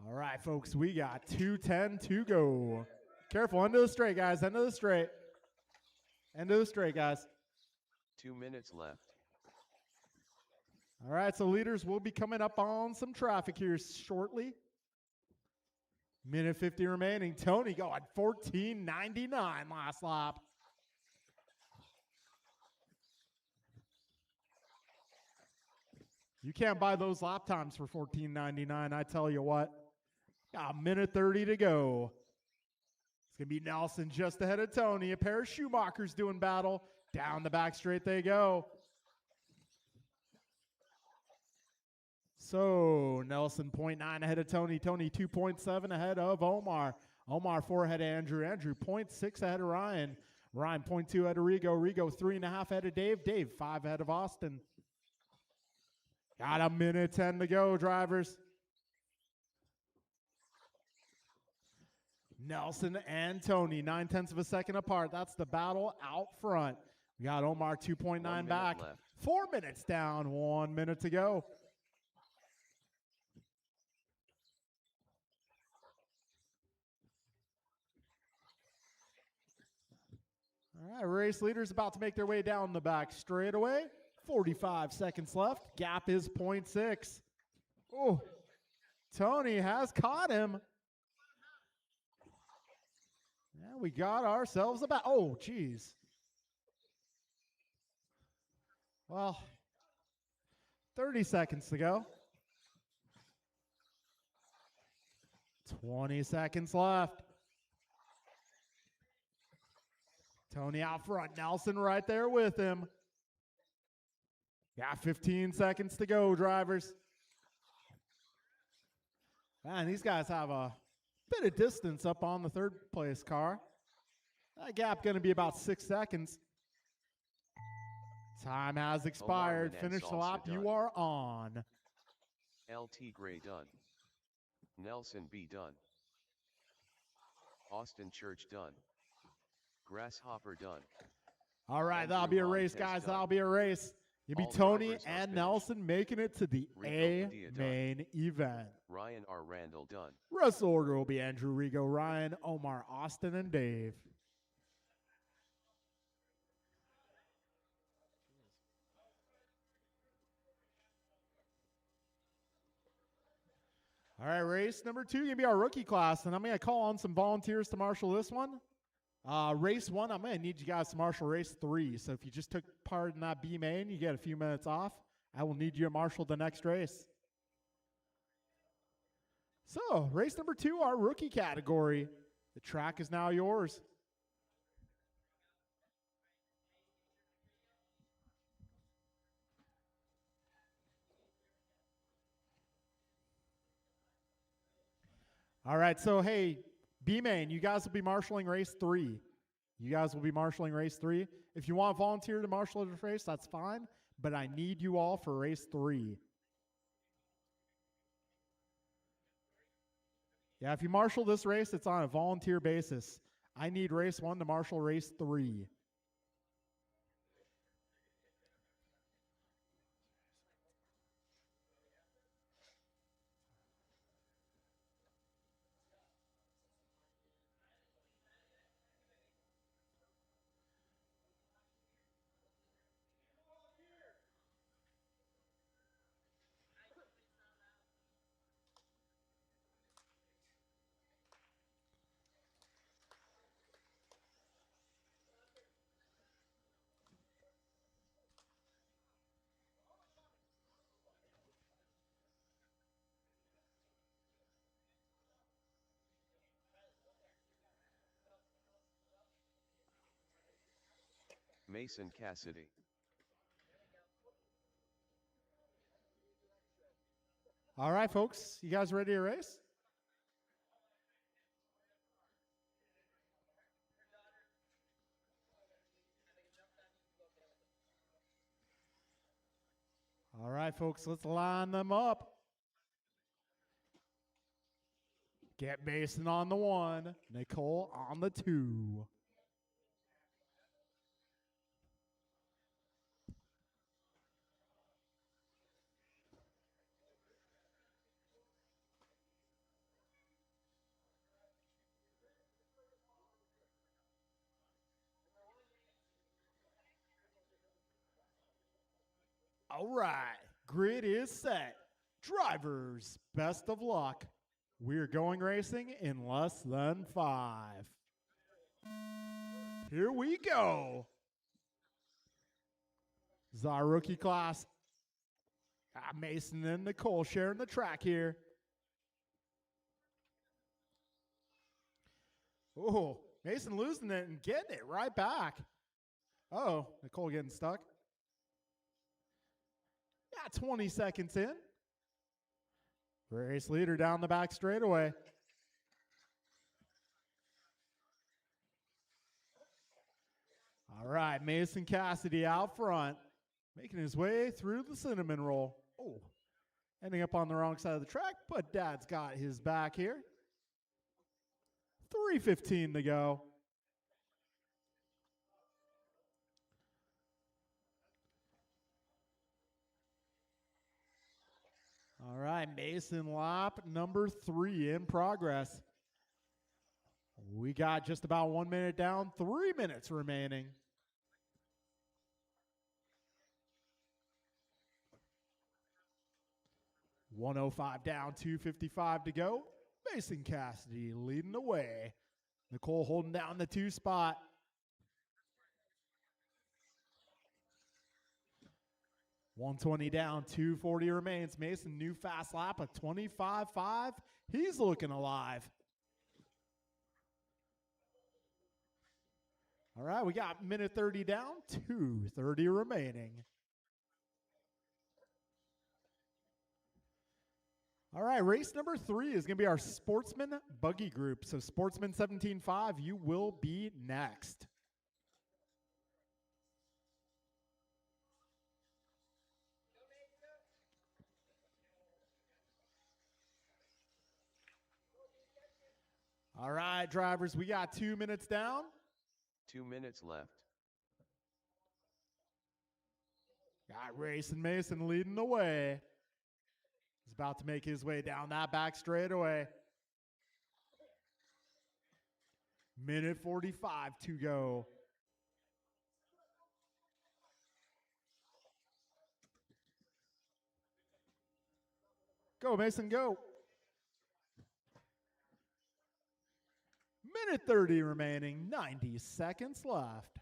All right, folks, we got 2:10 to go. Careful, end of the straight, guys, end of the straight. End of the straight, guys. 2 minutes left. All right, so leaders will be coming up on some traffic here shortly. Minute 50 remaining. Tony going 14.99 last lap. You can't buy those lap times for $14.99, I tell you what. Got a minute 30 to go. It's going to be Nelson just ahead of Tony. A pair of Schumachers doing battle. Down the back straight they go. So Nelson 0.9 ahead of Tony. Tony 2.7 ahead of Omar. Omar 4 ahead of Andrew. Andrew 0.6 ahead of Ryan. Ryan 0.2 ahead of Rigo. Rigo 3.5 ahead of Dave. Dave 5 ahead of Austin. Got a minute 10 to go, drivers. Nelson and Tony, 9/10 of a second apart. That's the battle out front. We got Omar 2.9 back. Left. 4 minutes down, 1 minute to go. All right, race leaders about to make their way down the back straightaway. 45 seconds left. Gap is 0.6. Oh, Tony has caught him. Yeah, we got ourselves about. Oh, geez. Well, 30 seconds to go. 20 seconds left. Tony out front. Nelson right there with him. Got 15 seconds to go, drivers. Man, these guys have a bit of distance up on the third place car. That gap going to be about 6 seconds. Time has expired. Finish the lap you are on. LT Gray done. Nelson B done. Austin Church done. Grasshopper done. All right, Andrew that'll be a race, Montez guys. done. That'll be a race. You'll be All Tony drivers are and finished. Nelson making it to the Rico A Padilla done. main event. Ryan R. Randall done. Rest of the order will be Andrew, Rigo, Ryan, Omar, Austin, and Dave. All right, race number 2 going to be our rookie class, and I'm going to call on some volunteers to marshal this one. Race 1, I'm going to need you guys to marshal race 3. So if you just took part in that B main, you get a few minutes off. I will need you to marshal the next race. So, race number 2, our rookie category. The track is now yours. All right, so hey, B-Main, you guys will be marshaling race 3. You guys will be marshaling race 3. If you want to volunteer to marshal this race, that's fine, but I need you all for race 3. Yeah, if you marshal this race, it's on a volunteer basis. I need race 1 to marshal race 3. Mason Cassidy. All right, folks, you guys ready to race? All right, folks, let's line them up. Get Mason on the 1, Nicole on the 2. All right, grid is set. Drivers, best of luck. We're going racing in less than 5. Here we go. This is our rookie class. Mason and Nicole sharing the track here. Oh, Mason losing it and getting it right back. Oh, Nicole getting stuck. Yeah, 20 seconds in. Race leader down the back straightaway. All right, Mason Cassidy out front, making his way through the cinnamon roll. Oh, ending up on the wrong side of the track, but Dad's got his back here. 3:15 to go. All right, Mason lap number 3 in progress. We got just about 1 minute down, 3 minutes remaining. $105 down, $255 to go. Mason Cassidy leading the way. Nicole holding down the 2 spot. $120 down, $240 remains. Mason, new fast lap of 25.5. He's looking alive. All right, we got minute 30 down, 2:30 remaining. All right, race number 3 is going to be our Sportsman buggy group. So Sportsman 17.5, you will be next. All right, drivers, we got 2 minutes down. 2 minutes left. Got Racing Mason leading the way. He's about to make his way down that back straightaway. Minute 45 to go. Go, Mason, go. Minute 30 remaining, 90 seconds left.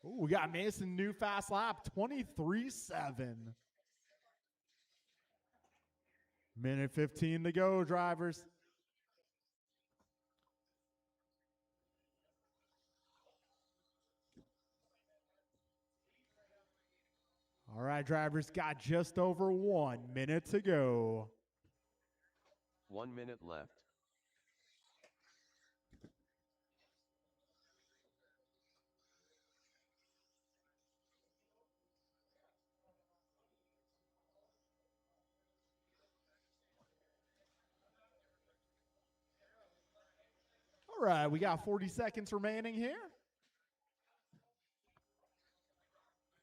Ooh, we got Mason new fast lap, 23.7. Minute 15 to go, drivers. All right, drivers, got just over 1 minute to go. 1 minute left. All right, we got 40 seconds remaining here.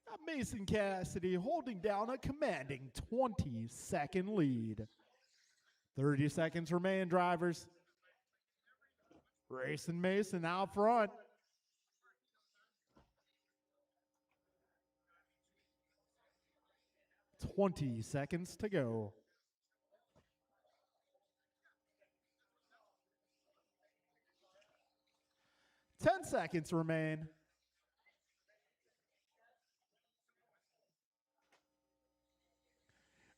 Got Mason Cassidy holding down a commanding 20-second lead. 30 seconds remain, drivers. Racing Mason out front. $20 seconds to go. $10 seconds remain.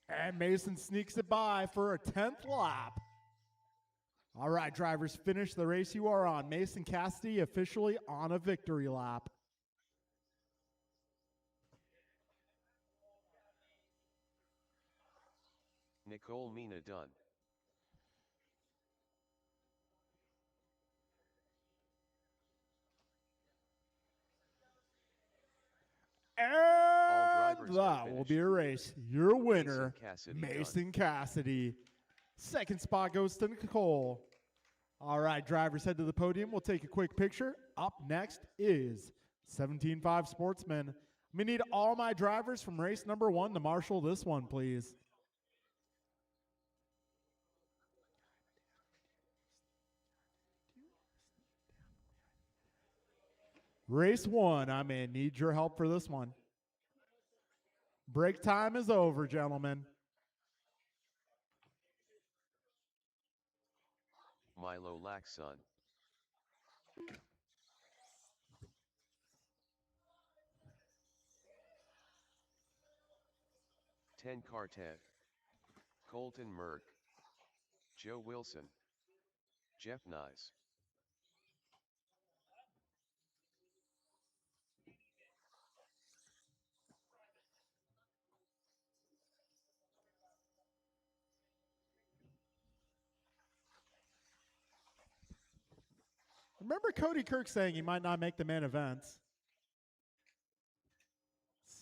And Mason sneaks it by for a 10th lap. All right, drivers, finish the race you are on. Mason Cassidy officially on a victory lap. Nicole Mina done. And drivers are that will finished. be a race. Your winner, Cassidy Mason Cassidy. Second spot goes to Nicole. All right, drivers, head to the podium. We'll take a quick picture. Up next is 17.5 Sportsman. I'm going to need all my drivers from race number 1 to marshal this one, please. Race 1, I may need your help for this one. Break time is over, gentlemen. Milo Laxon. Ten Cartet. Colton Merck. Joe Wilson. Jeff Nyes. Remember Cody Kirk saying he might not make the main events?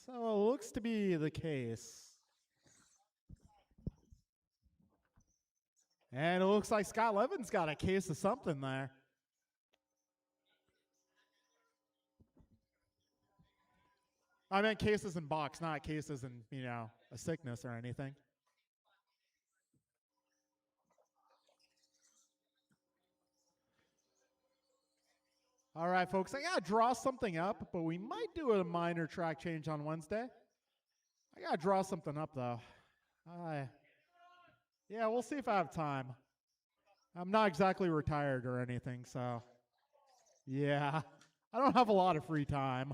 So it looks to be the case. And it looks like Scott Levin's got a case of something there. I meant cases in box, not cases in, a sickness or anything. All right, folks, I got to draw something up, but we might do a minor track change on Wednesday. I got to draw something up, though. Yeah, we'll see if I have time. I'm not exactly retired or anything, so yeah, I don't have a lot of free time.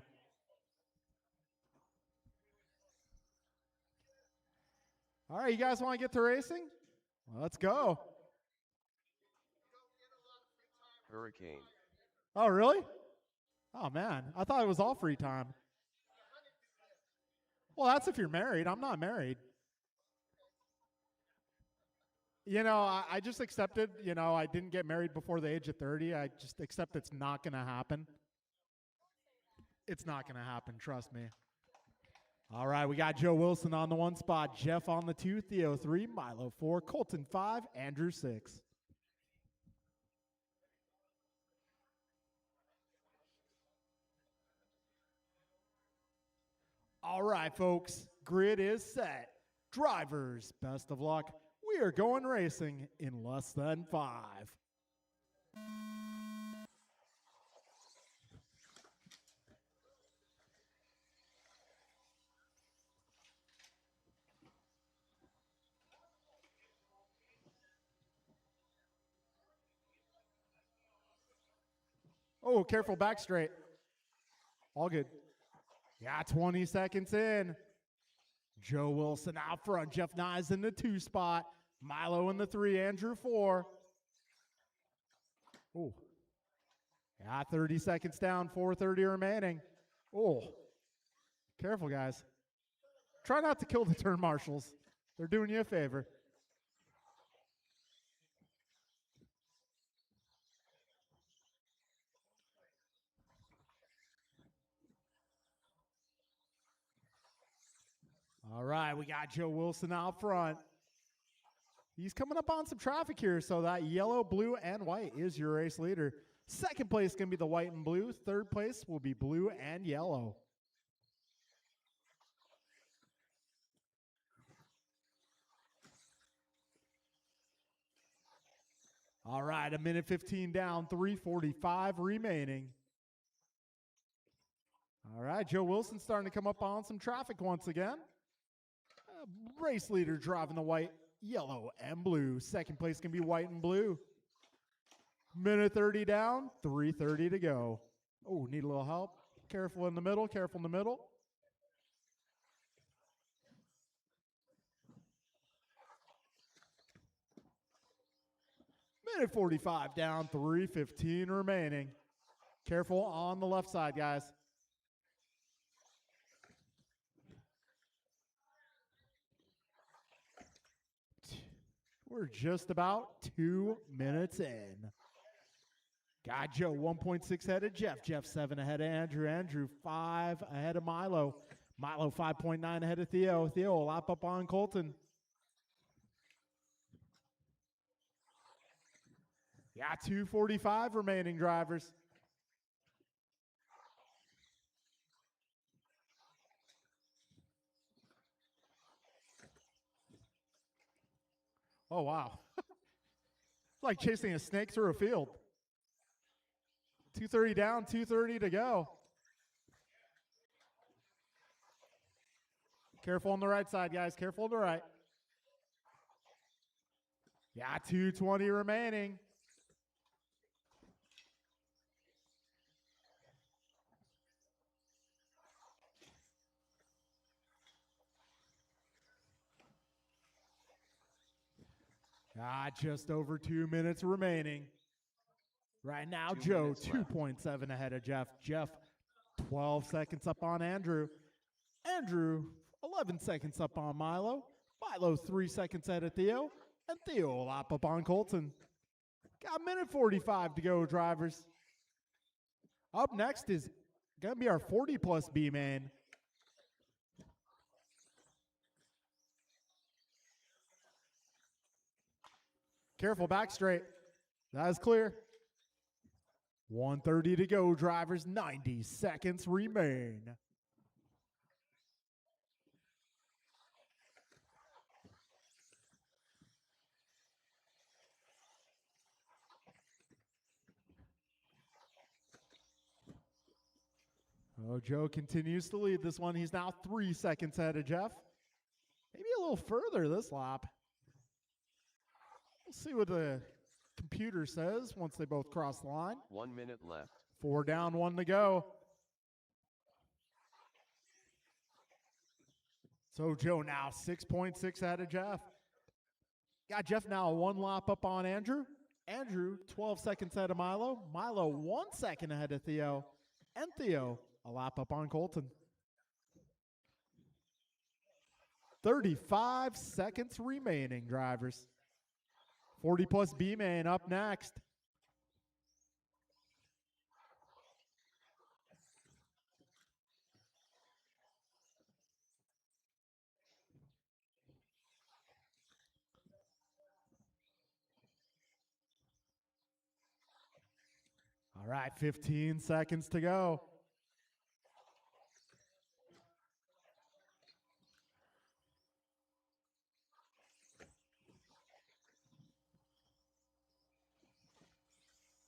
All right, you guys want to get to racing? Well, let's go. Hurricane. Oh, really? Oh, man, I thought it was all free time. Well, that's if you're married. I'm not married. I just accepted, I didn't get married before the age of 30. I just accept it's not going to happen. It's not going to happen, trust me. All right, we got Joe Wilson on the 1 spot, Jeff on the 2, Theo 3, Milo 4, Colton 5, Andrew 6. All right, folks, grid is set. Drivers, best of luck. We are going racing in less than 5. Oh, careful back straight. All good. Yeah, 20 seconds in. Joe Wilson out front. Jeff Nyes in the 2 spot. Milo in the 3. Andrew 4. Oh. Yeah, 30 seconds down. 4:30 remaining. Oh. Careful, guys. Try not to kill the turn marshals. They're doing you a favor. All right, we got Joe Wilson out front. He's coming up on some traffic here, so that yellow, blue, and white is your race leader. Second place is going to be the white and blue. Third place will be blue and yellow. All right, 1:15 down, 3:45 remaining. All right, Joe Wilson starting to come up on some traffic once again. Race leader driving the white, yellow, and blue. Second place can be white and blue. 1:30 down, 3:30 to go. Oh, need a little help. Careful in the middle, careful in the middle. Minute 45 down, 3:15 remaining. Careful on the left side, guys. We're just about 2 minutes in. Got Joe 1.6 ahead of Jeff. Jeff 7 ahead of Andrew. Andrew 5 ahead of Milo. Milo 5.9 ahead of Theo. Theo will lap up on Colton. Got 2:45 remaining, drivers. Oh, wow. It's like chasing a snake through a field. 2:30 down, 2:30 to go. Careful on the right side, guys. Careful on the right. Yeah, 2:20 remaining. Just over 2 minutes remaining. Right now, Joe 2.7 ahead of Jeff. Jeff 12 seconds up on Andrew. Andrew 11 seconds up on Milo. Milo 3 seconds ahead of Theo. And Theo will lap up on Colton. Got minute 45 to go, drivers. Up next is going to be our 40-plus B-man. Careful, back straight. That is clear. 1:30 to go, drivers. 90 seconds remain. Oh, Joe continues to lead this one. He's now 3 seconds ahead of Jeff. Maybe a little further this lap. We'll see what the computer says once they both cross the line. 1 minute left. 4 down, 1 to go. So Joe now 6.6 ahead of Jeff. Got Jeff now 1 lap up on Andrew. Andrew 12 seconds ahead of Milo. Milo 1 second ahead of Theo. And Theo a lap up on Colton. 35 seconds remaining, drivers. 40-plus B-man up next. All right, 15 seconds to go.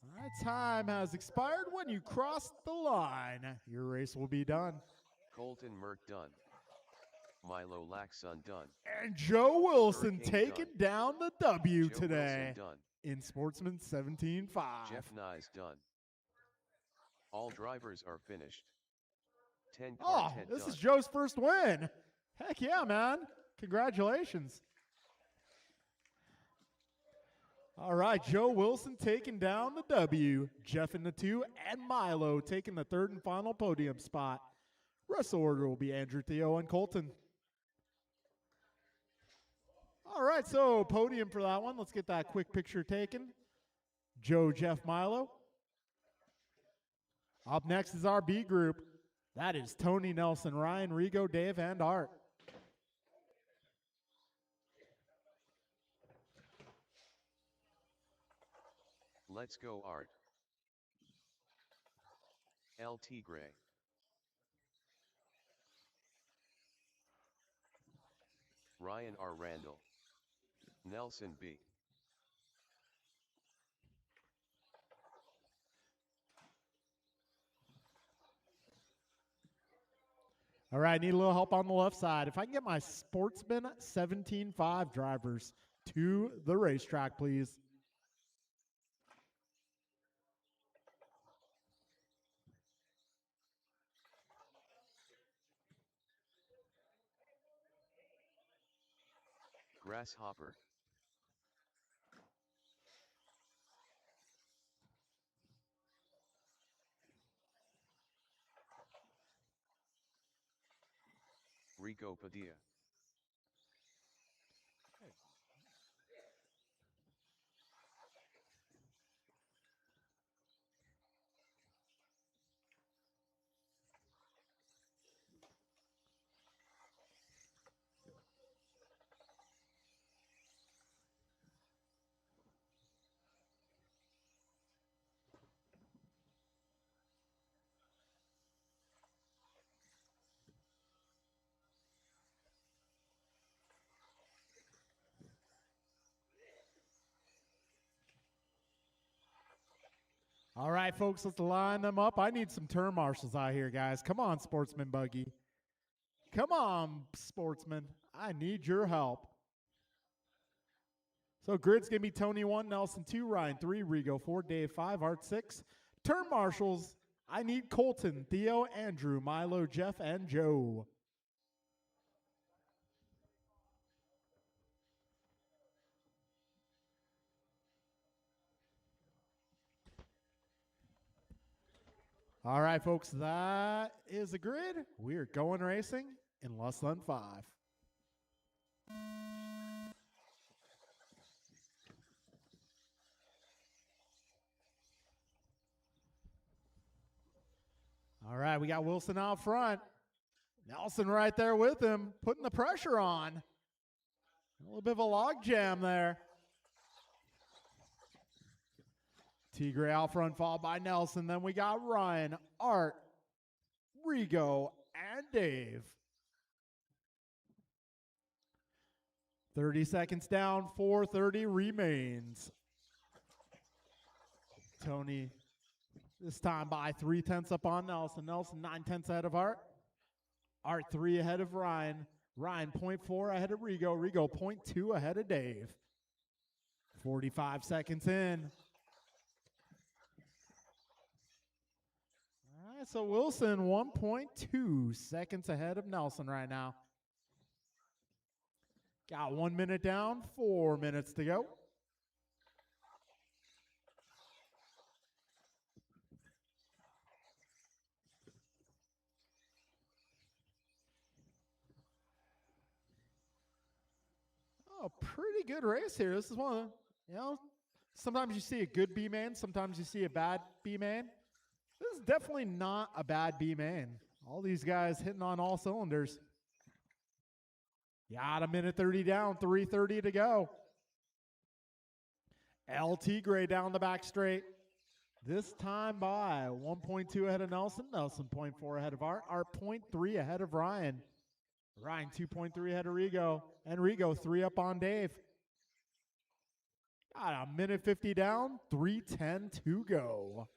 All right, time has expired. When you cross the line, your race will be done. Colton Merck done. Milo Laxon done. And Joe Wilson Hurricane taking down the W Joe today Wilson done. in Sportsman 17-5. Jeff Nyes done. All drivers are finished. 10 Oh, quartet this done. is Joe's first win. Heck yeah, man. Congratulations. All right, Joe Wilson taking down the W. Jeff in the 2 and Milo taking the 3rd and final podium spot. Rest order will be Andrew, Theo, and Colton. All right, so podium for that one. Let's get that quick picture taken. Joe, Jeff, Milo. Up next is our B group. That is Tony, Nelson, Ryan, Rigo, Dave, and Art. Let's go Art. LT Gray. Ryan R. Randall. Nelson B. All right, need a little help on the left side. If I can get my Sportsman 17-5 drivers to the racetrack, please. Grasshopper. Rico Padilla. All right, folks, let's line them up. I need some turn marshals out here, guys. Come on, Sportsman Buggy. Come on, Sportsman. I need your help. So grid's going to be Tony 1, Nelson 2, Ryan 3, Rigo 4, Dave 5, Art 6. Turn marshals, I need Colton, Theo, Andrew, Milo, Jeff, and Joe. All right, folks, that is the grid. We're going racing in less than 5. All right, we got Wilson out front. Nelson right there with him, putting the pressure on. A little bit of a log jam there. Tigre out front, followed by Nelson. Then we got Ryan, Art, Rigo, and Dave. 30 seconds down, 4:30 remains. Tony this time by 3/10 up on Nelson. Nelson 9/10 ahead of Art. Art 3 ahead of Ryan. Ryan 0.4 ahead of Rigo. Rigo 0.2 ahead of Dave. 45 seconds in. All right, so Wilson 1.2 seconds ahead of Nelson right now. Got 1 minute down, 4 minutes to go. Oh, pretty good race here. This is one of, sometimes you see a good B-man, sometimes you see a bad B-man. This is definitely not a bad B-man. All these guys hitting on all cylinders. Got a minute 30 down, 3:30 to go. LT Gray down the back straight. This time by 1.2 ahead of Nelson. Nelson 0.4 ahead of Art. Art 0.3 ahead of Ryan. Ryan 2.3 ahead of Rigo. And Rigo 3 up on Dave. Got a minute 50 down, 3:10 to go.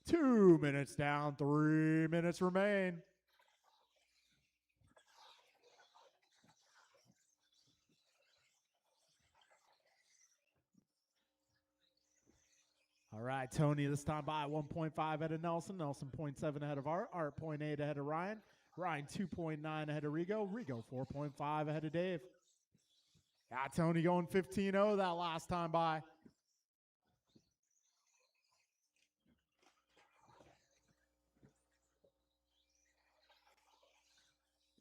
Two minutes down, 3 minutes remain. All right, Tony this time by 1.5 ahead of Nelson. Nelson 0.7 ahead of Art. Art 0.8 ahead of Ryan. Ryan 2.9 ahead of Rigo. Rigo 4.5 ahead of Dave. Got Tony going 15-0 that last time by.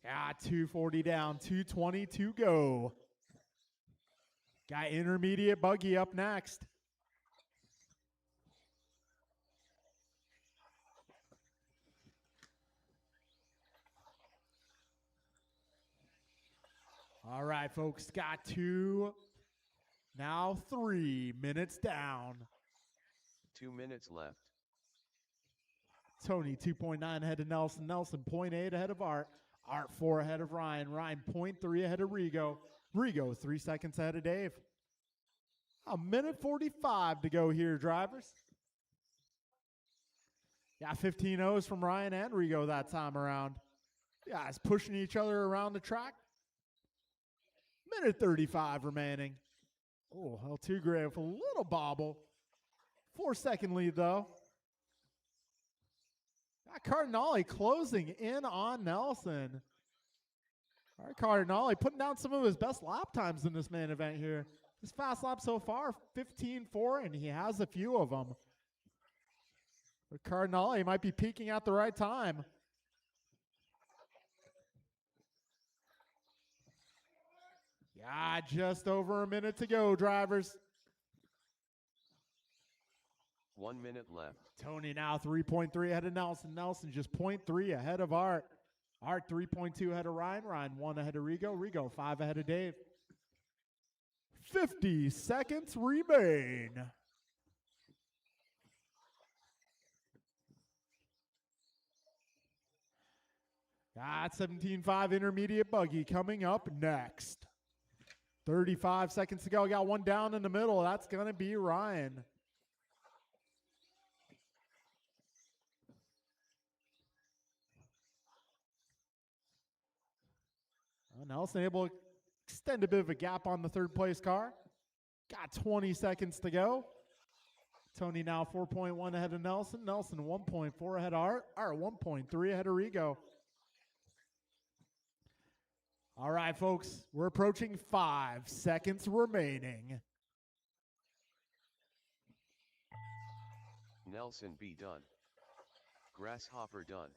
Got 240 down, 220 to go. Got intermediate buggy up next. All right, folks, got 2, now 3 minutes down. 2 minutes left. Tony 2.9 ahead of Nelson. Nelson 0.8 ahead of Art. Art 4 ahead of Ryan. Ryan 0.3 ahead of Rigo. Rigo 3 seconds ahead of Dave. A minute 45 to go here, drivers. Got 15 O's from Ryan and Rigo that time around. Guys pushing each other around the track. Minute 35 remaining. Oh, L2 Gray with a little bobble. 4-second lead, though. Got Cardinale closing in on Nelson. All right, Cardinale putting down some of his best lap times in this main event here. His fast lap so far, 15.4, and he has a few of them. But Cardinale might be peaking at the right time. Yeah, just over a minute to go, drivers. 1 minute left. Tony now 3.3 ahead of Nelson. Nelson just 0.3 ahead of Art. Art 3.2 ahead of Ryan. Ryan 1 ahead of Rigo. Rigo 5 ahead of Dave. 50 seconds remain. Got 17.5 intermediate buggy coming up next. 35 seconds to go. Got one down in the middle. That's going to be Ryan. Nelson able to extend a bit of a gap on the third place car. Got 20 seconds to go. Tony now 4.1 ahead of Nelson. Nelson 1.4 ahead of Art. Art 1.3 ahead of Rigo. All right, folks, we're approaching 5 seconds remaining. Nelson B done. Grasshopper done.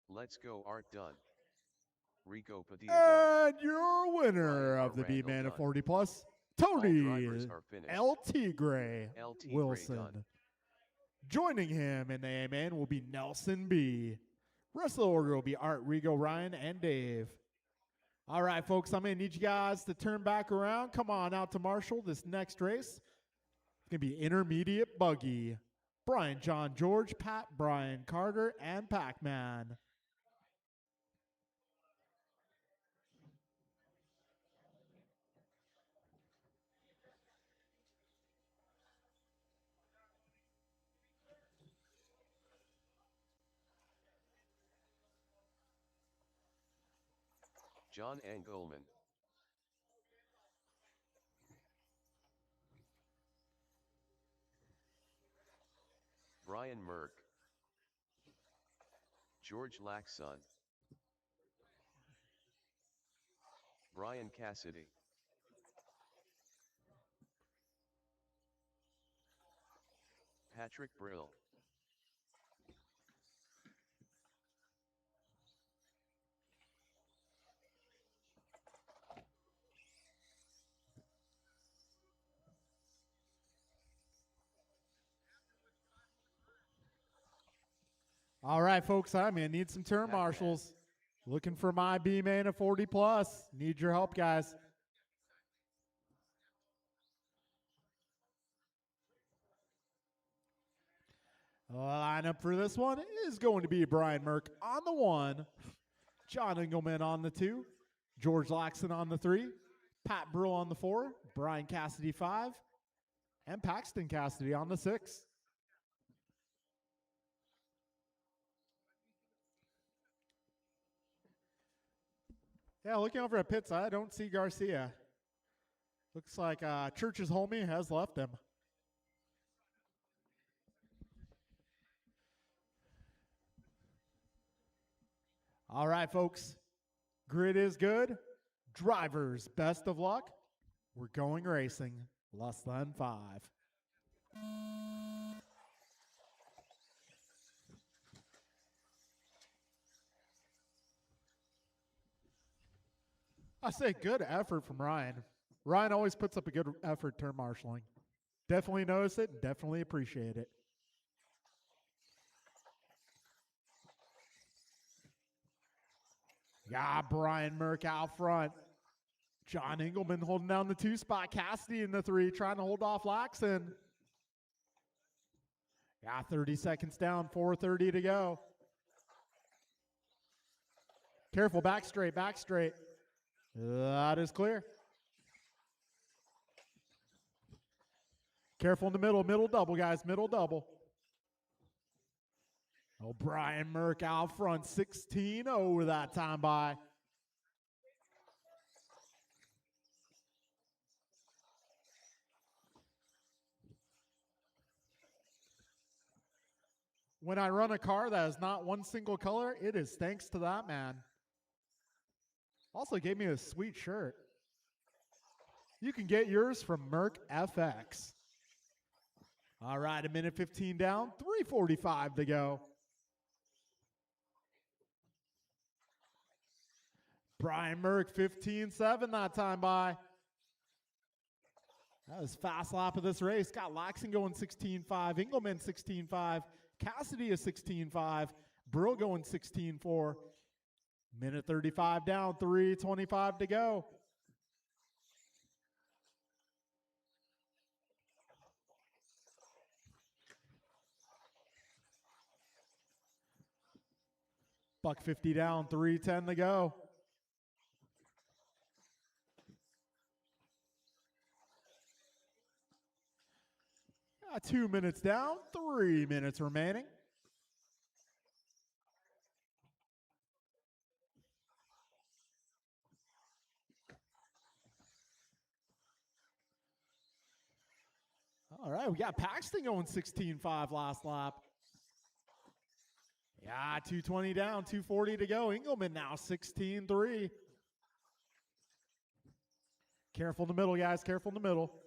Let's go Art done. Rico Padilla done. And your winner Ryan of the R. B-Man Randall of 40 plus, Tony drivers are finished. El Tigre El Tigre Wilson. done. Joining him in the A-Man will be Nelson B. Rest of the order will be Art, Rigo, Ryan, and Dave. All right, folks, I'm going to need you guys to turn back around. Come on out to Marshall. This next race is going to be intermediate buggy. Brian, John, George, Pat, Brian, Carter, and Pac-Man. John Engelman. Brian Merck. George Laxon. Brian Cassidy. Patrick Brill. All right, folks, I'm going to need some turn marshals. Looking for my B-Man of 40 plus. Need your help, guys. Lineup for this one is going to be Brian Merck on the 1, John Engelman on the 2, George Laxon on the 3, Pat Brill on the 4, Brian Cassidy 5, and Paxton Cassidy on the 6. Yeah, looking over at pits, I don't see Garcia. Looks like Church's homie has left him. All right, folks. Grid is good. Drivers, best of luck. We're going racing. Less than 5. I say good effort from Ryan. Ryan always puts up a good effort turn marshaling. Definitely notice it, definitely appreciate it. Yeah, Brian Merck out front. John Engelman holding down the 2 spot. Cassidy in the 3, trying to hold off Laxon. Yeah, 30 seconds down, 4:30 to go. Careful, back straight, back straight. That is clear. Careful in the middle, middle double, guys, middle double. Oh, Brian Merck out front, 16-0 with that time by. When I run a car that is not one single color, it is thanks to that man. Also gave me a sweet shirt. You can get yours from Merc FX. All right, 1:15 down, 3:45 to go. Brian Merck, 15.7 that time by. That was fast lap of this race. Got Laxon going 16.5, Engelman 16.5, Cassidy a 16.5, Brill going 16.4. 1:35 down, 3:25 to go. $1.50 down, 3:10 to go. Got 2 minutes down, 3 minutes remaining. All right, we got Paxton going 16.5 last lap. Yeah, 2:20 down, 2:40 to go. Engelman now 16.3. Careful in the middle, guys. Careful in the middle.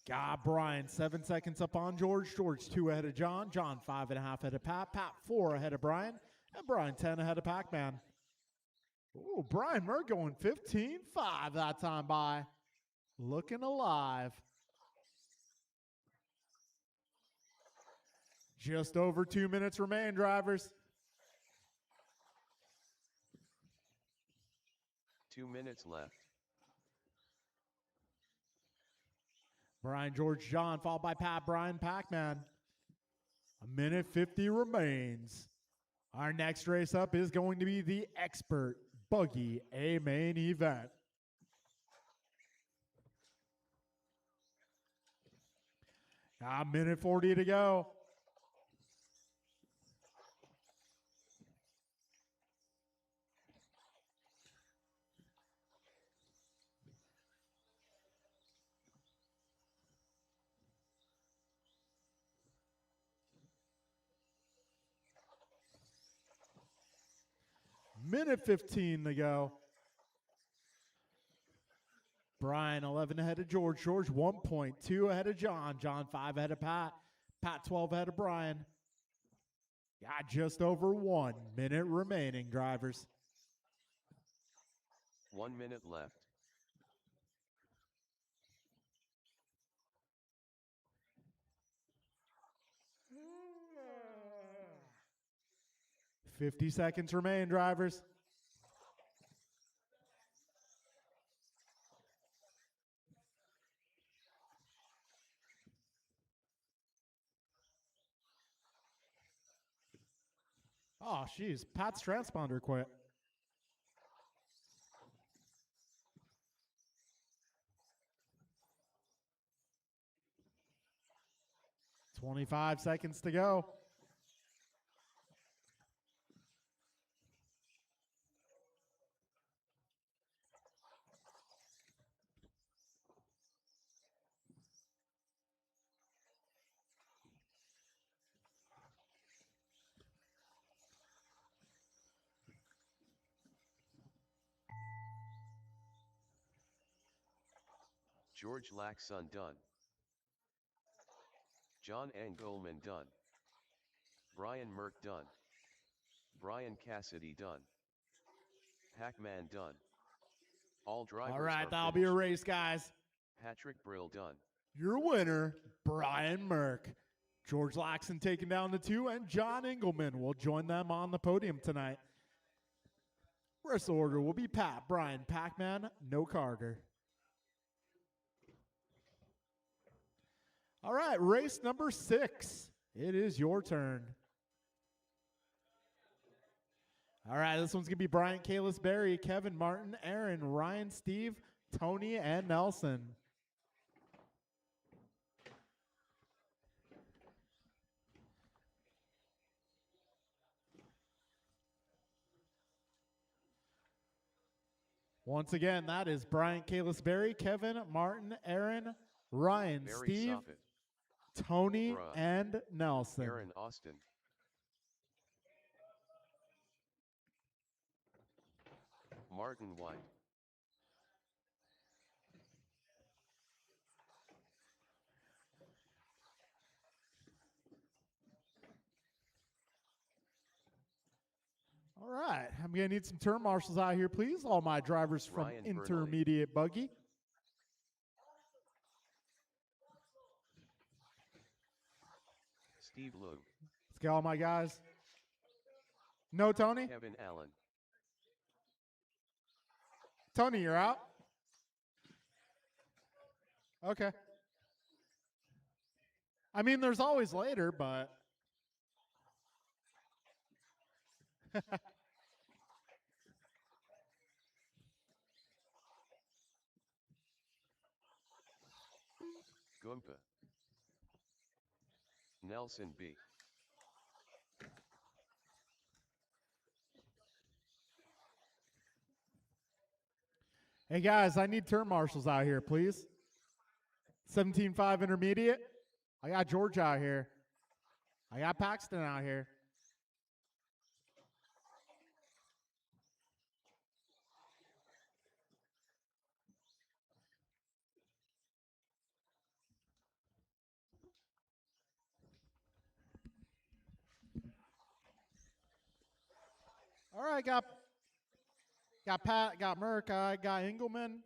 Got Brian 7 seconds up on George. George 2 ahead of John. John 5.5 ahead of Pat. Pat 4 ahead of Brian. And Brian 10 ahead of Pac-Man. Ooh, Brian Merck going 15.5 that time by. Looking alive. Just over 2 minutes remain, drivers. 2 minutes left. Brian, George, John, followed by Pat, Brian, Pac-Man. 1:50 remains. Our next race up is going to be the Expert Buggy A main event. A 1:40 to go. Minute 15 to go. Brian 11 ahead of George. George 1.2 ahead of John. John 5 ahead of Pat. Pat 12 ahead of Brian. Got just over 1 minute remaining, drivers. 1 minute left. $50 seconds remain, drivers. Oh, jeez. Pat's transponder quit. $25 seconds to go. George Laxon done. John Engelman done. Brian Merck done. Brian Cassidy done. Pac-Man done. All drivers All right, are that'll be a finished. race, guys. Patrick Brill done. Your winner, Brian Merck. George Laxon taking down the 2, and John Engelman will join them on the podium tonight. Rest order will be Pat, Brian, Pac-Man, no Carter. All right, race number 6. It is your turn. All right, this one's going to be Brian, Kalis, Barry, Kevin, Martin, Aaron, Ryan, Steve, Tony, and Nelson. Once again, that is Brian, Kalis, Barry, Kevin, Martin, Aaron, Ryan, Barry Steve, Soffit. Tony, Bruh. and Nelson. Aaron Austin. Martin White. All right, I'm going to need some turn marshals out here, please. All my drivers from Ryan intermediate buggy. Steve Lowe. Let's get all my guys. No, Tony? Kevin Allen. Tony, you're out? Okay. I mean, there's always later, but... Goompa. Nelson B. Hey, guys, I need turn marshals out here, please. 17.5 intermediate. I got George out here. I got Paxton out here. All right, got Pat, got Merck, I got Engelman,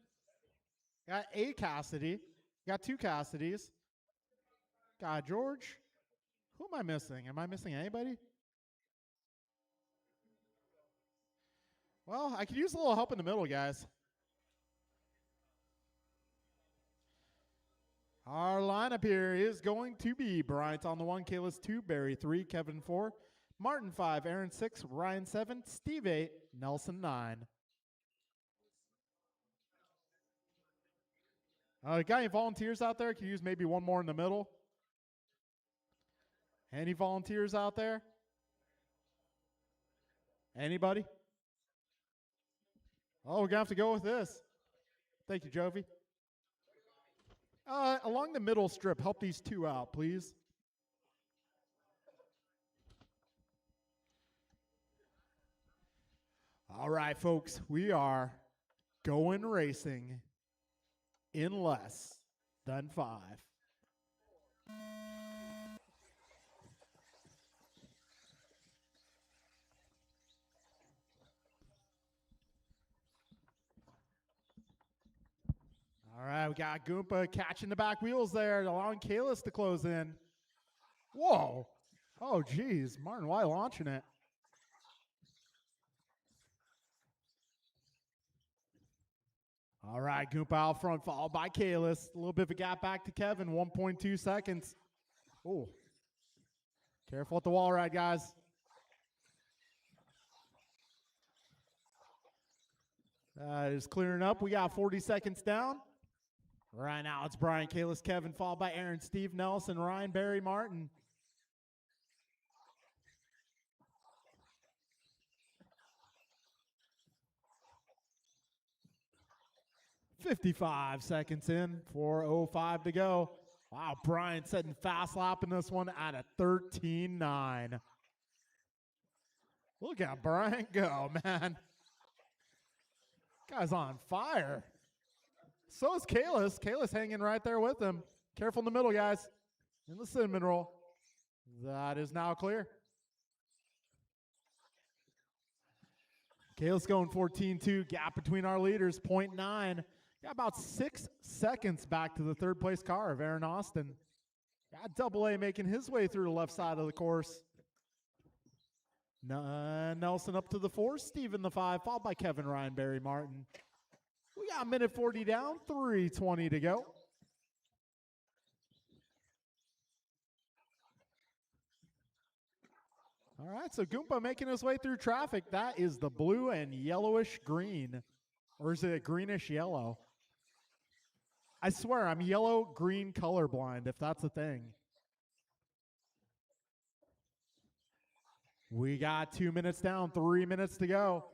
got a Cassidy, got two Cassidys, got George. Who am I missing? Am I missing anybody? Well, I could use a little help in the middle, guys. Our lineup here is going to be Bryant on the 1, Kalis 2, Barry 3, Kevin 4, Martin 5, Aaron 6, Ryan 7, Steve 8, Nelson 9. Got any volunteers out there? Could use maybe one more in the middle. Any volunteers out there? Anybody? Oh, we're going to have to go with this. Thank you, Jovi. Along the middle strip, help these two out, please. All right, folks, we are going racing in less than 5. All right, we got Goompa catching the back wheels there, allowing Kalis to close in. Whoa. Oh, geez. Martin White launching it. All right, Goompa out front, followed by Kalis. A little bit of a gap back to Kevin, 1.2 seconds. Oh. Careful at the wall ride, guys. That is clearing up. We got 40 seconds down. Right now, it's Brian, Kalis, Kevin, followed by Aaron, Steve, Nelson, Ryan, Barry, Martin. $55 seconds in, 4:05 to go. Wow, Brian setting fast lap in this one at a 13.9. Look at Brian go, man. Guy's on fire. So is Kalis. Kalis hanging right there with him. Careful in the middle, guys. In the cinnamon roll. That is now clear. Kalis going 14.2. Gap between our leaders, 0.9. Got about 6 seconds back to the third place car of Aaron Austin. Got Double A making his way through the left side of the course. Nelson up to the 4, Steve in the 5, followed by Kevin, Ryan, Barry, Martin. We got a minute 40 down, 3:20 to go. All right, so Goompa making his way through traffic. That is the blue and yellowish green. Or is it a greenish yellow? I swear, I'm yellow-green colorblind, if that's a thing. We got 2 minutes down, 3 minutes to go.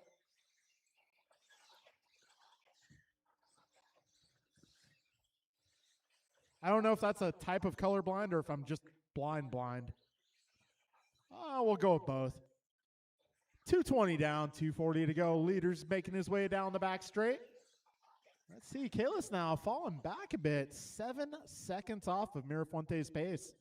I don't know if that's a type of colorblind or if I'm just blind. We'll go with both. 2:20 down, 2:40 to go. Leader's making his way down the back straight. Let's see, Kalis now falling back a bit. 7 seconds off of Mirafuente's pace.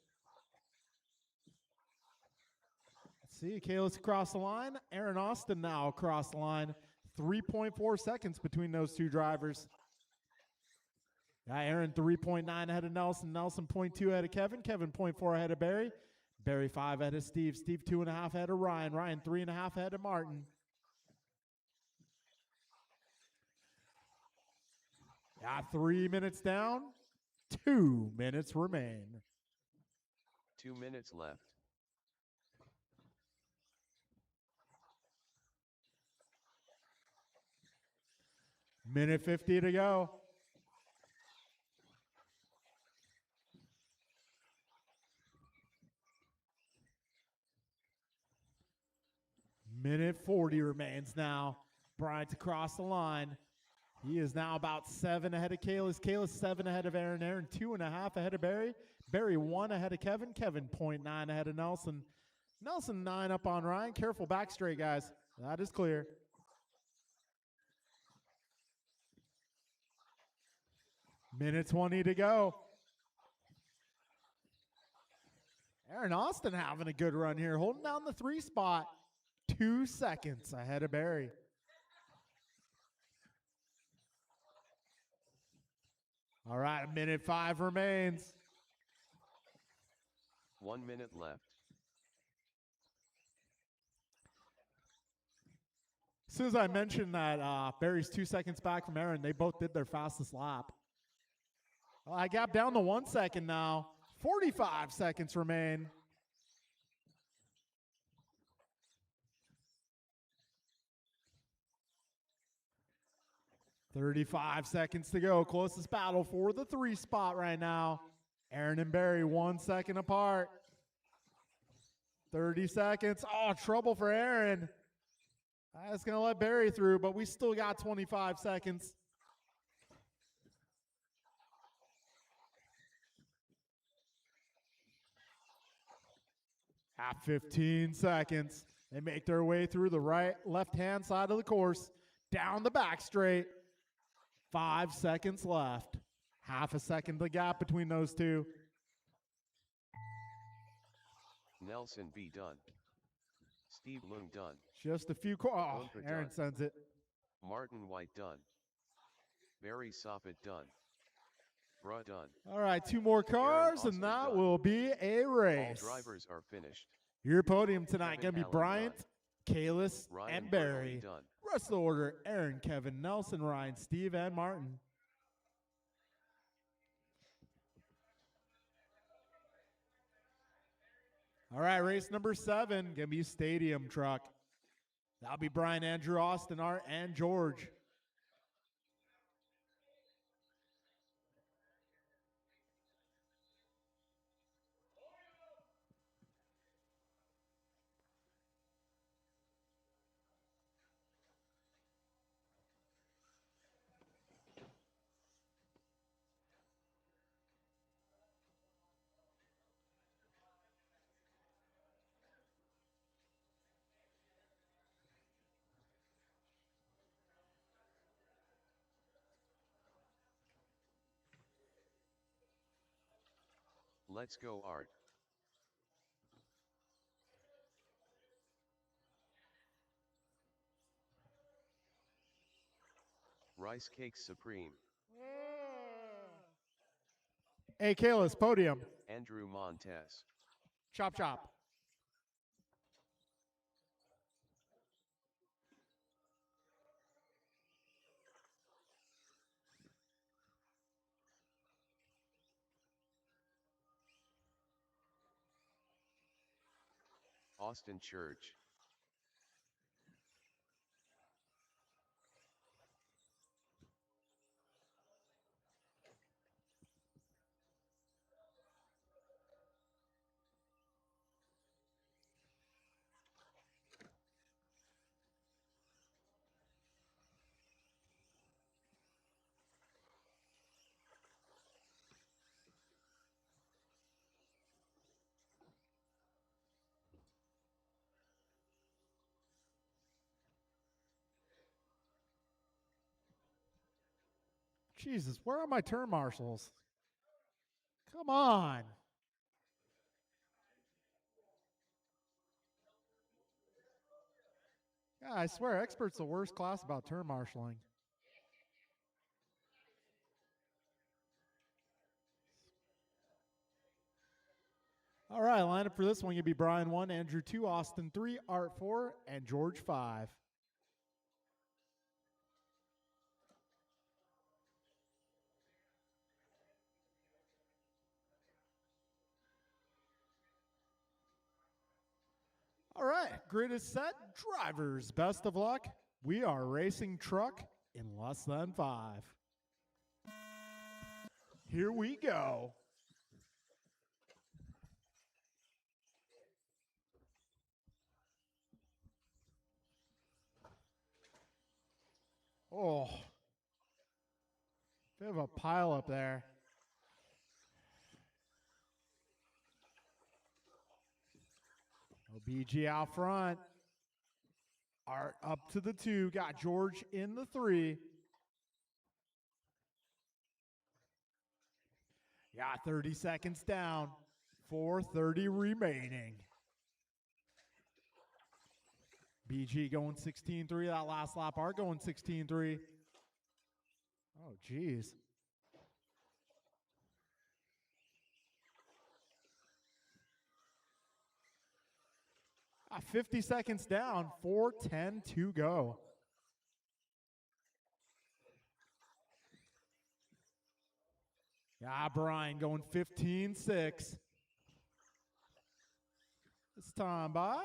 Let's see, Kalis across the line. Aaron Austin now across the line. 3.4 seconds between those two drivers. Aaron 3.9 ahead of Nelson. Nelson 0.2 ahead of Kevin. Kevin 0.4 ahead of Barry. Barry 5 ahead of Steve. Steve 2.5 ahead of Ryan. Ryan 3.5 ahead of Martin. 3 minutes down. 2 minutes remain. 2 minutes left. Minute 50 to go. Minute 40 remains now. Bryant's across the line. He is now about 7 ahead of Kalis. Kalis 7 ahead of Aaron. Aaron 2.5 ahead of Barry. Barry 1 ahead of Kevin. Kevin 0.9 ahead of Nelson. Nelson 9 up on Ryan. Careful back straight, guys. That is clear. Minute 20 to go. Aaron Austin having a good run here, holding down the 3 spot. 2 seconds ahead of Barry. All right, minute 5 remains. 1 minute left. As soon as I mentioned that Barry's 2 seconds back from Aaron, they both did their fastest lap. I gap down to 1 second now. 45 seconds remain. $35 seconds to go. Closest battle for the 3 spot right now. Aaron and Barry 1 second apart. 30 seconds. Oh, trouble for Aaron. That's going to let Barry through, but we still got 25 seconds. At 15 seconds. They make their way through the left-hand side of the course. Down the back straight. 5 seconds left. Half a second the gap between those two. Nelson B done. Steve Loom done. Just a few. Oh, Aaron sends it. Martin White done. Barry Soffit done. Bruh done. All right, 2 more cars, and that will be a race. All drivers are finished. Your podium tonight Kevin going to be Allen Bryant, Kalis, Ryan and Barry. Burley done. Rest of the order, Aaron, Kevin, Nelson, Ryan, Steve, and Martin. All right, race number 7, going to be Stadium Truck. That'll be Brian, Andrew, Austin, Art, and George. Let's go, Art. Rice Cakes Supreme. Hey, Kalis, podium. Andrew Montez. Chop, chop. Austin Church. Jesus, where are my turn marshals? Come on. Yeah, I swear, expert's the worst class about turn marshaling. All right, lineup for this one, you'd be Brian 1, Andrew 2, Austin 3, Art 4, and George 5. All right, grid is set. Drivers, best of luck. We are racing truck in less than 5. Here we go. Oh, bit of a pile up there. BG out front. Art up to the 2. Got George in the 3. Yeah, 30 seconds down. 4:30 remaining. BG going 16.3. That last lap, Art going 16.3. Oh, geez. 50 seconds down, 4:10 to go. Yeah, Brian going 15.6. This time by,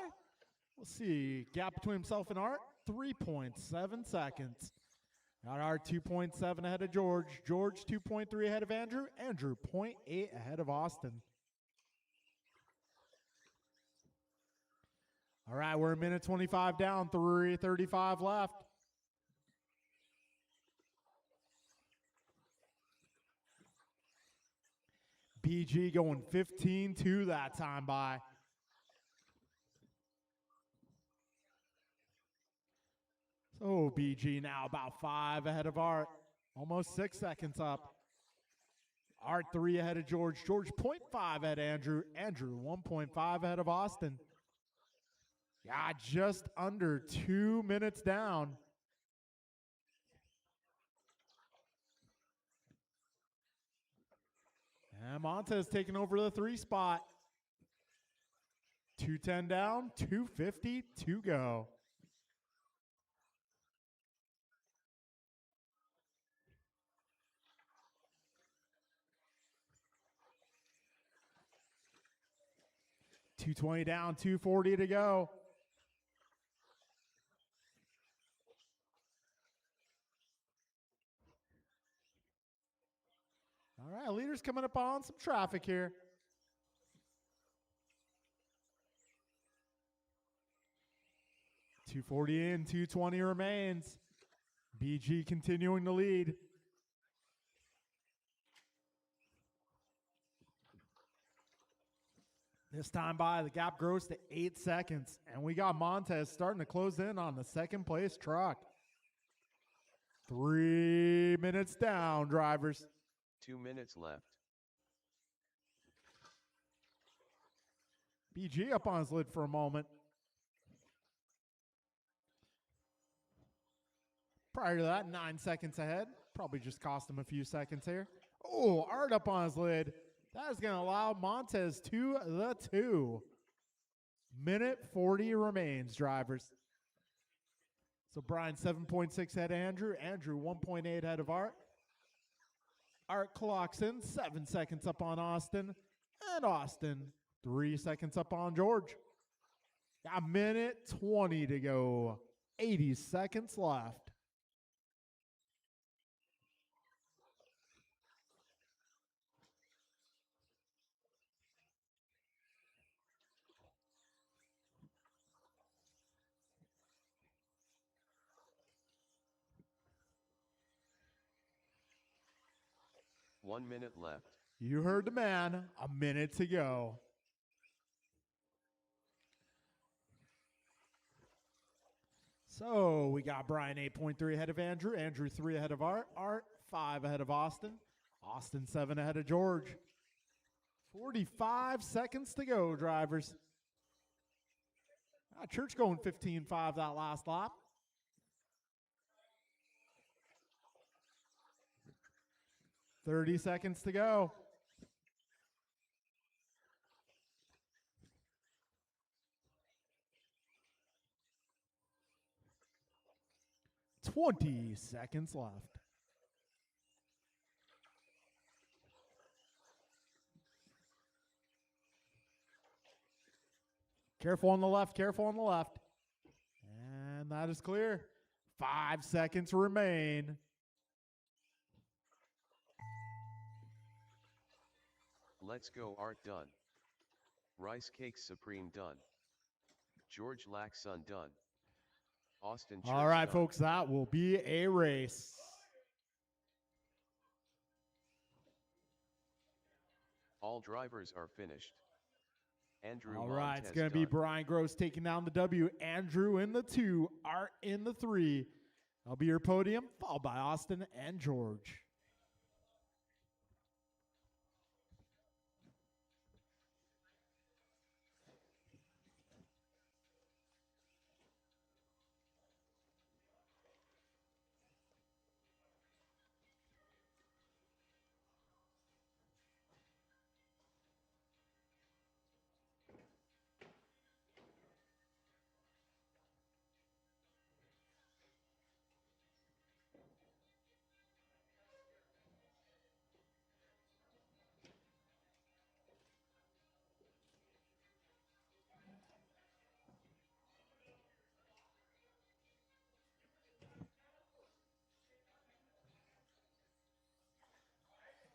we'll see, gap between himself and Art, 3.7 seconds. Got Art 2.7 ahead of George. George 2.3 ahead of Andrew. Andrew 0.8 ahead of Austin. All right, we're a minute 25 down, 3:35 left. BG going 15.2 that time by. So BG now about 5 ahead of Art. Almost 6 seconds up. Art 3 ahead of George. George 0.5 ahead of Andrew. Andrew 1.5 ahead of Austin. Yeah, just under 2 minutes down. And Montez taking over the 3 spot. 2:10 down, 2:50 to go. $220 down, 2:40 to go. All right, leaders coming up on some traffic here. $240 in, $220 remains. BG continuing to lead. This time by, the gap grows to 8 seconds, and we got Montez starting to close in on the second place truck. 3 minutes down, drivers. 2 minutes left. BG up on his lid for a moment. Prior to that, 9 seconds ahead. Probably just cost him a few seconds here. Oh, Art up on his lid. That is going to allow Montez to the 2. Minute 40 remains, drivers. So Brian 7.6 ahead of Andrew. Andrew 1.8 ahead of Art. Art clocks in 7 seconds up on Austin. And Austin 3 seconds up on George. A minute 20 to go. 80 seconds left. One minute left. You heard the man. A minute to go. So we got Brian 8.3 ahead of Andrew. Andrew 3 ahead of Art. Art 5 ahead of Austin. Austin 7 ahead of George. 45 seconds to go, drivers. Church going 15.5 that last lap. $30 seconds to go. $20 seconds left. Careful on the left, careful on the left. And that is clear. 5 seconds remain. Let's go Art done. Rice Cakes Supreme done. George Laxon done. Austin Church All right, done. folks, that will be a race. All drivers are finished. Andrew All right, it's Montez going to be done. Brian Gross taking down the W. Andrew in the 2, Art in the 3. That'll be your podium, followed by Austin and George.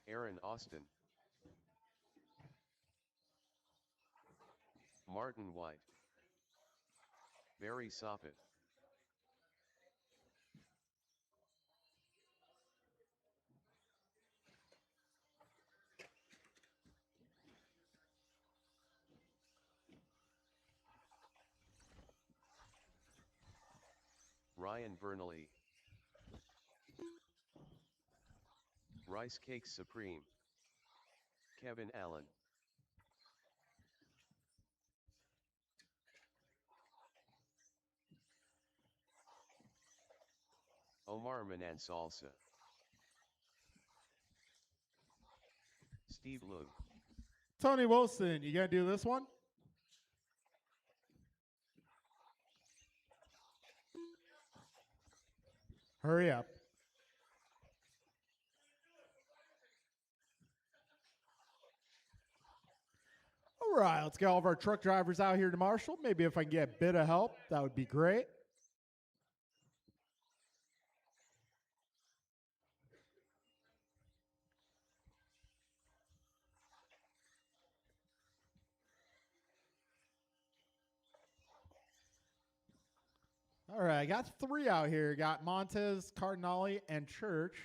Aaron Austin. Martin White. Barry Soppet. Ryan Vernally. Rice Cakes Supreme. Kevin Allen. Omar Manan Salsa. Steve Lu. Tony Wilson, you going to do this one? Hurry up. All right, let's get all of our truck drivers out here to Marshall. Maybe if I can get a bit of help, that would be great. All right, I got 3 out here. Got Montez, Cardinale, and Church.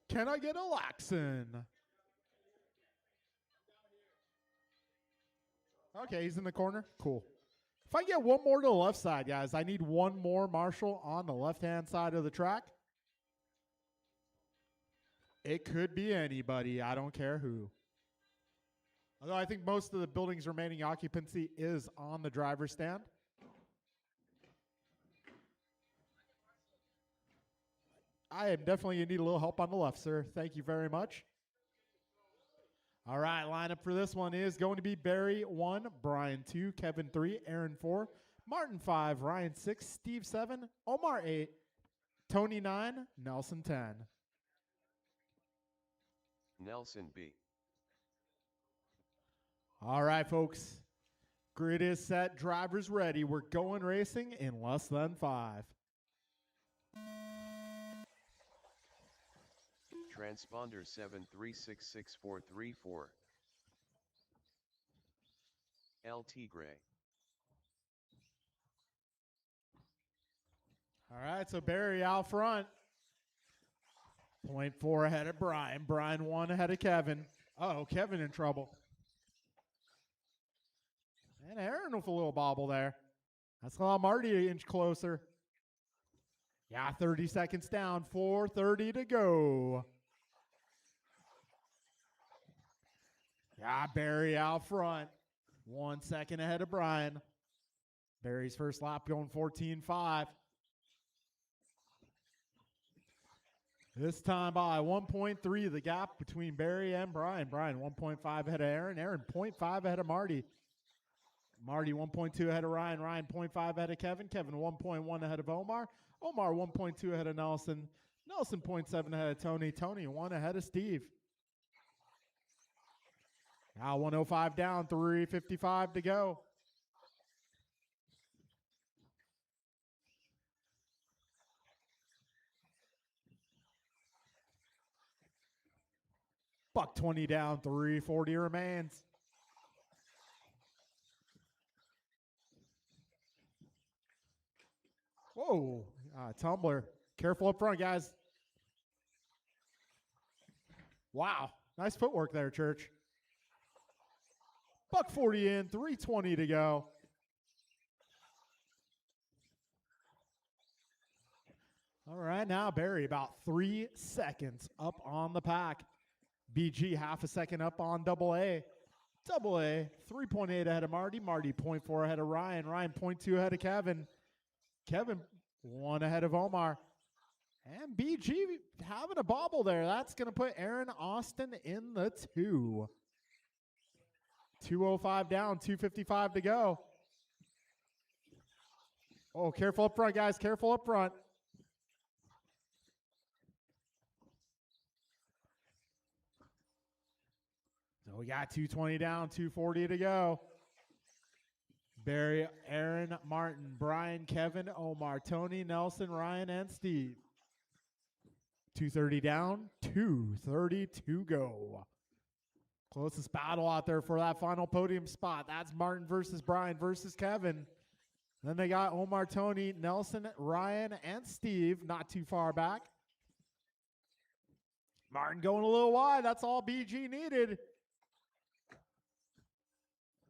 Can I get a Laxon? Okay, he's in the corner. Cool. If I get one more to the left side, guys, I need one more Marshall on the left-hand side of the track. It could be anybody. I don't care who. Although I think most of the building's remaining occupancy is on the driver's stand. I am definitely going to need a little help on the left, sir. Thank you very much. All right, lineup for this one is going to be Barry 1, Brian 2, Kevin 3, Aaron 4, Martin 5, Ryan 6, Steve 7, Omar 8, Tony 9, Nelson 10. Nelson B. All right, folks. Grid is set. Drivers ready. We're going racing in less than 5. Transponder 7366434. LT Gray. All right, so Barry out front. 0.4 ahead of Brian. Brian 1 ahead of Kevin. Uh-oh, Kevin in trouble. And Aaron with a little bobble there. That's allowed Marty an inch closer. Yeah, 30 seconds down, 4:30 to go. Yeah, Barry out front. 1 second ahead of Brian. Barry's first lap going 14.5. This time by 1.3, the gap between Barry and Brian. Brian 1.5 ahead of Aaron. Aaron 0.5 ahead of Marty. Marty 1.2 ahead of Ryan. Ryan 0.5 ahead of Kevin. Kevin 1.1 ahead of Omar. Omar 1.2 ahead of Nelson. Nelson 0.7 ahead of Tony. Tony 1 ahead of Steve. Now 105 down, 3:55 to go. Buck 20 down, 3:40 remains. Whoa, tumbler. Careful up front, guys. Wow, nice footwork there, Church. Buck 40 in, 3:20 to go. All right, now Barry about 3 seconds up on the pack. BG half a second up on Double A. Double A 3.8 ahead of Marty. Marty 0.4 ahead of Ryan. Ryan 0.2 ahead of Kevin. Kevin 1 ahead of Omar. And BG having a bobble there. That's going to put Aaron Austin in the 2. 2:05 down, 2:55 to go. Oh, careful up front, guys. Careful up front. So we got 2:20 down, 2:40 to go. Barry, Aaron, Martin, Brian, Kevin, Omar, Tony, Nelson, Ryan, and Steve. 2:30 down, 2:30 to go. Closest battle out there for that final podium spot. That's Martin versus Brian versus Kevin. Then they got Omar, Tony, Nelson, Ryan, and Steve not too far back. Martin going a little wide. That's all BG needed.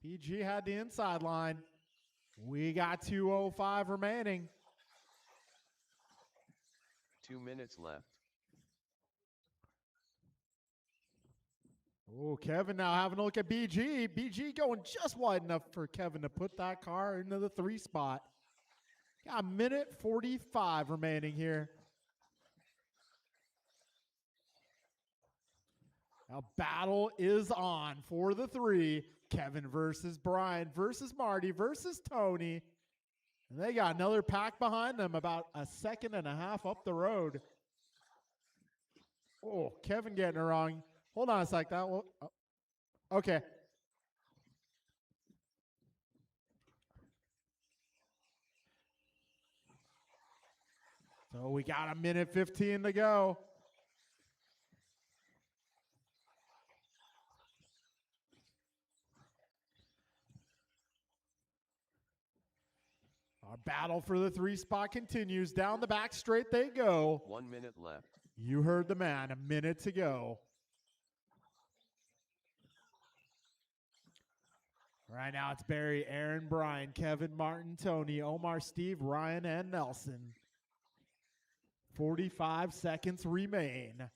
BG had the inside line. We got 2:05 remaining. 2 minutes left. Oh, Kevin now having a look at BG. BG going just wide enough for Kevin to put that car into the 3 spot. Got a minute 45 remaining here. Now battle is on for the 3. Kevin versus Brian versus Marty versus Tony. And they got another pack behind them about a second and a half up the road. Oh, Kevin getting it wrong. Hold on a sec. That will, okay. So we got a minute 15 to go. Our battle for the 3 spot continues. Down the back straight they go. 1 minute left. You heard the man. A minute to go. Right now it's Barry, Aaron, Brian, Kevin, Martin, Tony, Omar, Steve, Ryan, and Nelson. 45 seconds remain.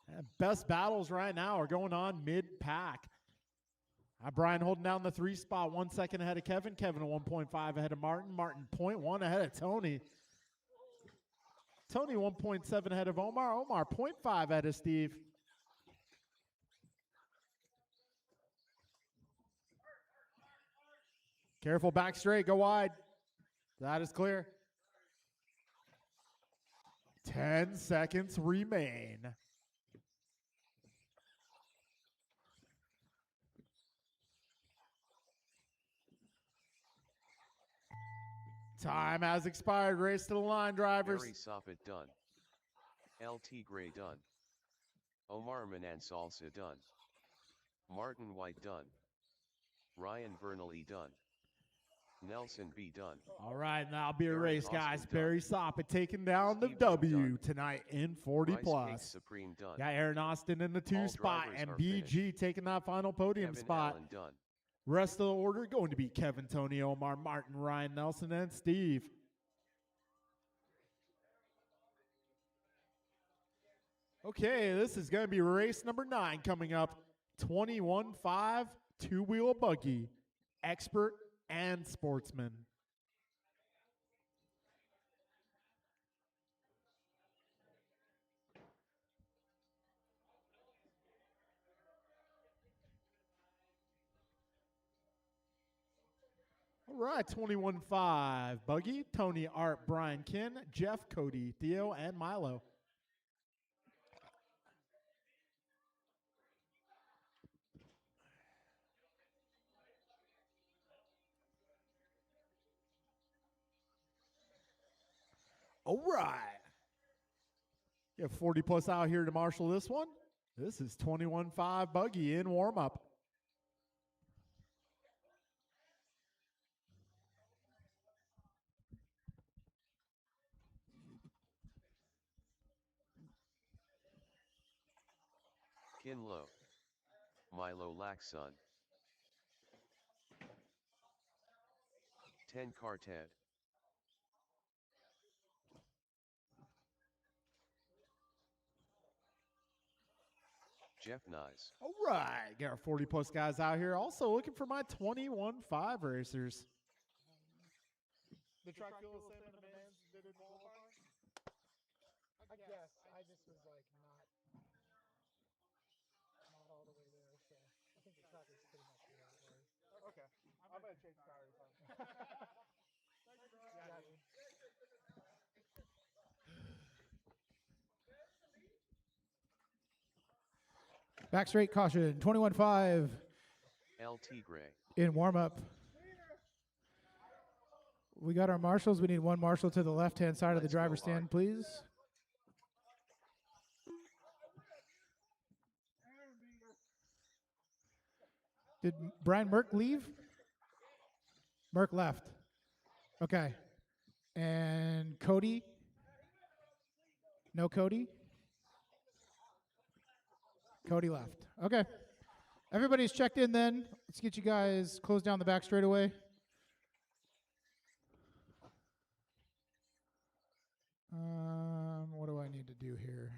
And best battles right now are going on mid-pack. Brian holding down the 3 spot, 1 second ahead of Kevin. Kevin 1.5 ahead of Martin. Martin 0.1 ahead of Tony. Tony 1.7 ahead of Omar. Omar 0.5 ahead of Steve. Careful back straight, go wide. That is clear. 10 seconds remain. Time has expired. Race to the line, drivers. Barry Soppet done. LT Gray done. Omar Manan Salsa done. Martin White done. Ryan Vernally done. Nelson B done. All right, now it'll be a Aaron race, Austin guys. done. Barry Soppet taking down the Steve W done. tonight in 40 Rice plus. Cake Supreme done. Got Aaron Austin in the 2 All spot drivers and are BG taking that final podium Kevin spot. Allen done. Rest of the order going to be Kevin, Tony, Omar, Martin, Ryan, Nelson, and Steve. Okay, this is going to be race number 9 coming up. 21.5 two-wheel buggy, expert and sportsman. All right, 21.5 buggy, Tony, Art, Brian, Ken, Jeff, Cody, Theo, and Milo. All right. You have 40 plus out here to marshal this one. This is 21.5 buggy in warm up. Kinlo. Milo Laxon. 10 car Ted. Jeff Nice. All right. Got our 40 plus guys out here. Also looking for my 21.5 racers. The track feel the same in the bands did in qualifying? I guess. I just was like not all the way there, so I think the track is pretty much where it was. Okay. I'm going to change the car. Yeah, dude. Back straight caution, 21.5 LT Gray. in warm up. We got our marshals. We need one marshal to the left-hand side of the Let's go, driver's stand, Art. please. Did Brian Merck leave? Merck left. Okay. And Cody? No Cody? Cody left. Okay. Everybody's checked in then. Let's get you guys closed down the back straightaway. What do I need to do here?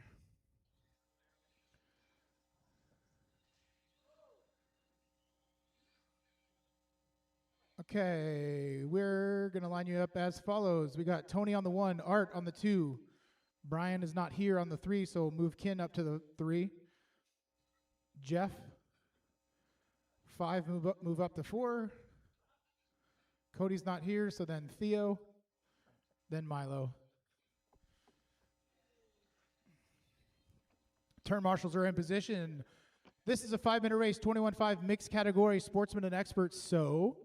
Okay, we're going to line you up as follows. We got Tony on the 1, Art on the 2. Brian is not here on the 3, so move Ken up to the 3. Jeff, 5, move up to 4. Cody's not here, so then Theo, then Milo. Turn marshals are in position. This is a 5-minute race, 21.5 mixed category, sportsman and experts. So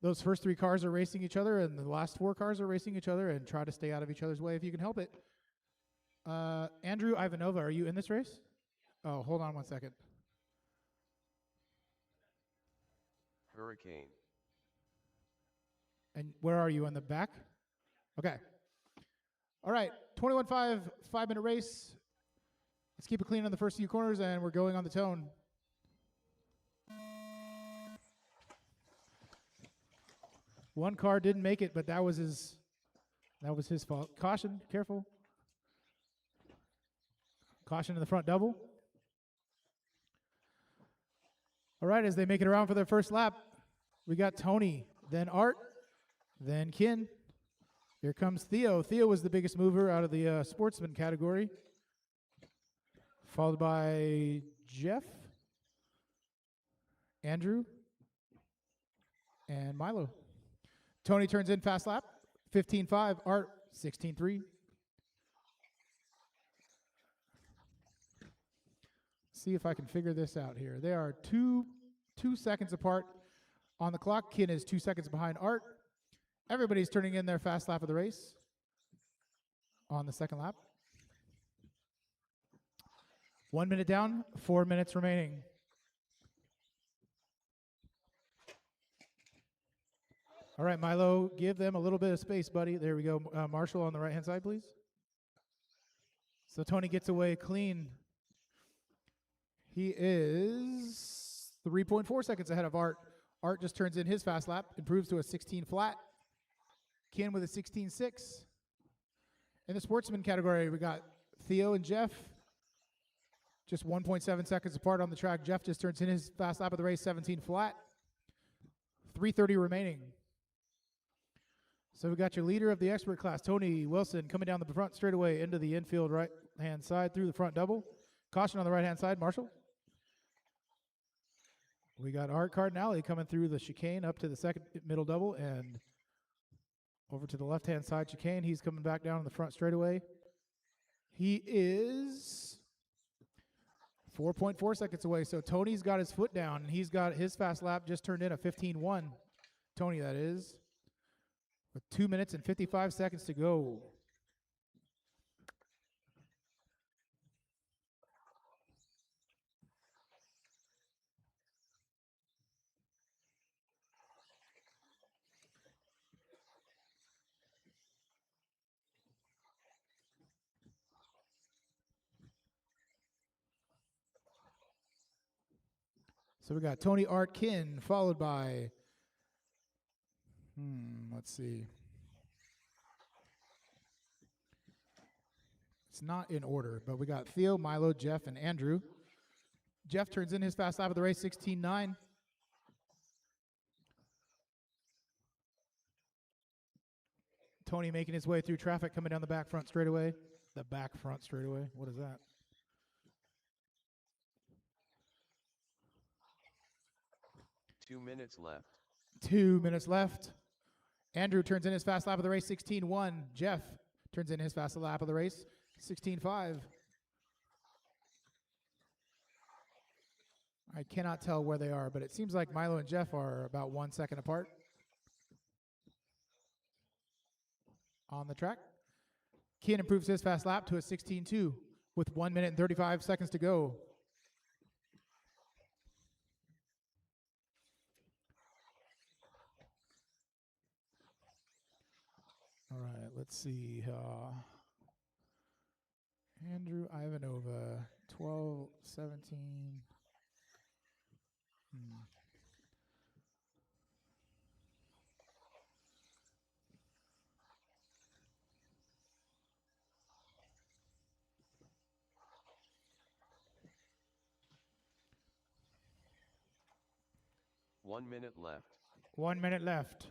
those first 3 cars are racing each other, and the last 4 cars are racing each other, and try to stay out of each other's way if you can help it. Andrew Ivanova, are you in this race? Oh, hold on one second. Hurricane. And where are you, in the back? Okay. All right, 21.5, 5-minute race. Let's keep it clean on the first few corners, and we're going on the tone. One car didn't make it, but that was his fault. Caution, careful. Caution in the front double. All right, as they make it around for their first lap, we got Tony, then Art, then Ken. Here comes Theo. Theo was the biggest mover out of the sportsman category, followed by Jeff, Andrew, and Milo. Tony turns in fast lap, 15.5. Art, 16.3. See if I can figure this out here. They are two seconds apart on the clock. Ken is 2 seconds behind Art. Everybody's turning in their fast lap of the race on the second lap. 1 minute down, 4 minutes remaining. All right, Milo, give them a little bit of space, buddy. There we go. Marshall on the right-hand side, please. So Tony gets away clean. He is 3.4 seconds ahead of Art. Art just turns in his fast lap, improves to a 16 flat. Ken with a 16.6. In the Sportsman category, we got Theo and Jeff, just 1.7 seconds apart on the track. Jeff just turns in his fast lap of the race, 17 flat. 3:30 remaining. So we got your leader of the expert class, Tony Wilson, coming down the front straightaway into the infield right-hand side through the front double. Caution on the right-hand side, Marshall. We got Art Cardinale coming through the chicane up to the second middle double and over to the left-hand side chicane. He's coming back down in the front straightaway. He is 4.4 seconds away. So Tony's got his foot down, and he's got his fast lap just turned in a 15.1. Tony, that is. With 2 minutes and 55 seconds to go. So we got Tony Art Kin, followed by, let's see. It's not in order, but we got Theo, Milo, Jeff, and Andrew. Jeff turns in his fast lap of the race, 16.9. Tony making his way through traffic, coming down the back front straightaway. The back front straightaway, what is that? Two minutes left. 2 minutes left. Andrew turns in his fast lap of the race, 16.1. Jeff turns in his fast lap of the race, 16.5. I cannot tell where they are, but it seems like Milo and Jeff are about 1 second apart on the track. Kian improves his fast lap to a 16.2 with 1 minute and 35 seconds to go. All right, let's see. Andrew Ivanova, 12, 17. 1 minute left. 1 minute left.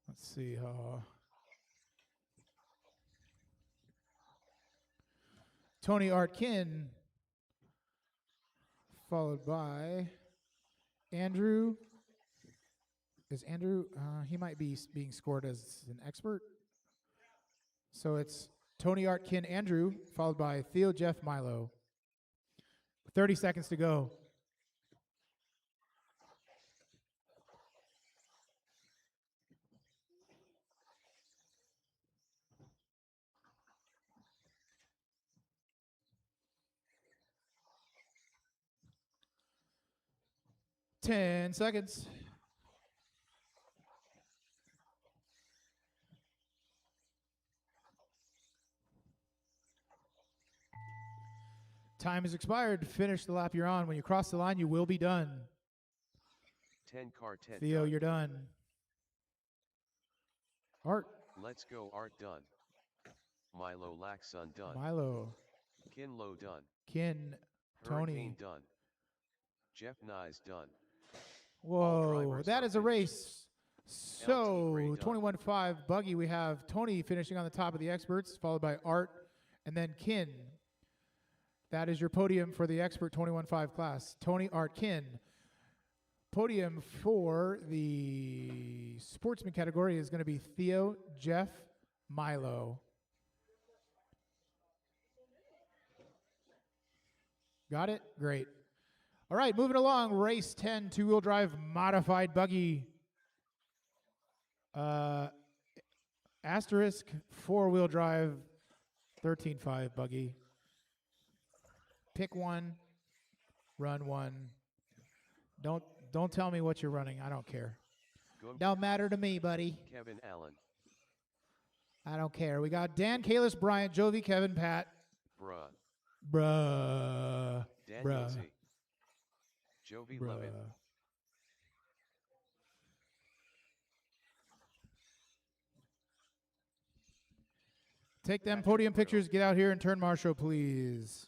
Let's see. Tony Artkin, followed by Andrew. Is Andrew, he might be being scored as an expert. So it's Tony Artkin, Andrew, followed by Theo, Jeff, Milo. 30 seconds to go. Ten seconds. Time has expired. Finish the lap you're on. When you cross the line, you will be done. 10 car 10. Theo, done. you're done. Art. Let's go Art done. Milo Laxon done. Milo. Kinlo done. Kin. Tony. Hurricane done. Jeff Nyes done. Whoa, that is a race. So, Gray done. 21.5 buggy. We have Tony finishing on the top of the experts, followed by Art, and then Kin. That is your podium for the expert 21.5 class. Tony, Art, Kin. Podium for the sportsman category is going to be Theo, Jeff, Milo. Got it? Great. All right, moving along. Race 10, two-wheel drive modified buggy. Asterisk, four-wheel drive, 13.5 buggy. Pick one, run one. Don't tell me what you're running. I don't care. Don't matter to me, buddy. Kevin Allen. I don't care. We got Dan, Kalis, Bryant, Jovi, Kevin, Pat, Bruh. Bruh. Daniel Z. Jovi Levin. Bruh. Take them Patrick podium Brittle. pictures. Get out here and turn Marshall, please.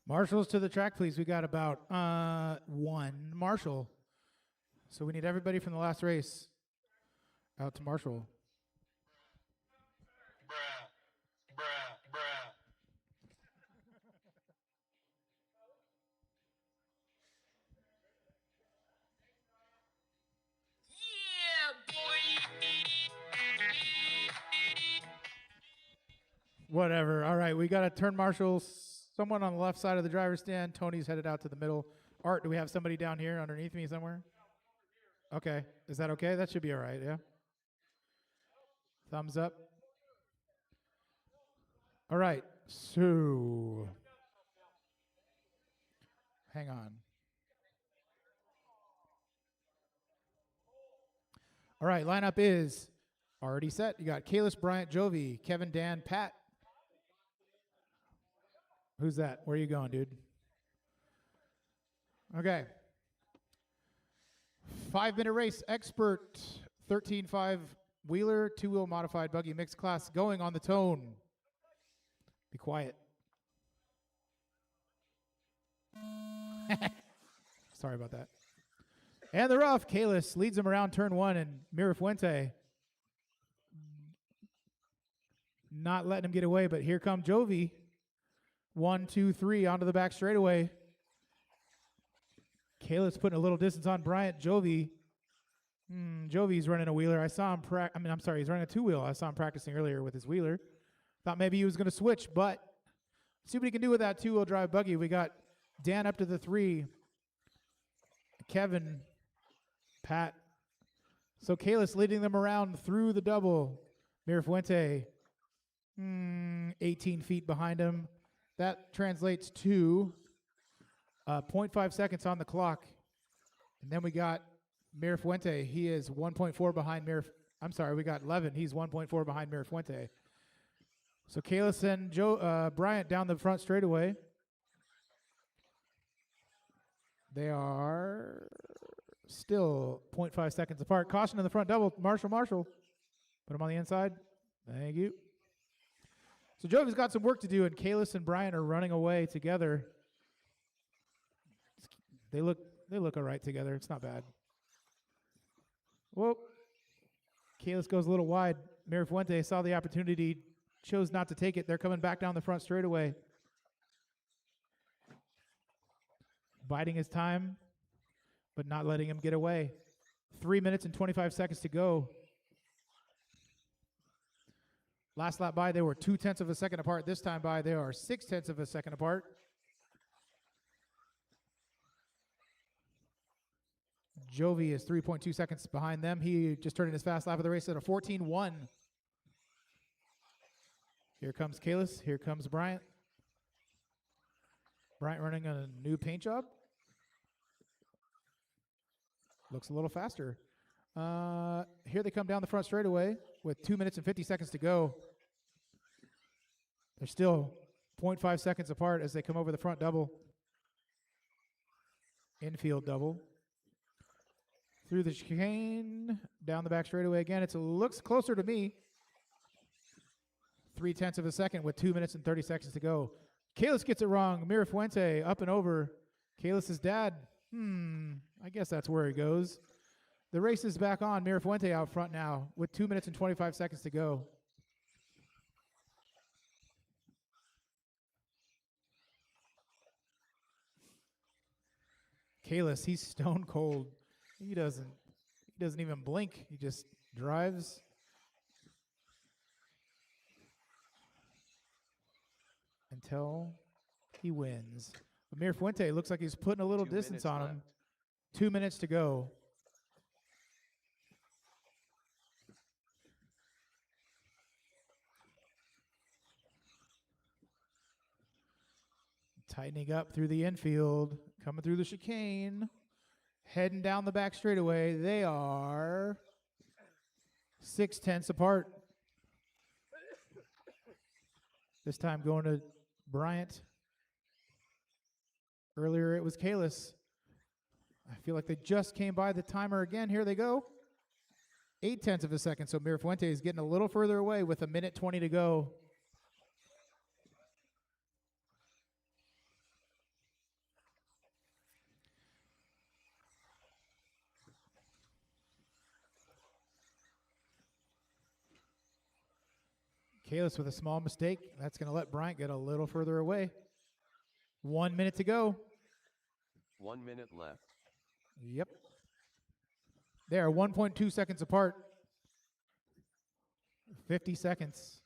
Marshals to the track, please. We got about one Marshall. So we need everybody from the last race out to Marshall. Whatever. All right, we got to turn Marshall. Someone on the left side of the driver's stand. Tony's headed out to the middle. Art, do we have somebody down here underneath me somewhere? Okay. Is that okay? That should be all right, yeah? Thumbs up. All right, so hang on. All right, lineup is already set. You got Kalis, Bryant, Jovi, Kevin, Dan, Pat. Who's that? Where are you going, dude? Okay. 5-minute race, expert, 13.5 wheeler, 2-wheel modified buggy mixed class going on the tone. Be quiet. Sorry about that. And the rough, Kalis leads him around turn 1, and Mirafuente not letting him get away, but here come Jovi. 1, 2, 3 onto the back straightaway. Kalis putting a little distance on Bryant. Jovi's running a wheeler. I saw him he's running a 2-wheel. I saw him practicing earlier with his wheeler. Thought maybe he was going to switch, but see what he can do with that 2-wheel drive buggy. We got Dan up to the 3. Kevin, Pat. So Kalis leading them around through the double. Mirafuente, 18 feet behind him. That translates to 0.5 seconds on the clock. And then we got Mirafuente. He is 1.4 behind we got Levin. He's 1.4 behind Mirafuente. So Kalis and Bryant down the front straightaway. They are still 0.5 seconds apart. Caution in the front double. Marshall. Put him on the inside. Thank you. So Jovi's got some work to do, and Kalis and Bryant are running away together. They look all right together. It's not bad. Whoa. Kalis goes a little wide. Mirafuente saw the opportunity, chose not to take it. They're coming back down the front straightaway. Biding his time, but not letting him get away. 3 minutes and 25 seconds to go. Last lap by, they were 0.2 of a second apart. This time by, they are 0.6 of a second apart. Jovi is 3.2 seconds behind them. He just turned in his fast lap of the race at a 14.1. Here comes Kalis. Here comes Bryant. Bryant running a new paint job. Looks a little faster. Here they come down the front straightaway with 2 minutes and 50 seconds to go. They're still 0.5 seconds apart as they come over the front double. Infield double. Through the chicane, down the back straightaway again. It looks closer to me. 0.3 of a second with 2 minutes and 30 seconds to go. Kalis gets it wrong. Mirafuente up and over. Kalis' dad. I guess that's where he goes. The race is back on. Mirafuente out front now with 2 minutes and 25 seconds to go. Kalis, he's stone cold. He doesn't even blink. He just drives. until he wins. Amir Fuente looks like he's putting a little 2 distance minutes on left. him. 2 minutes to go. Tightening up through the infield, coming through the chicane, heading down the back straightaway. They are 6/10 apart. This time going to Bryant. Earlier it was Kalis. I feel like they just came by the timer again. Here they go. 0.8 of a second. So Mir Fuente is getting a little further away with 1:20 to go. Kalis with a small mistake. That's going to let Bryant get a little further away. 1 minute to go. 1 minute left. Yep. They are 1.2 seconds apart. 50 seconds.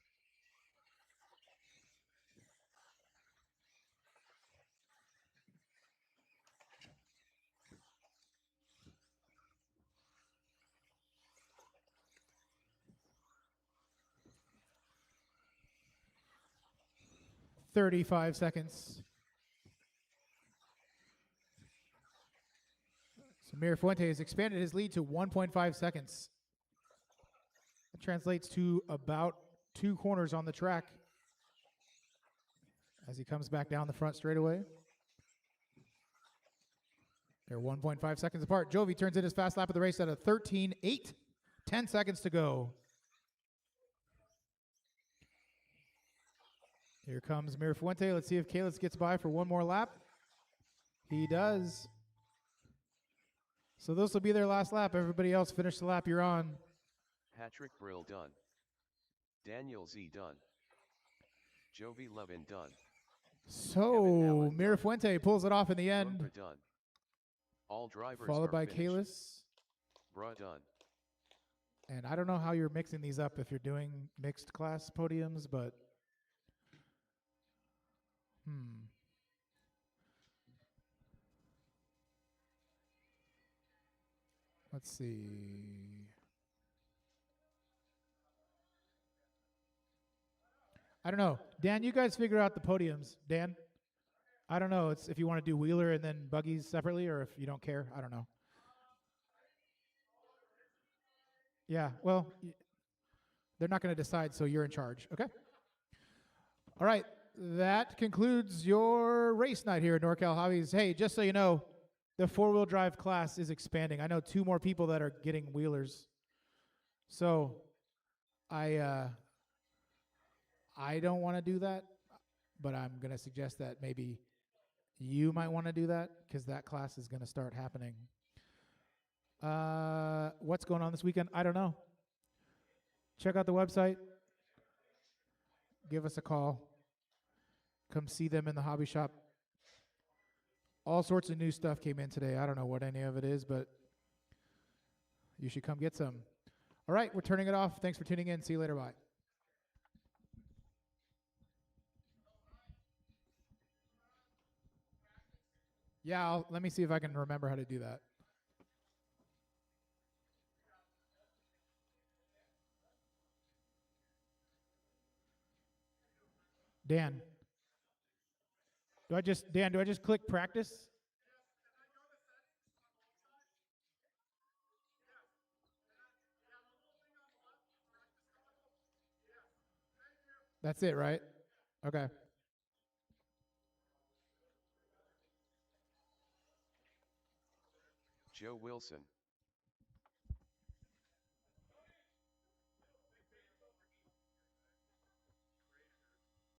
$35 seconds. So Mir Fuente has expanded his lead to 1.5 seconds. That translates to about 2 corners on the track as he comes back down the front straightaway. They're 1.5 seconds apart. Jovi turns in his fast lap of the race at a 13.8. 10 seconds to go. Here comes Mir Fuente. Let's see if Kalis gets by for one more lap. He does. So this will be their last lap. Everybody else finish the lap you're on. Patrick Brill done. Daniel Z done. Jovi Levin done. So Mir Fuente pulls it off in the end. Brumpa done. All drivers Followed are by finished. Kalis. Bruh done. And I don't know how you're mixing these up if you're doing mixed class podiums, but let's see. I don't know. Dan, you guys figure out the podiums. Dan? I don't know. It's if you want to do wheeler and then buggies separately, or if you don't care. I don't know. Yeah, well, they're not going to decide, so you're in charge. Okay? All right. That concludes your race night here at NorCal Hobbies. Hey, just so you know, the four-wheel drive class is expanding. I know 2 more people that are getting wheelers. So I don't want to do that, but I'm going to suggest that maybe you might want to do that because that class is going to start happening. What's going on this weekend? I don't know. Check out the website. Give us a call. Come see them in the hobby shop. All sorts of new stuff came in today. I don't know what any of it is, but you should come get some. All right, we're turning it off. Thanks for tuning in. See you later. Bye. Yeah, let me see if I can remember how to do that. Dan. Do I just click practice? That's it, right? Okay. Joe Wilson.